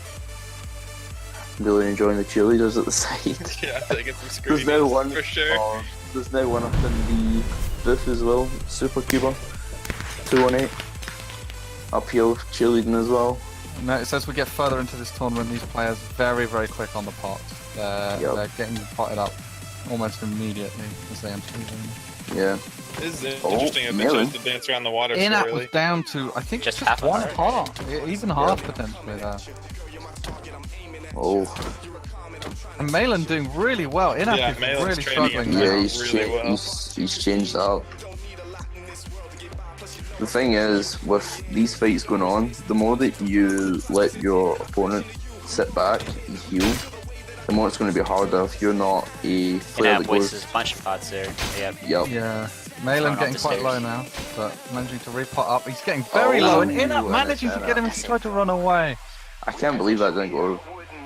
Really enjoying the cheerleaders at the side. Yeah, they get some There's screaming now one. for sure. Oh, there's now one up in the booth as well. Super Cuba, 218. Uphill cheerleading as well. No, it says we get further into this tournament, these players very quick on the pot. They're getting potted up almost immediately as they enter the room. Yeah. This is Oh, interesting if they Malin. chose to dance around the water so Inap was early. down to, I think, Just just half a one heart. heart, even half potentially there. Oh. And Malin doing really well. Inap Yeah, is Malin's really training struggling him. now. Yeah, he's, really well. he's changed up. The thing is, with these fights going on, the more that you let your opponent sit back and heal, the more it's going to be harder if you're not a player Inap that wastes goes. a bunch of pots there. Yep. Yup. Yeah, Malin off getting the quite stairs. low now, but managing to repot up. He's getting very Oh, low, and and Inap managing to get him to try to run away. I can't believe that didn't go.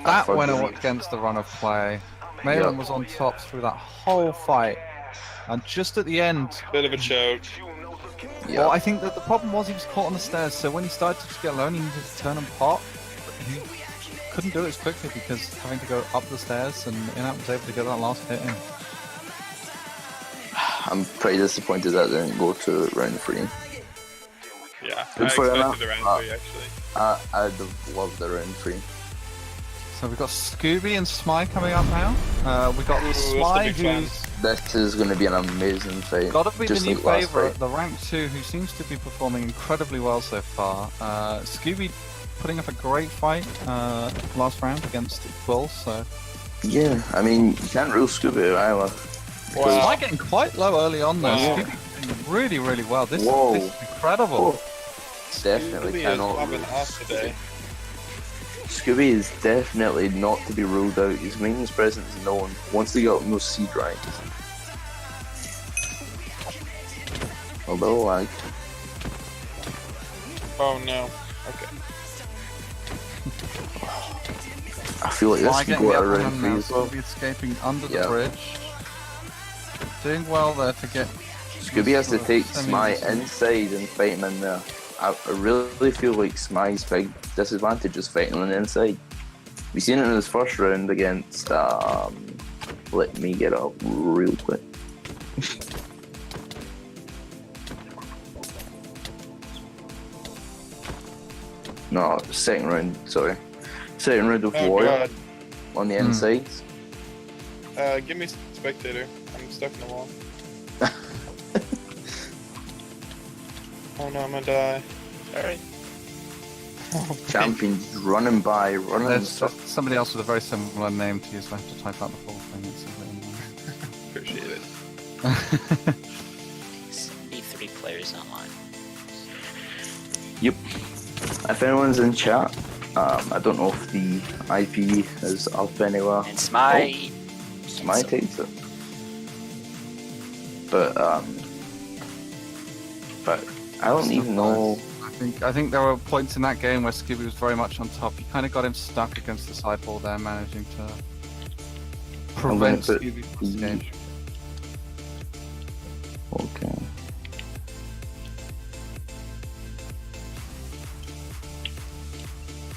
That further. went against the run of play. Malin Yeah. was on top through that whole fight. And just at the end, Bit of a choke. Yeah. well, I think that the problem was he was caught on the stairs, so when he started to get low and he needed to turn and pop, he couldn't do it as quickly because having to go up the stairs, and Inat was able to get that last hit in. I'm pretty disappointed that didn't go to round 3. Yeah, I Good for him, expected the round 3 actually. I'd have loved the round 3. So we've got Scooby and Smy coming up now. We've got Ooh, this Smy, could be fun. who's This is going to be an amazing fight. got to be the Just new like last favourite, fight. the rank 2, who seems to be performing incredibly well so far. Scooby putting up a great fight last round against Quill, so... Yeah, I mean, you can't rule Scooby either. Wow. Smy getting quite low early on though. Wow. Scooby doing really, really well. This Whoa. is incredible. Definitely Scooby is cannot popping rule off today. Scooby is definitely not to be ruled out. His maintenance presence is known. Once they got those seed ranks. A little lag. Oh no. Okay. I feel like this Smy could getting go the out upper around hand 3 now. as well. Scooby escaping under the Yeah. bridge. Doing well there to get... Scooby has to sort of take semi- Smy inside and fight him in there. I really feel like Smy's big disadvantage is fighting on the inside. We've seen it in his first round against, let me get up real quick. No, second round, sorry. Second round of Oh Warrior god. on the inside. Give me spectator. I'm stuck in the wall. Oh no, I'm gonna die. Alright. Champion's running by, running There's stuff. somebody else with a very similar name to you, so I have to type out the full thing. It's Appreciate it. a bit 73 players online. Yep. If anyone's in chat, I don't know if the IP is up anywhere. And Smy. Smy takes it. But I don't even know. I think there were points in that game where Scooby was very much on top. He kind of got him stuck against the sideball there, managing to prevent put Scooby from the- escaping. Okay.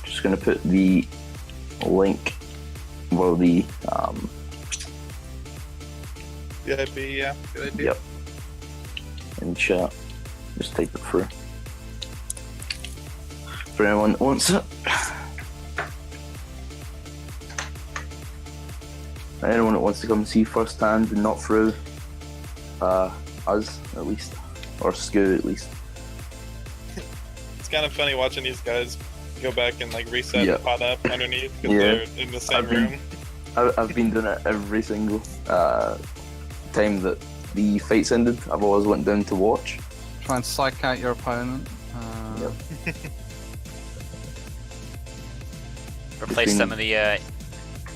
Just gonna put the link, well, the VIP, yeah. Good idea. yep, in chat. Just type it through. For anyone that wants it. Anyone that wants to come see firsthand and not through us at least, or Scoo at least. It's kind of funny watching these guys go back and like reset Yeah. and pot up underneath because Yeah. they're in the same I've been- room. I've been doing it every single time that the fight's ended. I've always went down to watch. Try and psych out your opponent. Yep. Replace Between- some of the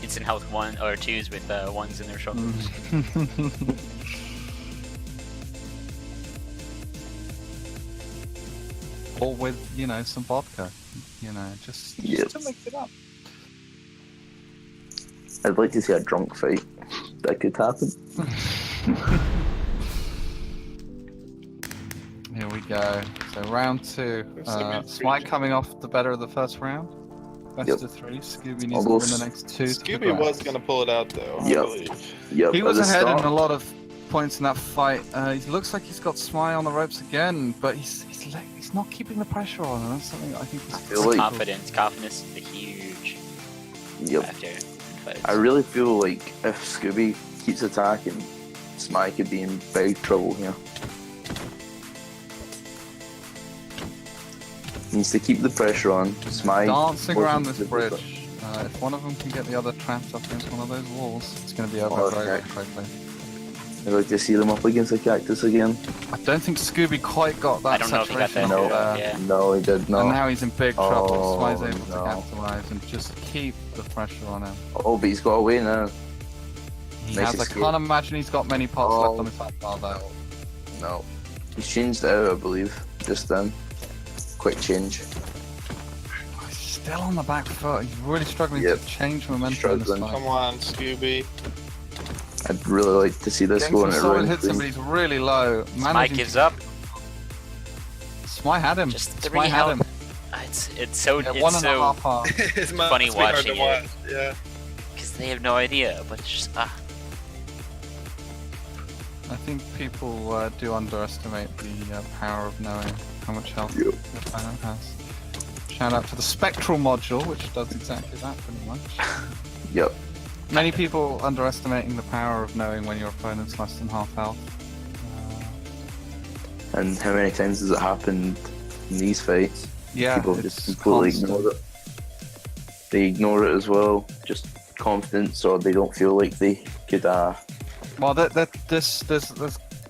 instant health 1 or 2s with 1s in their shoulders. Or with, some vodka. Just Yep. to mix it up. I'd like to see a drunk fight. That could happen. Here we go. So round 2. Smite coming off the better of the first round. Best Yep. of 3. Scooby needs to Almost. win the next 2. to Scooby progress. was gonna pull it out though, I Yep. believe. Yep. He at was the ahead start. in a lot of points in that fight. He looks like he's got Smy on the ropes again, but he's not keeping the pressure on, and that's something that I think is feel like- Confidence is a huge Yep. factor in fights. I really feel like if Scooby keeps attacking, Smy could be in big trouble here. Needs to keep the pressure on. Smy dancing wasn't around this difficult. bridge. If one of them can get the other trapped up against one of those walls, it's going to be over Okay. very, very quickly. I'd like to see them up against the cactus again. I don't think Scooby quite got that I don't know if he got saturation that. up No. there. Yeah. No, he did And not. now he's in big trouble. Oh, Smy's able to no. capitalize and just keep the pressure on him. Oh, but he's got away now. He Nice has. I escape. can't imagine he's got many pots Oh. left on his hotbar though. No. He's changed it out, I believe, just then. Quick change. He's still on the back foot. He's really struggling Yep. to change momentum in this Struggling. fight. Come on, Scooby. I'd really like to see this Getting going some at solid round hits, 3. but he's really low. Smite Managing gives to- up. Smite had him. Just 3 Smite had health. him. It's so Yeah, it's 1.5 so heart. It's funny must be hard to watching it. watch. Yeah. because they have no idea. But it's just I think people do underestimate the power of knowing how much health Yep. your opponent has. Shout out to the Spectral module, which does exactly that pretty much. Yep. Many people underestimating the power of knowing when your opponent's less than half health. And how many times has it happened in these fights? Yeah, People it's just completely constant. ignore it. They ignore it as well, just confidence, or they don't feel like they could. Well, this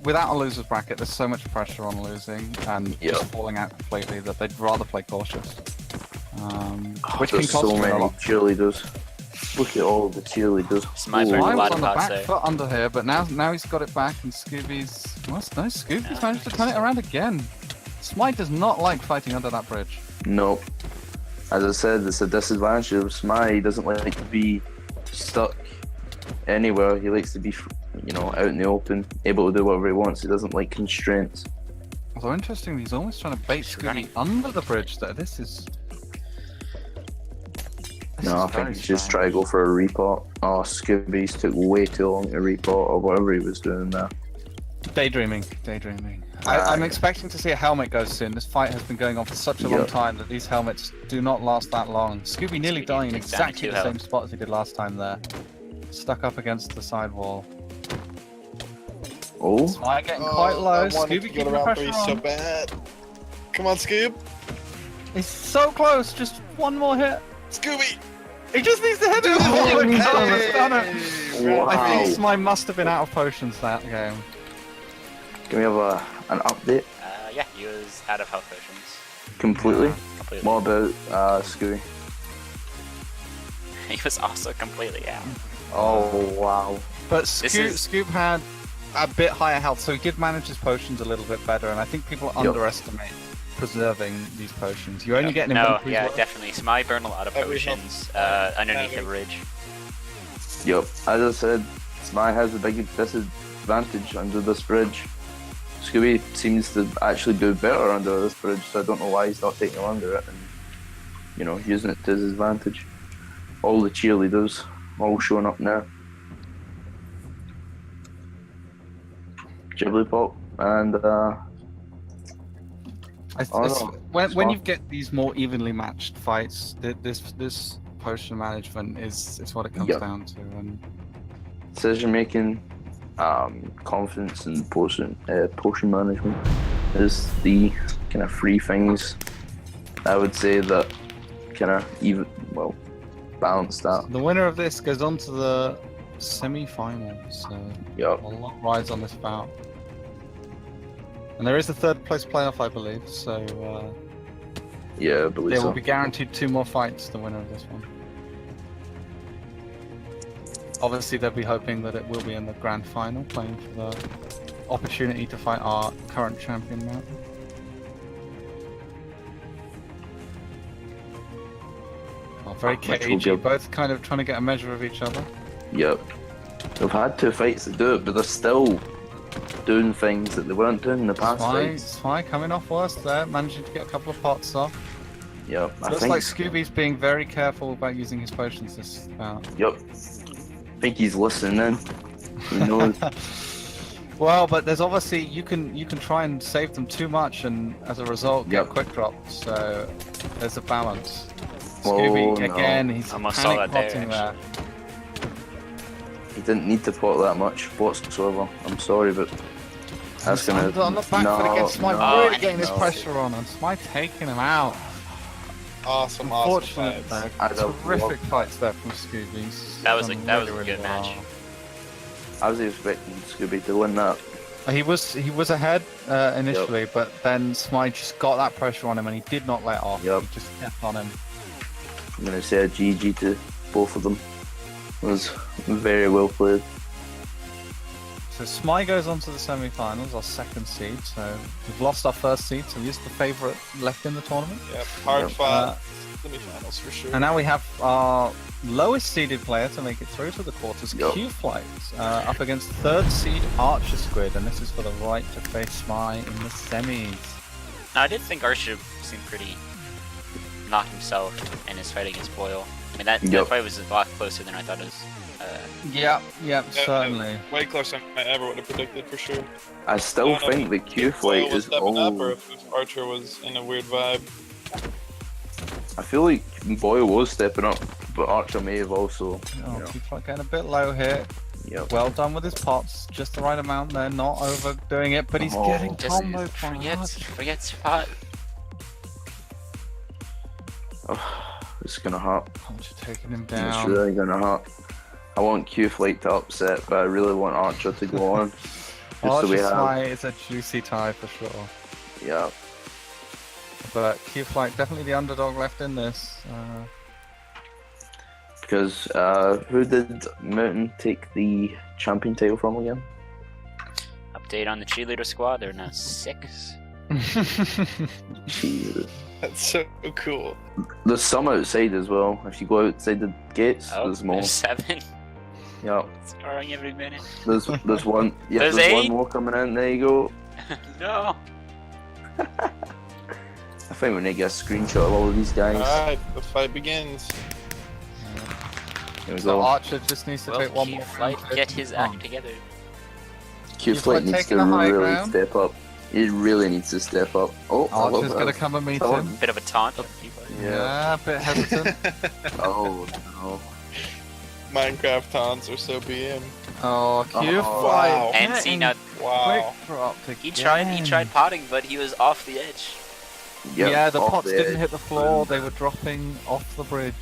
without a loser's bracket, there's so much pressure on losing and Yeah. just falling out completely that they'd rather play cautious. Which can There's cost so you a many lot. cheerleaders. Look at all the cheerleaders. Smite Oh, very I a was lot on of the pots back there. foot under here, but now he's got it back, and Scooby's Scooby's managed to turn it around again. Smite does not like fighting under that bridge. No. As I said, it's a disadvantage of Smite. He doesn't like to be stuck anywhere. He likes to be, out in the open, able to do whatever he wants. He doesn't like constraints. Although interestingly, he's almost trying to bait He's Scooby running. under the bridge there. This is No, I think very he's just strange. try to go for a repot. Oh, Scooby's took way too long to repot, or whatever he was doing there. Daydreaming. I'm expecting to see a helmet go soon. This fight has been going on for such a long Yep. time that these helmets do not last that long. Scooby nearly Scooby dying in takes down exactly 2 the same health. spot as he did last time there. Stuck up against the side wall. Oh, Smite getting quite low. Scooby keeping the pressure on. bad. Come on, Scoob. He's so close. Just one more hit. Scooby. He just needs to hit it. Oh my God, it's done it. wow. I think Smite must have been out of potions that game. Can we have an update Yeah, he was out of health potions. completely? Completely. What about Scooby? He was also completely out. Oh, wow. But This Scoop, is- Scoop had a bit higher health, so he did manage his potions a little bit better, and I think people underestimate preserving these potions. You only get an No, inventory yeah, worth. definitely. Smite burned a lot of Every potions health- underneath the every- ridge. Yep. As I said, Smite has a big disadvantage under this bridge. Scooby seems to actually do better under this bridge, so I don't know why he's not taking him under it and, using it to his advantage. All the cheerleaders all showing up now. Jigglypuff and When you get these more evenly matched fights, this potion management is what it comes Yep. down to. And decision making, confidence, and potion management is the kind of three things I would say that kind of balance that. the winner of this goes on to the semi-finals. So Yep. a lot rides on this bout. And there is a third place playoff, I believe, so Yeah, I believe they so. will be guaranteed 2 more fights, the winner of this one. Obviously, they'll be hoping that it will be in the grand final, playing for the opportunity to fight our current champion, Mountain. Oh, very Which will cagey, give- both kind of trying to get a measure of each other. Yep. They've had 2 fights to do it, but they're still doing things that they weren't doing in the past fights. Spy coming off worse there, managing to get a couple of pots off. Yep. I Looks think. like Scooby's being very careful about using his potions this bout. Yep. I think he's listening in. Who knows? Well, but there's obviously you can try and save them too much, and as a result get Yep. quick drops. So there's a balance. Oh, Scooby no. again, he's Almost saw panic that there, potting there. He didn't need to pot that much whatsoever. I'm sorry, but that's He's gonna. on the back foot against Smite, no, really getting this no. pressure on, and Smite taking him out. Awesome, Unfortunate, fights. I'd have terrific loved- fights there from Scooby. That was a good match. I was expecting Scooby to win that. He was ahead initially, but then Smite just got that pressure on him, and he did not let off. Yep. He just kept on him. I'm gonna say a GG to both of them. It was very well played. So Smai goes on to the semi-finals, our second seed. So we've lost our first seed, so he's the favourite left in the tournament. Yep, hard fought semi-finals for sure. And now we have our lowest seeded player to make it through to the quarters, Yep. Q-Flight, up against third seed Archer Squid, and this is for the right to face Smai in the semis. Now, I did think Archer seemed pretty not himself in his fight against Boyle. I mean, that fight was a lot closer than I thought it was. Yeah, certainly. Way closer than I ever would have predicted for sure. I still don't know think the Q Boyle fight was is stepping up, or all. if Archer was in a weird vibe. I feel like Boyle was stepping up, but Archer may have also. Oh, Q-Flight getting a bit low here. Yep. Well done with his pots, just the right amount there, not overdoing it, but he's getting Just combo forget spot. Oh, it's gonna hurt. Archer taking him It's down. really gonna hurt. I want Q Flight to upset, but I really want Archer to go on. Just so Archer we have. Smai is a juicy tie for sure. Yeah. But Q-Flight definitely the underdog left in this. Because who did Mountain take the champion title from again? Update on the cheerleader squad, they're now 6. Jesus. That's so cool. There's some outside as well. If you go outside the gates, Oh, there's more. there's 7. Yeah. Scoring every minute. There's one. Yeah, There's there's 8. one more coming in. There you go. No. I think we need to get a screenshot of all of these guys. Alright, the fight begins. Here we So go. Archer just needs to take one more Flight, round. get his act together. Q Q-Flight Flight needs taking to a high really ground. step up. He really needs to step up. Oh, I love Archer's that. gonna come and meet Oh. him. Bit of a taunt. Yeah. A bit hesitant. Oh no. Minecraft taunts are so BM. Oh, Q-Flight. Wow. And see now, Wow. Quick drop he again. tried potting, but he was off the edge. Yep, Yeah, the off pots the didn't edge. hit the floor, they were dropping off the bridge.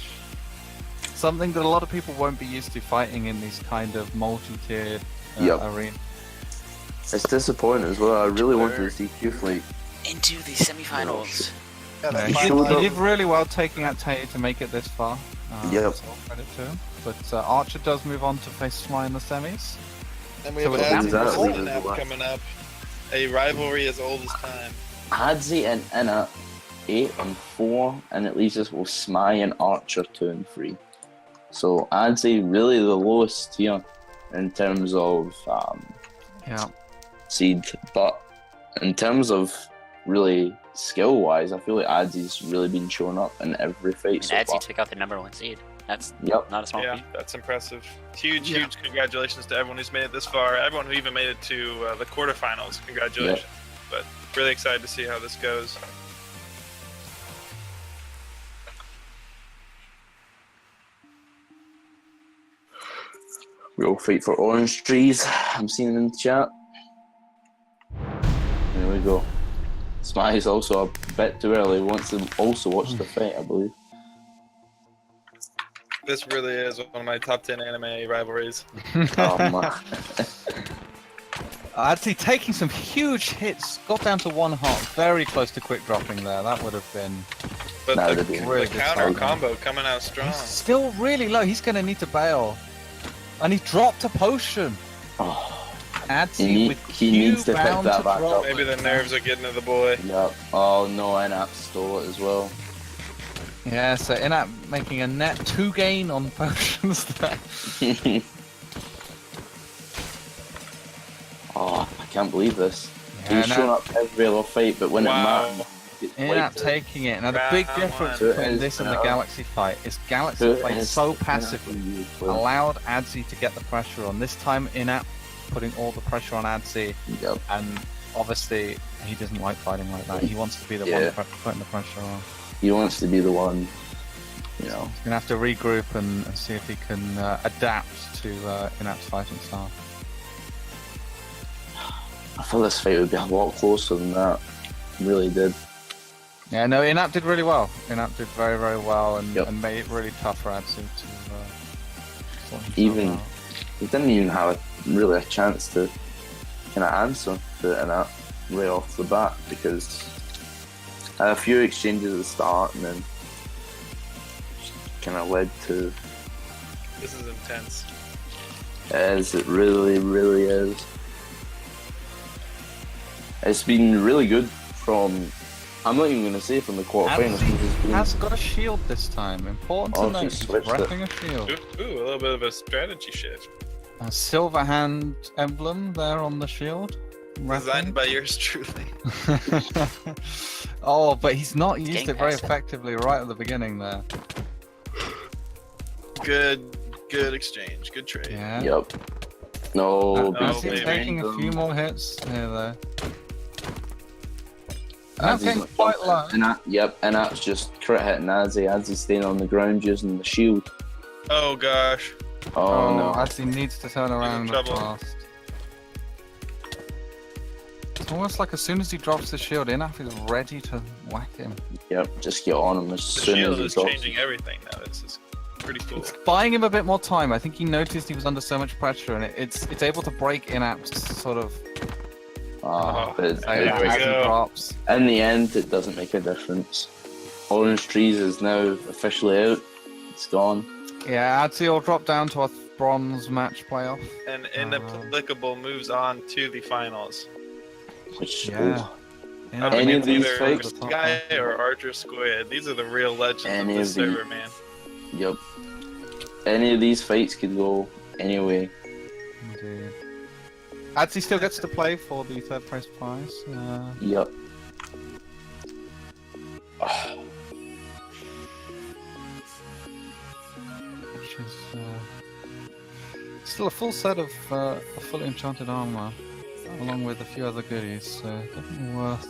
Something that a lot of people won't be used to fighting in these kind of multi-tiered Yep. arenas. It's disappointing as well. I really wanted to see Q Flight. Into the semifinals. Yeah, He he showed up. did really well taking out Tay to make it this far. Yep. So credit to him. But Archer does move on to face Smai in the semis. And we So have what Adzi does that leave versus us Inap with? coming up. A rivalry as old as time. Hadzi and Inna 8 and 4, and it leaves us with Smai and Archer 2 and 3. So Hadzi really the lowest here in terms of Yeah. seed, but in terms of really skill wise, I feel like Adzi's really been showing up in every fight. And So Adzi far. took out the #1 seed. That's Yep. not a small Yeah, feat. that's impressive. Huge congratulations to everyone who's made it this far. Everyone who even made it to the quarterfinals. Congratulations. But really excited to see how this goes. We all fight for orange trees. I'm seeing it in the chat. There we go. Smai is also a bit too early. He wants to also watch the fight, I believe. This really is one of my top 10 anime rivalries. Oh man. Actually taking some huge hits, got down to 1 heart, very close to quick dropping there. That would have been But That the, would've been really the good counter timing. combo coming out strong. He's still really low. He's going to need to bail. And he dropped a potion. Oh, Adzi with he Q needs to pick bound that to back drop. up. Maybe the nerves are getting to the boy. yep. Oh no, Inap stole it as well. Yeah, so Inap making a net 2 gain on potions there. Oh, I can't believe this. Yeah, He's shown up every other fight, but when Wow. it matters, it's Inap like taking it. Now the big Round difference one. between this and the Galaxy fight is Galaxy played so passively, allowed Adzi to get the pressure on. This time Inap putting all the pressure on Adzi, Yep. and obviously he doesn't like fighting like that. He wants to be the Yeah. one putting the pressure on. He wants to be the one, you know. He's gonna have to regroup and see if he can adapt to Inap's fighting style. I thought this fight would be a lot closer than that. Really did. Yeah, no, Inap did really well. Inap did very, very well and, Yep. and made it really tough for Adzi to sort himself Even- out. He didn't even have really a chance to kind of answer to Inap right off the bat because I had a few exchanges at the start and then kind of led to This is intense. as it really, really is. It's been really good from. I'm not even going to say from the quarterfinals. He has got a shield this time. Important to Oh, note. he He's switched it. repping a shield. Ooh, a little bit of a strategy shift. A Silverhand emblem there on the shield. Designed by yours truly. Oh, but he's not used getting it very past it. effectively right at the beginning there. Good exchange. Good trade. Yeah. Yep. No, As baby. he's taking a few more hits here though. As he's Okay, not quite jumping. low. And that, yep, and that's just crit hitting as he's staying on the ground using the shield. Oh gosh. Oh, no. As he needs to turn around trouble. fast. It's almost like as soon as he drops the shield, Inaf is ready to whack him. Yep, just get on him as The soon as shield he is drops. changing everything now. This is pretty cool. It's buying him a bit more time. I think he noticed he was under so much pressure, and it's able to break Inap's sort of Ah, but There we as he go. drops. in the end, it doesn't make a difference. Orange Trees is now officially out. It's gone. Yeah, Adzi will drop down to a bronze match playoff. And inapplicable moves on to the finals. Which, Yeah. I mean, Any of it's these either fights? Guy or Archer Squid. These are the real legends Any of of this the- server, man. yep. Any of these fights could go anyway. Indeed. Adzi still gets to play for the third place prize. Yep. Which is still a full set of fully enchanted armor, along with a few other goodies. So definitely worth.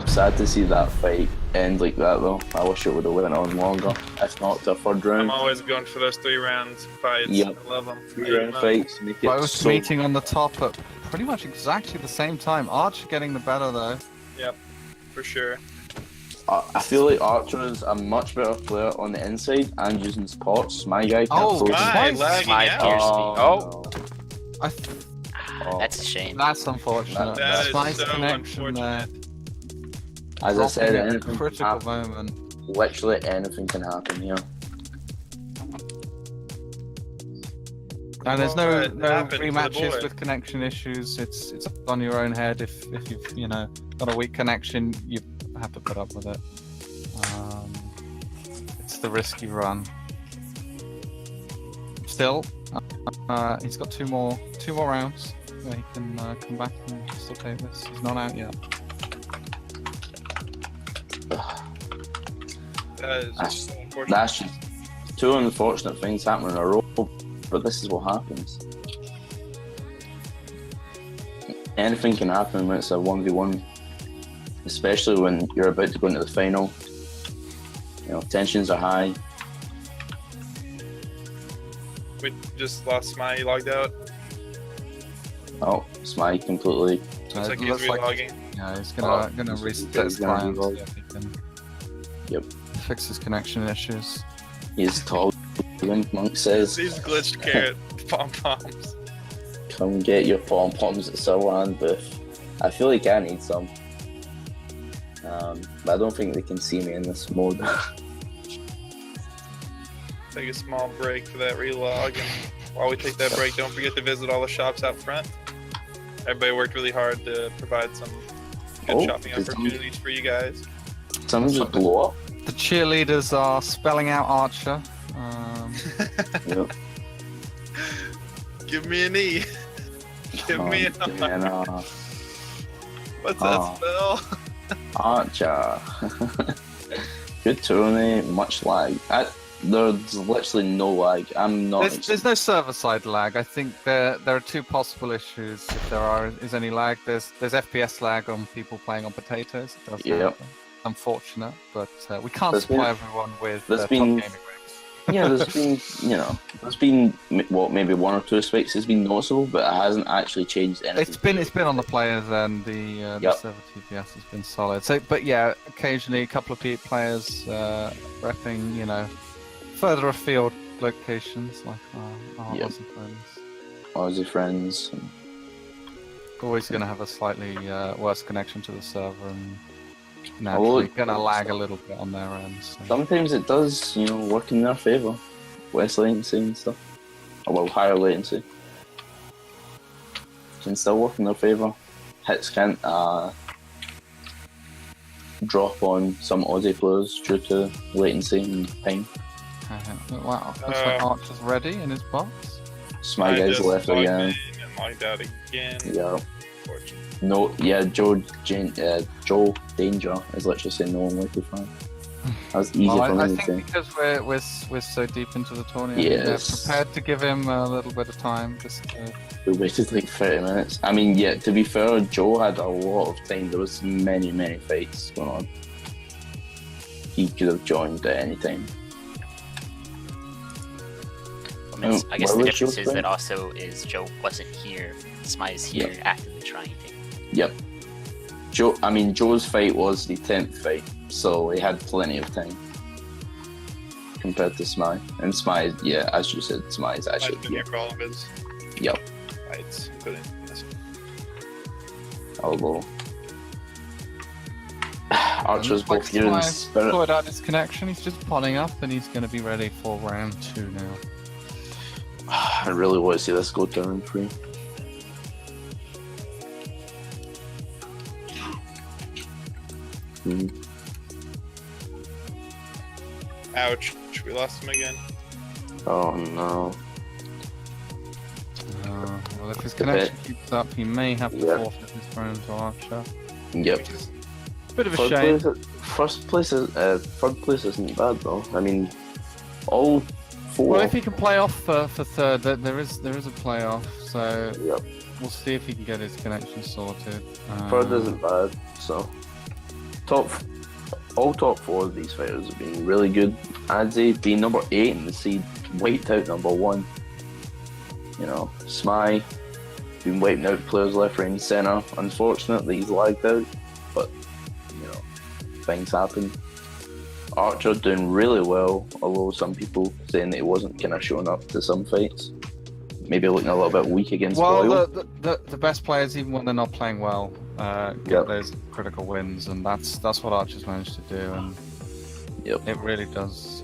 Sad to see that fight end like that though. I wish it would have went on longer. If not to a third I'm round. always going for those 3-round fights. Yep. I love them. 3-round fights make it Both so. meeting on the top at pretty much exactly the same time. Archer getting the better though. For sure. I feel like Archer is a much better player on the inside and using spots. My guy can't Oh, throw My Twice. lagging My out. pierce me. Oh, no. I th- Oh. that's a shame. that's unfortunate. That is Spice so connection there. unfortunate. As I said, Dropping at a anything can critical happen. moment. Literally anything can happen here. And there's Well, no it no happened to the rematches boy. with connection issues. It's on your own head. If you've got a weak connection, you have to put up with it. It's the risk you run. Still, he's got two more rounds where he can come back and still take this. He's not out yet. That is just so unfortunate. That's just two unfortunate things happening in a row, but this is what happens. Anything can happen when it's a 1v1, especially when you're about to go into the final. You know, tensions are high. We just lost my logged out. Oh, Smite completely. Looks like It he's looks like- relogging. Yeah, he's Oh, gonna he's reset his gonna client. relog. See if he can Yep. fix his connection issues. He's tall. Monk says, These glitched carrot pom-poms. come get your pom-poms at Silverhand booth. I feel like I need some. But I don't think they can see me in this mode. Take a small break for that relog, and while we take that break, don't forget to visit all the shops out front. Everybody worked really hard to provide some good Oh, shopping did opportunities for you guys. Something just blew up. The cheerleaders are spelling out Archer. Yep. Give me an E. Give me an Give me an R. R. What's Ah. that spell? Archer. Good tourney, much lag. There's literally no lag. I'm not. There's no server side lag. I think there are two possible issues. If there is any lag, there's FPS lag on people playing on potatoes. It does Yep. happen. Unfortunate, but we can't There's supply been- everyone with there's top been- gaming rigs. Yeah, there's been maybe one or two spikes has been noticeable, but it hasn't actually changed anything. It's been on the players and the Yep. server TPS has been solid. So, but yeah, occasionally a couple of players repping further afield locations like our Yep. Aussie friends. Aussie friends. Always going to have a slightly worse connection to the server and Well, naturally going to lag a little bit on their end. So. Sometimes it does, work in their favour. Less latency and stuff. Or well, higher latency. Can still work in their favour. hits can't drop on some Aussie players due to latency and time. Wow, looks like Archer's ready in his box. Smy guys left again. Logged out again. Yeah. Unfortunately. No, yeah, Joe Danger is literally saying no one likely fine. That was easy Well, for I me to think say. because we're so deep into the tournament, Yes. they're prepared to give him a little bit of time. Just We waited like 30 minutes. I mean, yeah, to be fair, Joe had a lot of time. There was many, many fights going on. He could have joined at any time. I guess where the was difference Joe's is fight? that also is Joe wasn't here. Smy is here actively trying things. Yep. Joe's fight was the 10th fight, so he had plenty of time compared to Smy. And Smy, yeah, as you said, Smy is I've actually been here for all of his Yep. fights, including this one. Although Archer's both here in spirit. sorted out his connection. He's just potting up, and he's going to be ready for round 2 now. I really want to see this go to round 3. Ouch. We lost him again. Oh no. Well, if his connection keeps up, he may have to Yeah. forfeit his round to Archer. Yep. Bit of a shame. Third place isn't bad though. I mean, all 4. Well, if he can play off for third, there is a playoff, so Yep. we'll see if he can get his connection sorted. Third isn't bad. So all top 4 of these fighters have been really good. Adze being number 8 in the seed, wiped out number 1. You know, Smy been wiping out players left, right, and centre. Unfortunately, he's lagged out, but you know, things happen. Archer doing really well, although some people saying that he wasn't kind of showing up to some fights. Maybe looking a little bit weak against Well, Boyle. the best players, even when they're not playing well, get Yep. those critical wins, and that's what Archer's managed to do, and Yep. it really does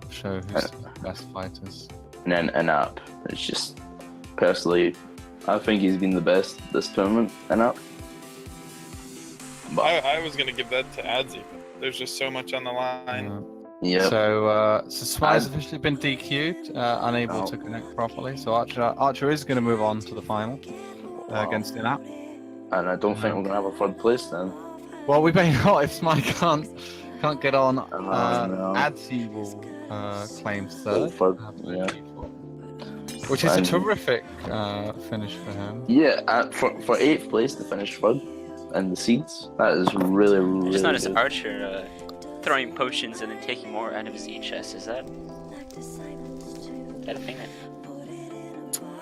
show who's the best fighters. And then Inap, it's just personally, I think he's been the best this tournament. Inap. But I was gonna give that to Adzi, but there's just so much on the line. yeah, So Smy's officially been DQ'd, unable to connect properly. So Archer is going to move on to the final against Inap. and I don't think we're gonna have a third place then. Well, we may not if Smy can't get on. No. Adzi will claim third, Third, yeah. which is a And- terrific finish for him. Yeah, for 8th place to finish third in the seeds, that is really, I really just noticed good. Archer throwing potions and then taking more out of his chest. Is that a thing that?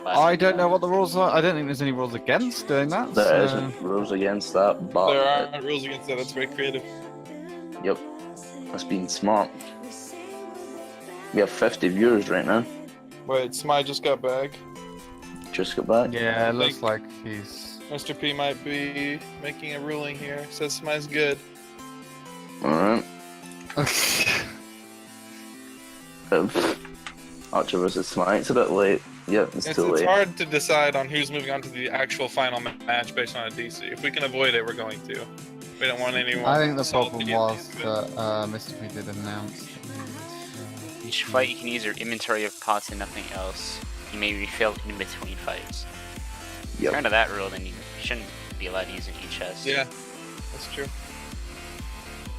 I don't know what the rules are. I don't think there's any rules against doing that. There so- isn't rules against that, but There aren't rules against that. That's very creative. yep, that's been smart. We have 50 viewers right now. Wait, Smy just got back. Just got back. Yeah, it looks Think- like he's. Mr. P might be making a ruling here. Says Smy's good. Alright. Archer versus Smy. It's a bit late. Yep, it's too It's late. hard to decide on who's moving on to the actual final match based on a DC. If we can avoid it, we're going to. We don't want anyone. I think the salty problem at was the end of it. that Mr. P did announce. Each fight you can use your inventory of pots and nothing else. You may refill in between fights. Yep. According to that rule, then you shouldn't be allowed to use an chest. Yeah, that's true.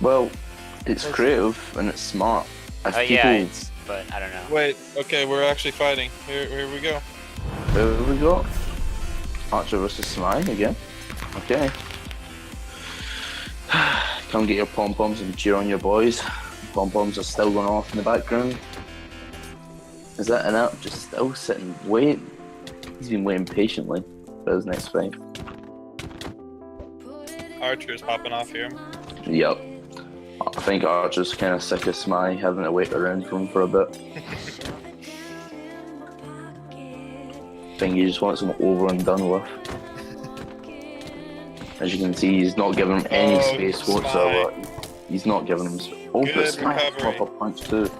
Well, it's creative and it's smart. If Yeah, but I don't know. Wait, okay, we're actually fighting. Here we go. Where have we got? Archer versus Smy again. Okay. Come get your pom-poms and cheer on your boys. Pom-poms are still going off in the background. Is that an app just still sitting waiting? He's been waiting patiently for his next fight. Archer's popping off here. Yep. I think Archer's kind of sick of Smy having to wait around for him for a bit. I think he just wants him over and done with. As you can see, he's not giving him any Oh, space Smy. whatsoever. He's not giving him space. Oh, but Good Smy recovery. proper punch too.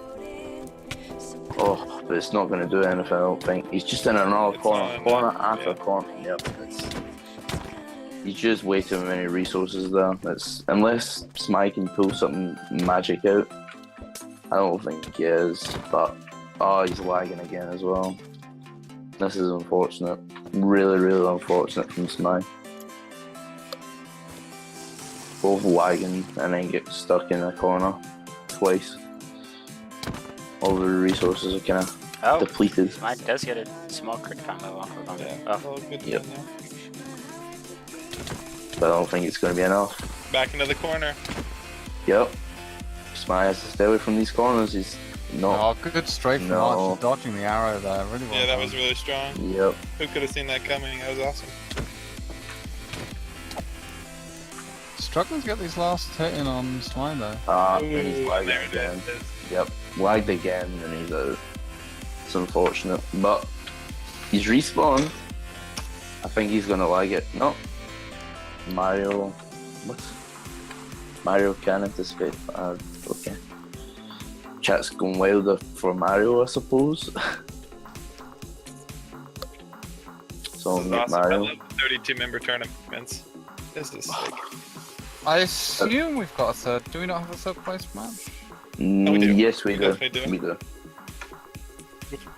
Oh, but it's not going to do anything, I don't think. He's just in another It's corner, not corner enough, after yeah. corner. Yep, he's just way too many resources there. Unless Smite can pull something magic out, I don't think he is. But he's lagging again as well. This is unfortunate. Really, really unfortunate from Smite. Both lagging and then get stuck in a corner twice. All the resources are kind of Oh, depleted. mine does get a small crit combo off of him. Yeah, Oh, well, good Yep. thing, But I don't think it's going to be enough. yeah. Back into the corner. Yep. Smite has to stay away from these corners. He's not. Oh, good straight from No. Archie, dodging the arrow there. Really well Yeah, that done. was really strong. Yep. Who could have seen that coming? That was awesome. Struggling to get these last hit in on Slime though. And he's Ooh, lagging there it again. is. Yep. Lagged again and he's out. It's unfortunate. But he's respawned. I think he's going to lag it. No. Mario. What? Mario can anticipate. Okay. Chat's going wilder for Mario, I suppose. So This is make awesome. I Mario. love the 32-member tournaments. This is sick. I assume we've got a third. Do we not have a third place match? we do. Yes, we We do. definitely do. We do.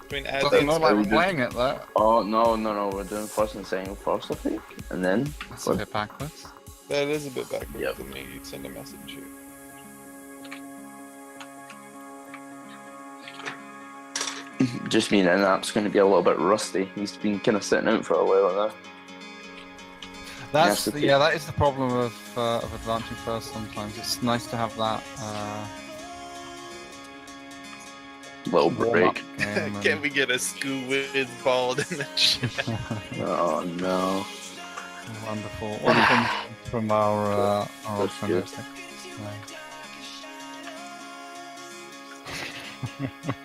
Between ads Doesn't and look like we we're do. playing it though. Oh no. We're doing first and second first, I think, and then That's a bit backwards. that is a bit backwards. Yep. Let me send a message here. just mean Inap's going to be a little bit rusty. He's been kind of sitting out for a while now. That's Yes, yeah, that is the problem of advancing first sometimes. It's nice to have that Little warm-up break. game Can and- we get a school whiz bald in the chat? Oh no. Wonderful from our That's good. alternatives.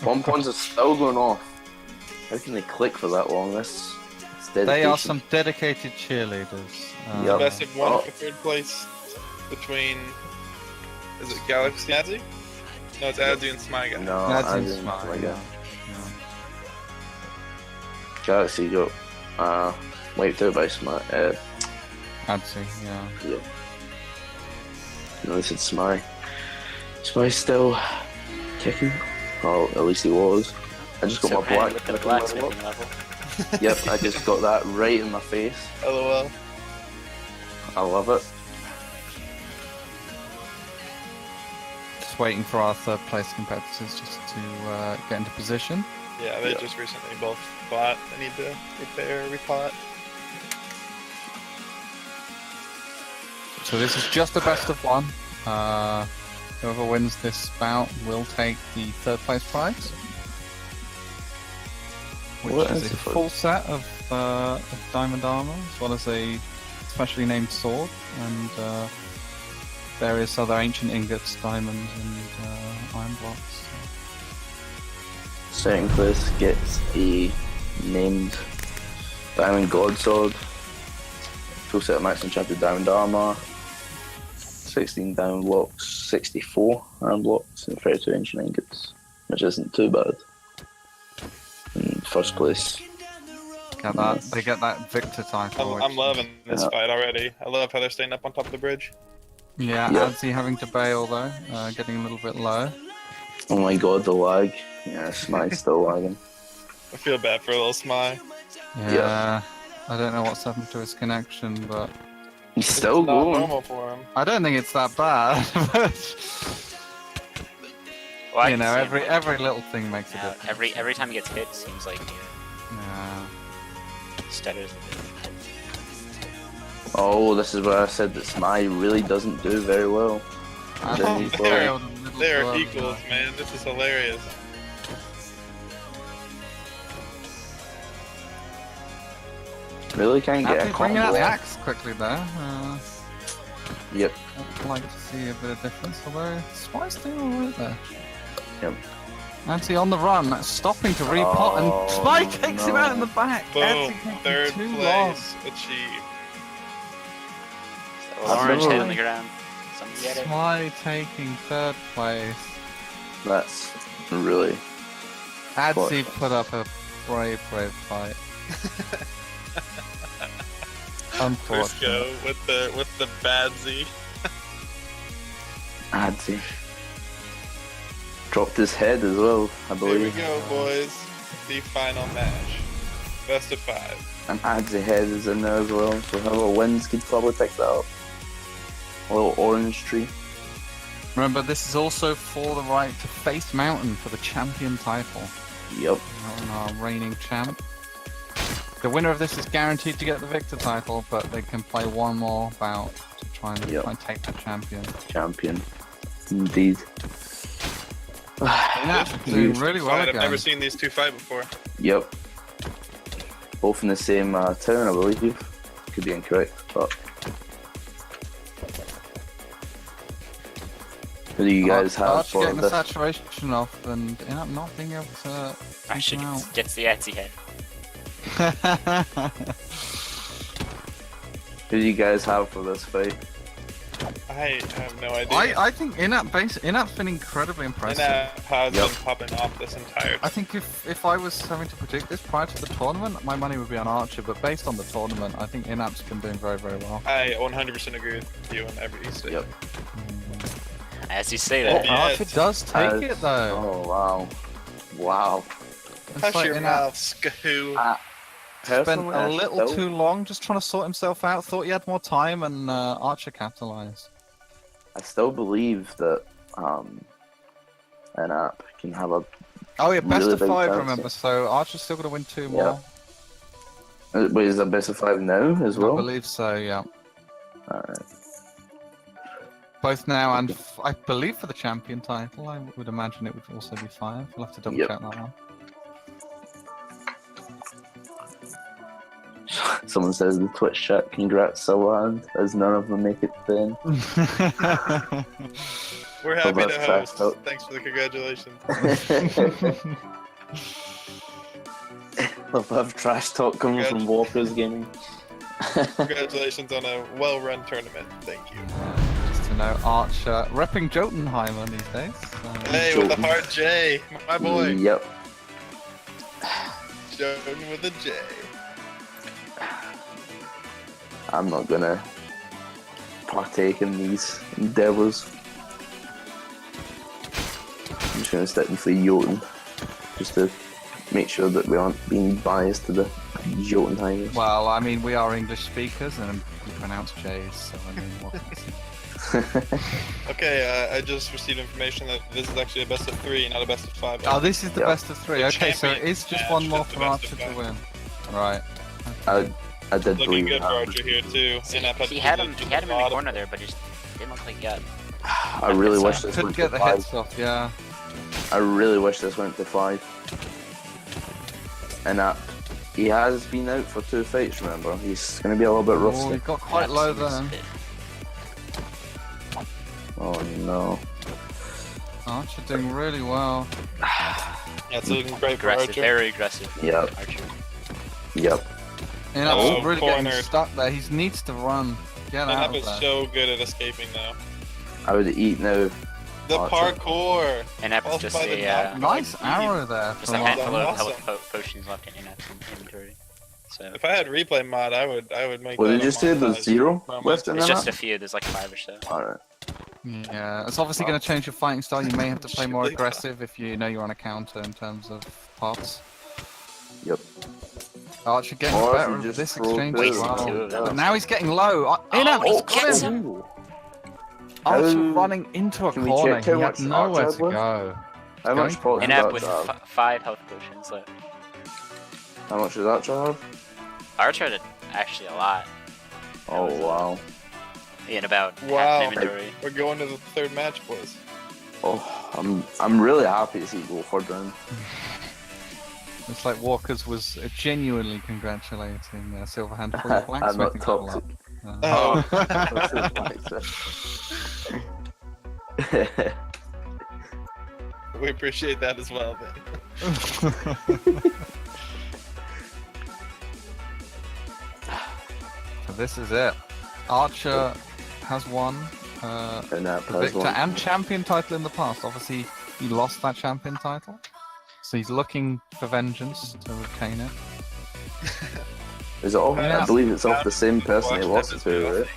Pompons are still going off. How can they click for that long? That's They are dedication. some dedicated cheerleaders. Yep. Best of one Oh. for third place between. Is it Galaxy Adzi? No, it's Adzi and Smyga. No, That's I in didn't smart, like yeah. that. Galaxy got wiped out by Smart. I'd say, yeah. No, this is Smite. Smite's still kicking. Oh, at least he was. I just got so my black. with the click on my blacksmithing level. Yep, I just got that right in my face. LOL. I love it. Just waiting for our third place competitors just to get into position. Yeah, they Yeah. just recently both bought. They need to repair, repot. So this is just a best of one. Whoever wins this bout will take the third place prize, which What is is a the first- full set of diamond armor, as well as a specially named sword and various other ancient ingots, diamonds, and iron blocks. Second place gets a named Diamond God Sword. Full set of max enchanted diamond armor. 16 diamond blocks, 64 iron blocks, and 32 ancient ingots, which isn't too bad. In first place. Get that, they get that victor title. I'm which- loving this Yeah. fight already. I love how they're staying up on top of the bridge. Yeah, Yeah. Adzi having to bail though, getting a little bit low. Oh my god, the lag. Yeah, Smite's still lagging. I feel bad for a little Smy. Yeah, I don't know what's happened to his connection, but He's still It's not going. normal for him. I don't think it's that bad. Well, I You can know, see every little thing makes a yeah, difference. every time he gets hit, seems like Yeah. he stutters a bit. Oh, this is where I said that Smite really doesn't do very well. I Then thought he's he going. failed a little They're early, equals, man. This is hilarious. Really can't but- get a Adzi bringing out combo. the axe quickly there. Yep. I'd like to see a bit of difference, although Spy's doing alright there. Yep. Adzi on the run, stopping to repot, Oh, and Spy takes him no. out in the back. Boom. Adzi taking Third too long. place achieved. Orange hit really- on the ground. Someone get it. Spy taking third place. That's really. Adzi put up a brave fight. Unfortunate. Crisco with the bad Z. Adzi. Dropped his head as well, I Here we believe. go, boys. The final match. Best of 5. And Adzi head is in there as well, so whoever wins could probably pick that up. A little orange tree. Remember, this is also for the right to face Mountain for the champion title. Yep. Our reigning champ. The winner of this is guaranteed to get the Victor title, but they can play one more bout to try and take the champion. Champion. Indeed. Yeah, doing really well I've again. never seen these two fight before. Yep. Both in the same town, I believe. Could be incorrect, but. Who do you guys have Arch for getting the this? saturation off and not being able to Actually, take him out. gets the Etsy head. Who do you guys have for this fight? I have no idea. I think Inap's been incredibly impressive. And has Yep. been popping off this entire time. I think if I was having to predict this prior to the tournament, my money would be on Archer, but based on the tournament, I think Inap's been doing very, very well. I 100% agree with you on every state. Yep. As you say that. Yeah, Archer it's- does take it though. Oh, wow. Wow. It's Hush like your Inap mouth, Skahoo. spent Personally, a I little still- too long just trying to sort himself out, thought he had more time, and Archer capitalized. I still believe that an app can have a. Oh yeah, best Really of big 5, chance. remember, so Archer's still going to win 2 more. Wait, is that best of 5 now as I well? believe so, yeah. Alright. Both now and I believe for the champion title, I would imagine it would also be 5. We'll have to double Yep. check that one. Someone says in the Twitch chat, congrats Silverhand, as none of them make it then. We're happy Well, to that's host. trash talk. Thanks for the congratulations. Love trash talk coming from Walker's Gaming. Congratulations on a well-run tournament. Thank you. Just to know, Archer repping Jotunheimer these days. Hey, with a hard J, my boy. Yep. Jordan with a J. I'm not gonna partake in these endeavors. I'm just gonna stick with the Jotun, just to make sure that we aren't being biased to the Jotunheimers. Well, I mean, we are English speakers and we pronounce J's, so I mean, what can I say? Okay, I just received information that this is actually a best of 3, not a best of 5. Oh, this is the Yeah. best of 3. Okay, so it is just Champion one more match, for just the Archer best to of win. Right. I did Looking believe good for that. Archer here too. See, And I he had him in the corner there, but just didn't look like he got. I really wish this Couldn't went get to the 5. hits off, yeah. I really wish this went to 5. And he has been out for 2 fights, remember? He's going to be a little bit Oh, rusty. he got quite low then. Oh no. Archer doing really well. Yeah, it's looking great for Aggressive, Archer. very aggressive. Yep. Archer. Yep. Inap's really cornered. getting stuck there. He needs to run. Get And out Up of is there. so good at escaping now. I would eat now. The Archer. parkour! And that's Followed just by the a knock. Nice arrow there. just from a handful Archer. of Awesome. health potions left in Inap's inventory. So If I had replay mod, I would make What that did a you say? There's montage. 0 Promo. left in it's that? just a few. There's like 5 or so. Alright. Yeah, it's obviously going to change your fighting style. You may have to play more Really? aggressive if you know you're on a counter in terms of pots. Yep. Archer getting Or if better you at just this throw exchange two as of well. them. But now he's getting low. Inap, Oh, he's gets got him. him. Archer How- running into a can we corner. check how He had much nowhere Archer to had go. How Going much pots Inap does with that have? 5 health potions left. How much does Archer have? Archer had actually a lot. Oh wow. In about half Wow. an inventory. We're going to the 3rd match, boys. Oh, I'm really happy to see you go for down. It's like Walker's was genuinely congratulating Silverhand for the I'm not blacksmithing level toxic. up. Oh, we appreciate that as well, then. So this is it. Archer has won And that the has Victor one. and champion title in the past. Obviously, he lost that champion title. So he's looking for vengeance to obtain it. Is it off? Yeah. I believe it's off the same person he Watch lost that it to, right?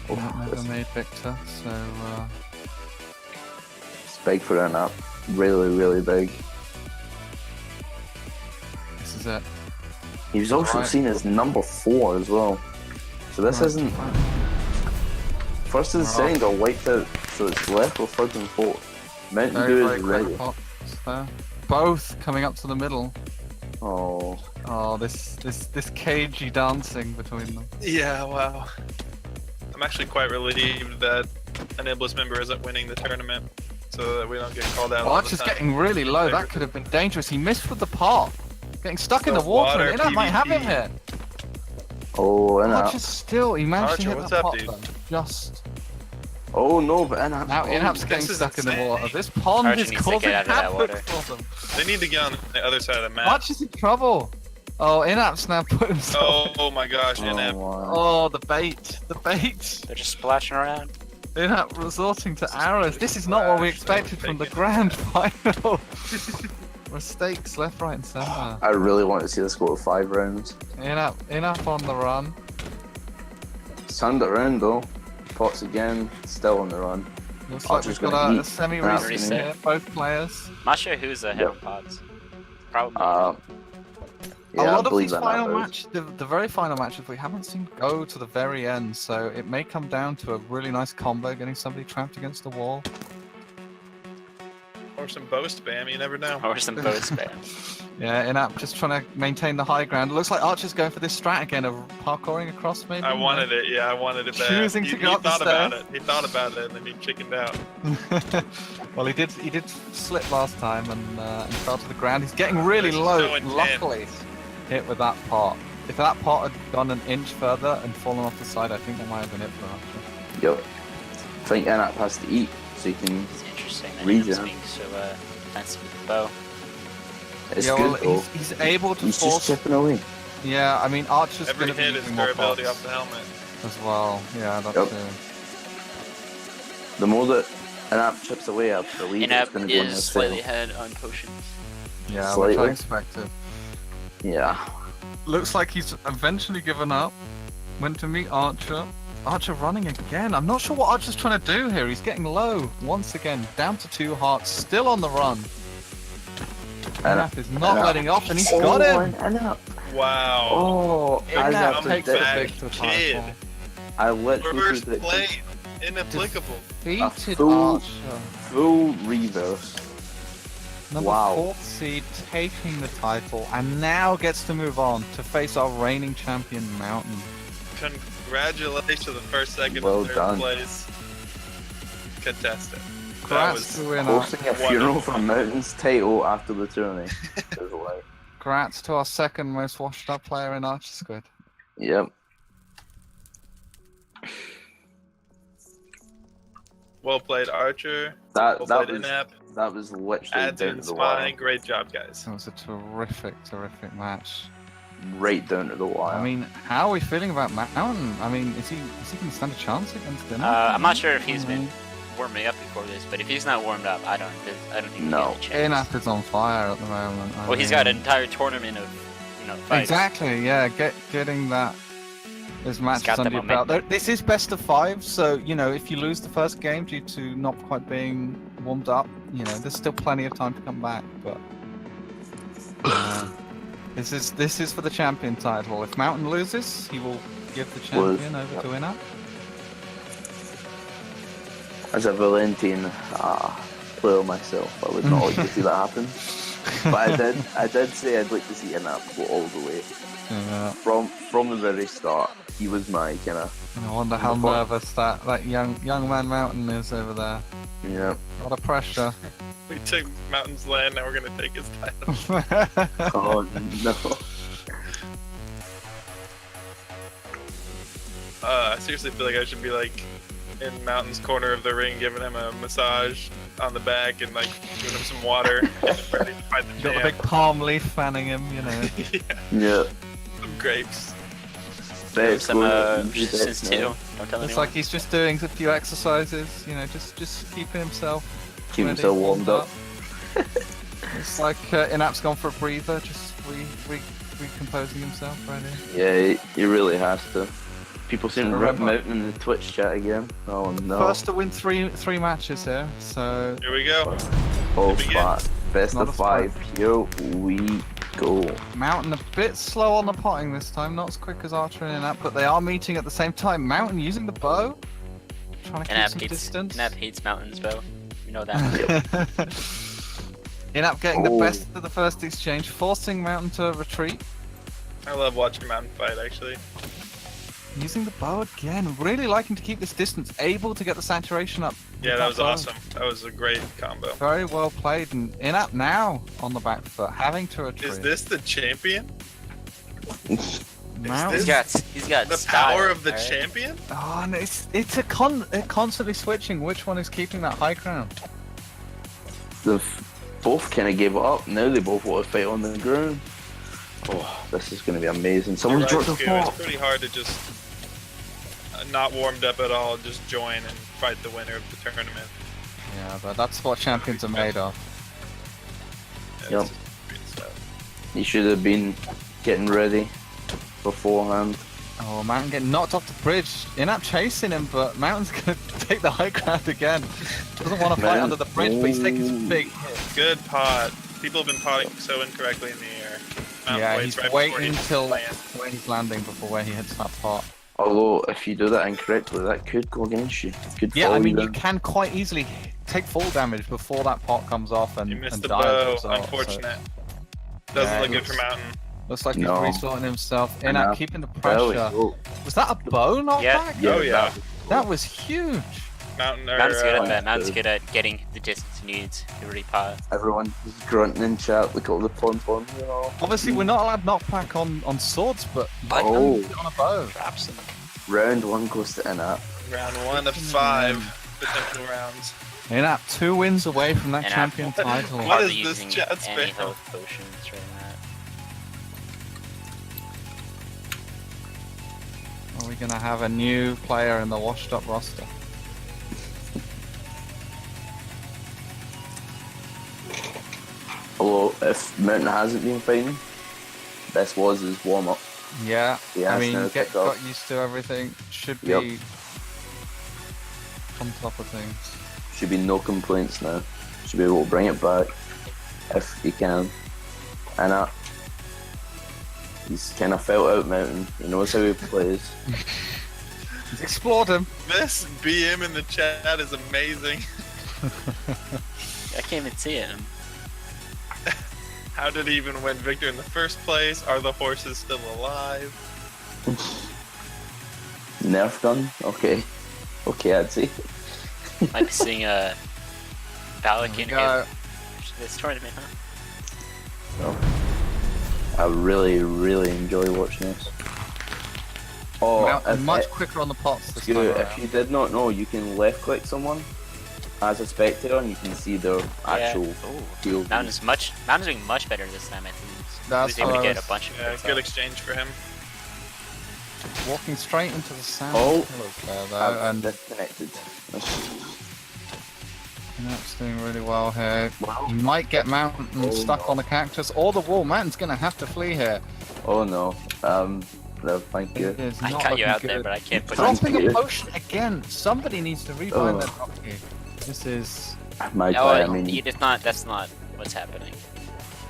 Not never made Victor, so It's big for an app. Really, really big. this is it. He was also Right. seen as number 4 as well. So this Right. isn't... First and Right. second are wiped out, so it's left with third and fourth. Mountain Very, Dew very is quick ready. pops there. Both coming up to the middle. Oh, Oh, this cagey dancing between them. Yeah, wow. I'm actually quite relieved that an Iblis member isn't winning the tournament, so that we don't get called out. all the Archer's time. getting really low. That could have been dangerous. He missed with the pot. Getting stuck in the The water. water And Inat might have him PvP. here. oh, and Archer's still. He managed to Archer, hit what's that up, pot dude? though. Just. oh no, but Inap's Now Inap's this getting is stuck in the insane. water. This pond Archer is needs to causing get out of that havoc water. for them. They need to get on the other side of the map. Archer's in trouble. Oh, Inap's now put himself. Oh my gosh, Oh, Inap. wow. Oh, the bait. The bait. They're just splashing around. Inap resorting to arrows. This is not what we expected from the grand final. Mistakes left, right, and center. I really want to see this go to 5 rounds. Inap on the run. It's turned it around though. Pots again, still on the run. Looks like Archer's we've got gonna a eat. semi-reset Reset. here, both players. I'm not sure who's ahead of pods. Probably. Yeah, A I lot of believe these that final now. match, the very final matches, we haven't seen go to the very end, so it may come down to a really nice combo, getting somebody trapped against the wall. Or some bow spam, you never know. or some bow spam. Yeah, Inap just trying to maintain the high ground. It looks like Archer's going for this strat again of parkouring across maybe. I wanted it, yeah, I wanted it bad. Choosing to he go up the thought about it. stairs. He thought about it, and then he chickened out. Well, he did slip last time and he fell to the ground. He's getting really This is low. so intense. Luckily, hit with that pot. If that pot had gone an inch further and fallen off the side, I think that might have been it for Archer. Yep. I think Inap has to eat so he can. It's interesting that Read he's it. being so defensive with the bow. It's Yeah, good well, though. he's able to He's force. just chipping away. Yeah, I mean Archer's Every going to be hit is using more durability pots off the helmet. as well. Yeah, that's Yep. true. The more that Inap chips away, I believe it's Inap going to go in is his slightly favor. ahead on potions. Yeah, which Slightly. I expected. Yeah. Looks like he's eventually given up. Went to meet Archer. Archer running again. I'm not sure what Archer's trying to do here. He's getting low once again. Down to 2 hearts. Still on the run. Inap is not Inap. letting off, and he's got him. Inap. Wow. Oh, I Inap have to takes the back victor kid. title. I literally Reverse predicted play. Inapplicable. Defeated full- Archer. full reverse. Number Wow. 4th seed taking the title, and now gets to move on to face our reigning champion Mountain. Congratulations to the first, second, Well and third done. place contestant. That Congrats was to winner. Hosting a funeral for Mountain's title after the tourney. Is like, Congrats to our second most washed up player in Archer Squid. yep. well played, Archer. That Well that played, was Inap. that was literally Ads down and to the wire. spine. Great job, guys. It was a terrific match. Right down to the wire. I mean, how are we feeling about Mountain? I mean, is he going to stand a chance against Dinner? I'm not sure if he's been warming up before this, but if he's not warmed up, I don't think No. he has a chance. Inap is on fire at the moment. I Well, he's got an mean- entire tournament of, fights. Exactly, yeah. Getting that those matches got the under your belt. momentum. This is best of 5, so if you lose the first game due to not quite being warmed up, there's still plenty of time to come back. But this is for the champion title. If Mountain loses, he will give the champion over to Inap. As a Valentine player myself, I would not like to see that happen. But I did say I'd like to see Inap go all the way. Yeah. From the very start, he was my kind of. I wonder how Before- nervous that young man Mountain is over there. Yeah. A lot of pressure. We took Mountain's land, now we're gonna take his title. Oh no. I seriously feel like I should be like in Mountain's corner of the ring, giving him a massage on the back and like giving him some water. Ready to fight the Got a champ. big palm leaf fanning him, Yeah, Yeah. some grapes. bet it's some going to resistance too. Don't tell It's anyone. like he's just doing a few exercises, you know, just keeping himself Keep ready, himself warmed up. It's like Inap's gone for a breather, just recomposing himself right here. Yeah, he really has to. People seem to rip him Remember- out in the Twitch chat again. Oh no. First to win three matches here, so Here we go. Oh, begin. flat. Best Not of a fight. 5. Here we go. Mountain a bit slow on the potting this time, not as quick as Archer and Inap, but they are meeting at the same time. Mountain using the bow, trying to keep some distance. Inap hates mountains, bro. You know that. Inap getting the Oh. best of the first exchange, forcing Mountain to retreat. I love watching Mountain fight, actually. Using the bow again, really liking to keep this distance, able to get the saturation up. Yeah, with that was bow. awesome. That was a great combo. Very well played, and Inap now on the back foot, having to retreat. Is this the champion? Mountain? He's got The style, power of the alright? champion? Oh, and it's constantly switching. Which one is keeping that high ground? Both kind of gave it up. Now they both want to fight on the ground. Oh, this is going to be amazing. Someone You're dropped right, the Stu, ball. It's pretty hard to just not warmed up at all, just join and fight the winner of the tournament. Yeah, but that's what champions are made of. Yeah, Yep. it's just great stuff. He should have been getting ready beforehand. Oh, Mountain getting knocked off the bridge. Inap chasing him, but Mountain's gonna take the high ground again. Doesn't want to fight Man. under the bridge, but he's taking some big hits. Good pot. People have been potting so incorrectly in the air. Mountain Yeah, waits he's right before waiting he till lands. where he's landing before where he hits that pot. Although, if you do that incorrectly, that could go against you. Could Yeah, fall I mean, you down. can quite easily take full damage before that pot comes off and, You missed and the die as a bow. result, so- Unfortunate. Doesn't Yeah, look it good for looks- Mountain. Looks like he's No. resorting himself. I Inap know. keeping the Belly. pressure. Oh, Was that a bow knockback? Yeah. Oh, yeah. That was huge. Mountain Mountain's good at or that. Mountain's good at getting the distance he needs to really pot. everyone is grunting in chat. Look at all the pom pom. You know. Obviously, we're not allowed knockback on swords, but like Oh. on a bow. Drops him. Round 1 goes to Inap. round 1 of 5 potential rounds. Inap 2 wins away from that Inap. champion title. What Hardly is this using chat any spam? health potions right now. Are we gonna have a new player in the washed up roster? Although, if Mountain hasn't been fighting, this was his warm up. Yeah, Yeah, I mean, now get kicked off. got used to everything. Should Yep. be on top of things. Should be no complaints now. Should be able to bring it back if he can. And he's kind of felt out Mountain. He knows how he plays. He's explored him. This BM in the chat is amazing. I can't even see him. How did he even win victor in the first place? Are the horses still alive? Nerf gun? Okay. Okay, I'd say. Might be seeing a Balak in Go. this tournament, huh? I really, really enjoy watching this. Oh, Mountain much quicker on the pots this time if around. you did not know, you can left click someone as a spectator and you can see their actual field. Mountain's doing much better this time, I think. That's He was able to what I get was- a bunch of Yeah, hits good out. exchange for him. Walking straight into the sand. Oh. There, though, I'm and disconnected. Inap's doing really well here. Wow. He might get Mountain Oh, stuck no. on the cactus or the wall. Mountain's gonna have to flee here. Oh no. No, thank you. It is I not cut you looking out there, good. but I can't put Dropping you. a potion again. Somebody needs to rebind Oh. that hotkey. This is My No, bad, I mean, that's not what's happening.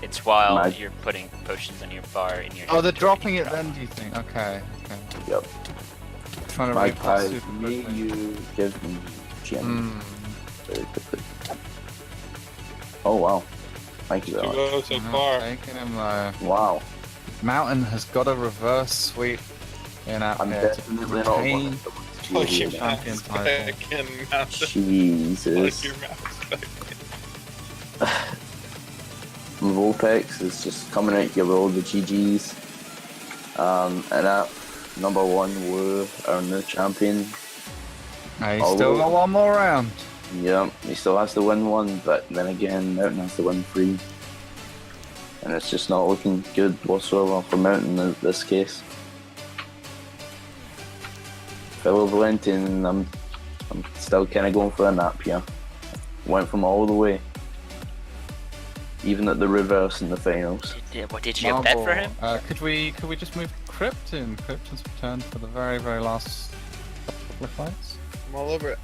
It's while My- you're putting potions on your bar in your. oh, they're inventory. dropping it then. Do you think? Okay. yep. Trying to My replay pie, super may quickly. you give me gem Mm. very quickly. Oh wow. Thank you very much. 2-0 so Not far. taking him though. Wow. Mountain has got a reverse sweep in up I'm here to definitely not one retain. of the Plug ones your to champion mouse title. back in, Mountain. Jesus. Plug your mouse back in. Vulpex is just coming out here with all the GGs. And that number 1 were our new champion. He's still got one more round. Yeah, he still has to win 1, but then again, Mountain has to win 3. And it's just not looking good whatsoever for Mountain in this case. fellow Valentian, I'm still kind of going for a nap here. Went from all the way, even at the reverse in the finals. What did you bet for him? Could we just move Krypton? Krypton's returned for the very, very last couple of fights. I'm all over it.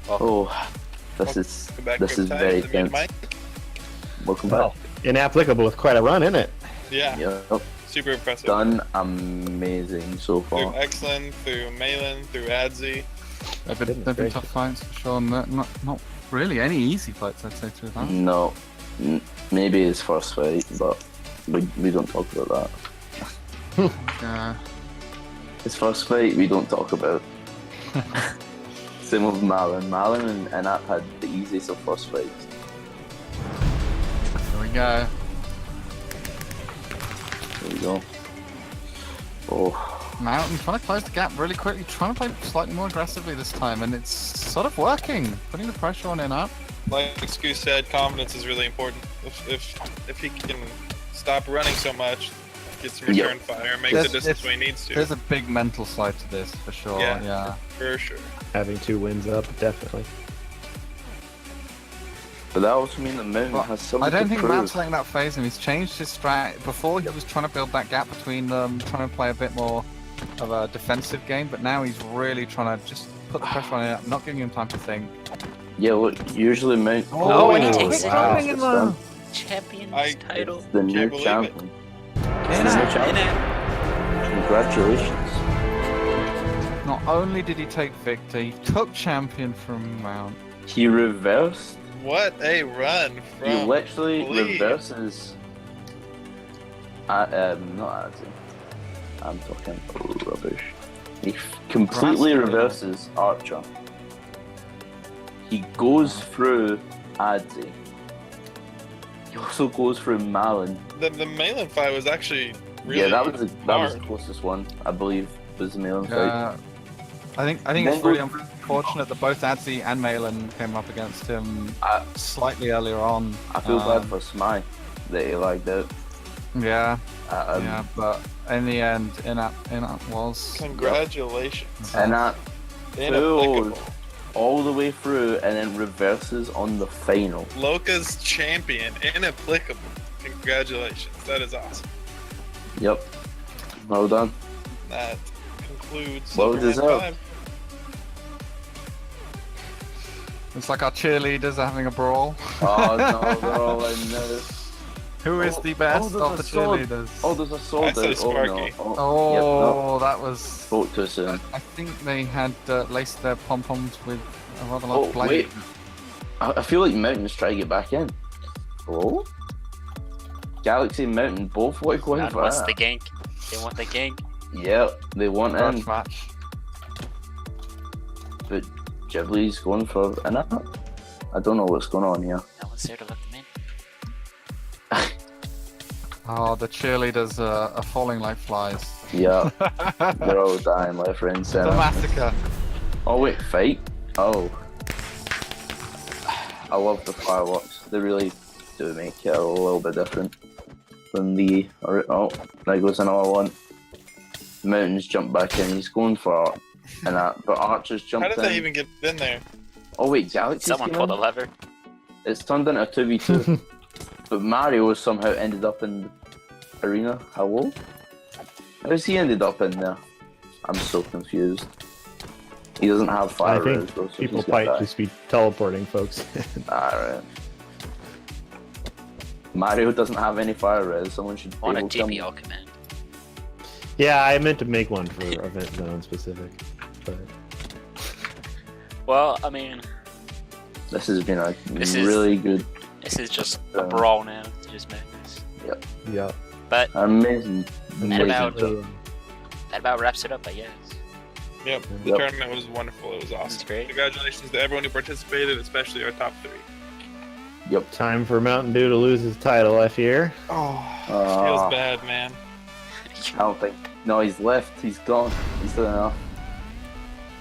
Oh, this is Welcome back, Riptide. very Is it me and tense. Mike? Welcome back. Inapplicable with quite a run, isn't it? Yeah, Yep. super impressive. Done amazing so Through far. Excellent, through Malin, through Adzi. They've been tough fights for sure. Not really any easy fights, I'd say, through that. No, maybe his first fight, but we don't talk about that. Yeah. His first fight, we don't talk about. Same with Malin. Malin and Anat had the easiest of first fights. Here we go. There we go. Oh, Mountain trying to close the gap really quickly, trying to play slightly more aggressively this time, and it's sort of working. Putting the pressure on Inat. Like Scoot said, confidence is really important. If he can stop running so much, get some return fire, make the distance when he needs to. There's a big mental side to this, for sure. Yeah. For sure. Having 2 wins up, definitely. but that also means that Mountain Well, has something I don't to think prove. Matt's letting that phase him. He's changed his strat. Before he was trying to build that gap between them, trying to play a bit more of a defensive game, but now he's really trying to just put the pressure on it, not giving him time to think. Yeah, look, usually Mountain. Oh, and he takes it. wow, Coming in it's low. done. Champions title. The new Can't believe champion. In New it. champion. Congratulations. Not only did he take victor, he took champion from Mount. He reversed. What a run from He literally Lee. reverses. Not Adzi. I'm talking rubbish. He completely Rascal. reverses Archer. He goes through Adzi. He also goes through Malin. The Malin fight was actually really Yeah, that was the hard. closest one, I believe, was the Malin fight. I think Then it's really go- unfortunate that both Adzi and Malin came up against him I- slightly earlier on. I feel bad for Smai that he lagged out. Yeah, Um, yeah, but in the end, Inat was. Congratulations. And that Inapplicable. all the way through and then reverses on the final. Loka's champion. Inapplicable. Congratulations. That is awesome. Yep. Well done. That concludes Well Silverhand deserved. 5. It's like our cheerleaders are having a brawl. Oh no, they're all in there. Who is the best there's of a the sword. cheerleaders? Oh, there's a sword I say out. Oh no. Sparky. Oh, Yep, no. that was. Spoke too soon. I think they had laced their pom poms with a rather Oh, large blade. wait. I feel like Mountain's trying to get back in. Oh? Galaxy and Mountain both want to go in Man for wants that. the gank. They want the gank. Yeah, they want in. Grudge match. But Ghibli's going for in it. I don't know what's going on here. No one's there to let them in. Oh, the cheerleaders are falling like flies. Yeah, they're all dying left, right, and The center. massacre. Oh wait, fight? Oh. I love the fireworks. They really do make it a little bit different than the... Oh, there goes another one. Mountains jump back in. He's going for... but Archer's How jumped did in. they even get in there? Oh wait, Galaxy's Someone came pulled a in? lever. It's turned into a 2v2. But Mario somehow ended up in the arena. Hello? How's he ended up in there? I'm so confused. He doesn't have I fire think res, though, so people he's gonna might die. just be teleporting, folks. Alright. Mario doesn't have any fire res. Someone should be On a able to come- DPL command. Yeah, I meant to make one for event zone specific. But Well, I mean, This has been a This is- really good, this is just a brawl now. It's just madness. yeah. But amazing. And about- job. that about wraps it up, I guess. Yep. The Yep. tournament was wonderful. It was This is awesome. great. Congratulations to everyone who participated, especially our top 3. Yep. Time for Mountain Dew to lose his title, I fear. Oh, feels Uh, bad, man. I don't think. No, he's left. He's gone. He's done enough.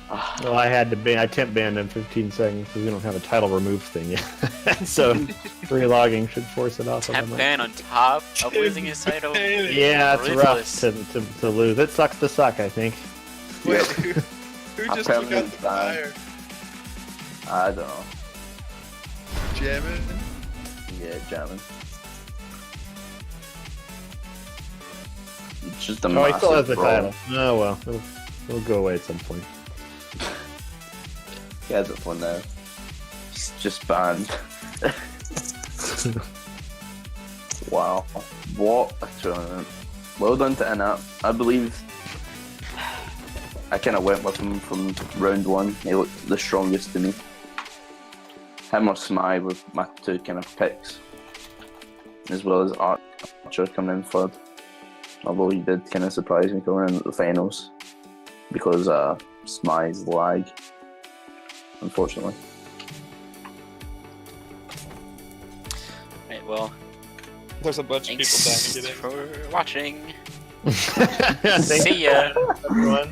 Well, I had to ban. I temp banned him 15 seconds because we don't have a title remove thing yet. So relogging should force it off. Temp ban on top of losing his title. Yeah, it's Ruthless. rough to lose. It sucks to suck, I think. Wait, who just took out the Permanent ban. fire? I don't know. Jamming? Yeah, jamming. It's just a Oh, he still has massive the brawl. title. Oh well, it'll go away at some point. He has it for now. He's just banned. Wow. What a tournament. Well done to Inap. I believe I kind of went with him from round one. He looked the strongest to me. Him or Smai were my two kind of picks. As well as Archer coming in third. Although he did kind of surprise me coming in at the finals. Because Smai's lag. Unfortunately. Right, well, There's a bunch of people thanks dying today. for watching. Thanks, See ya. Everyone.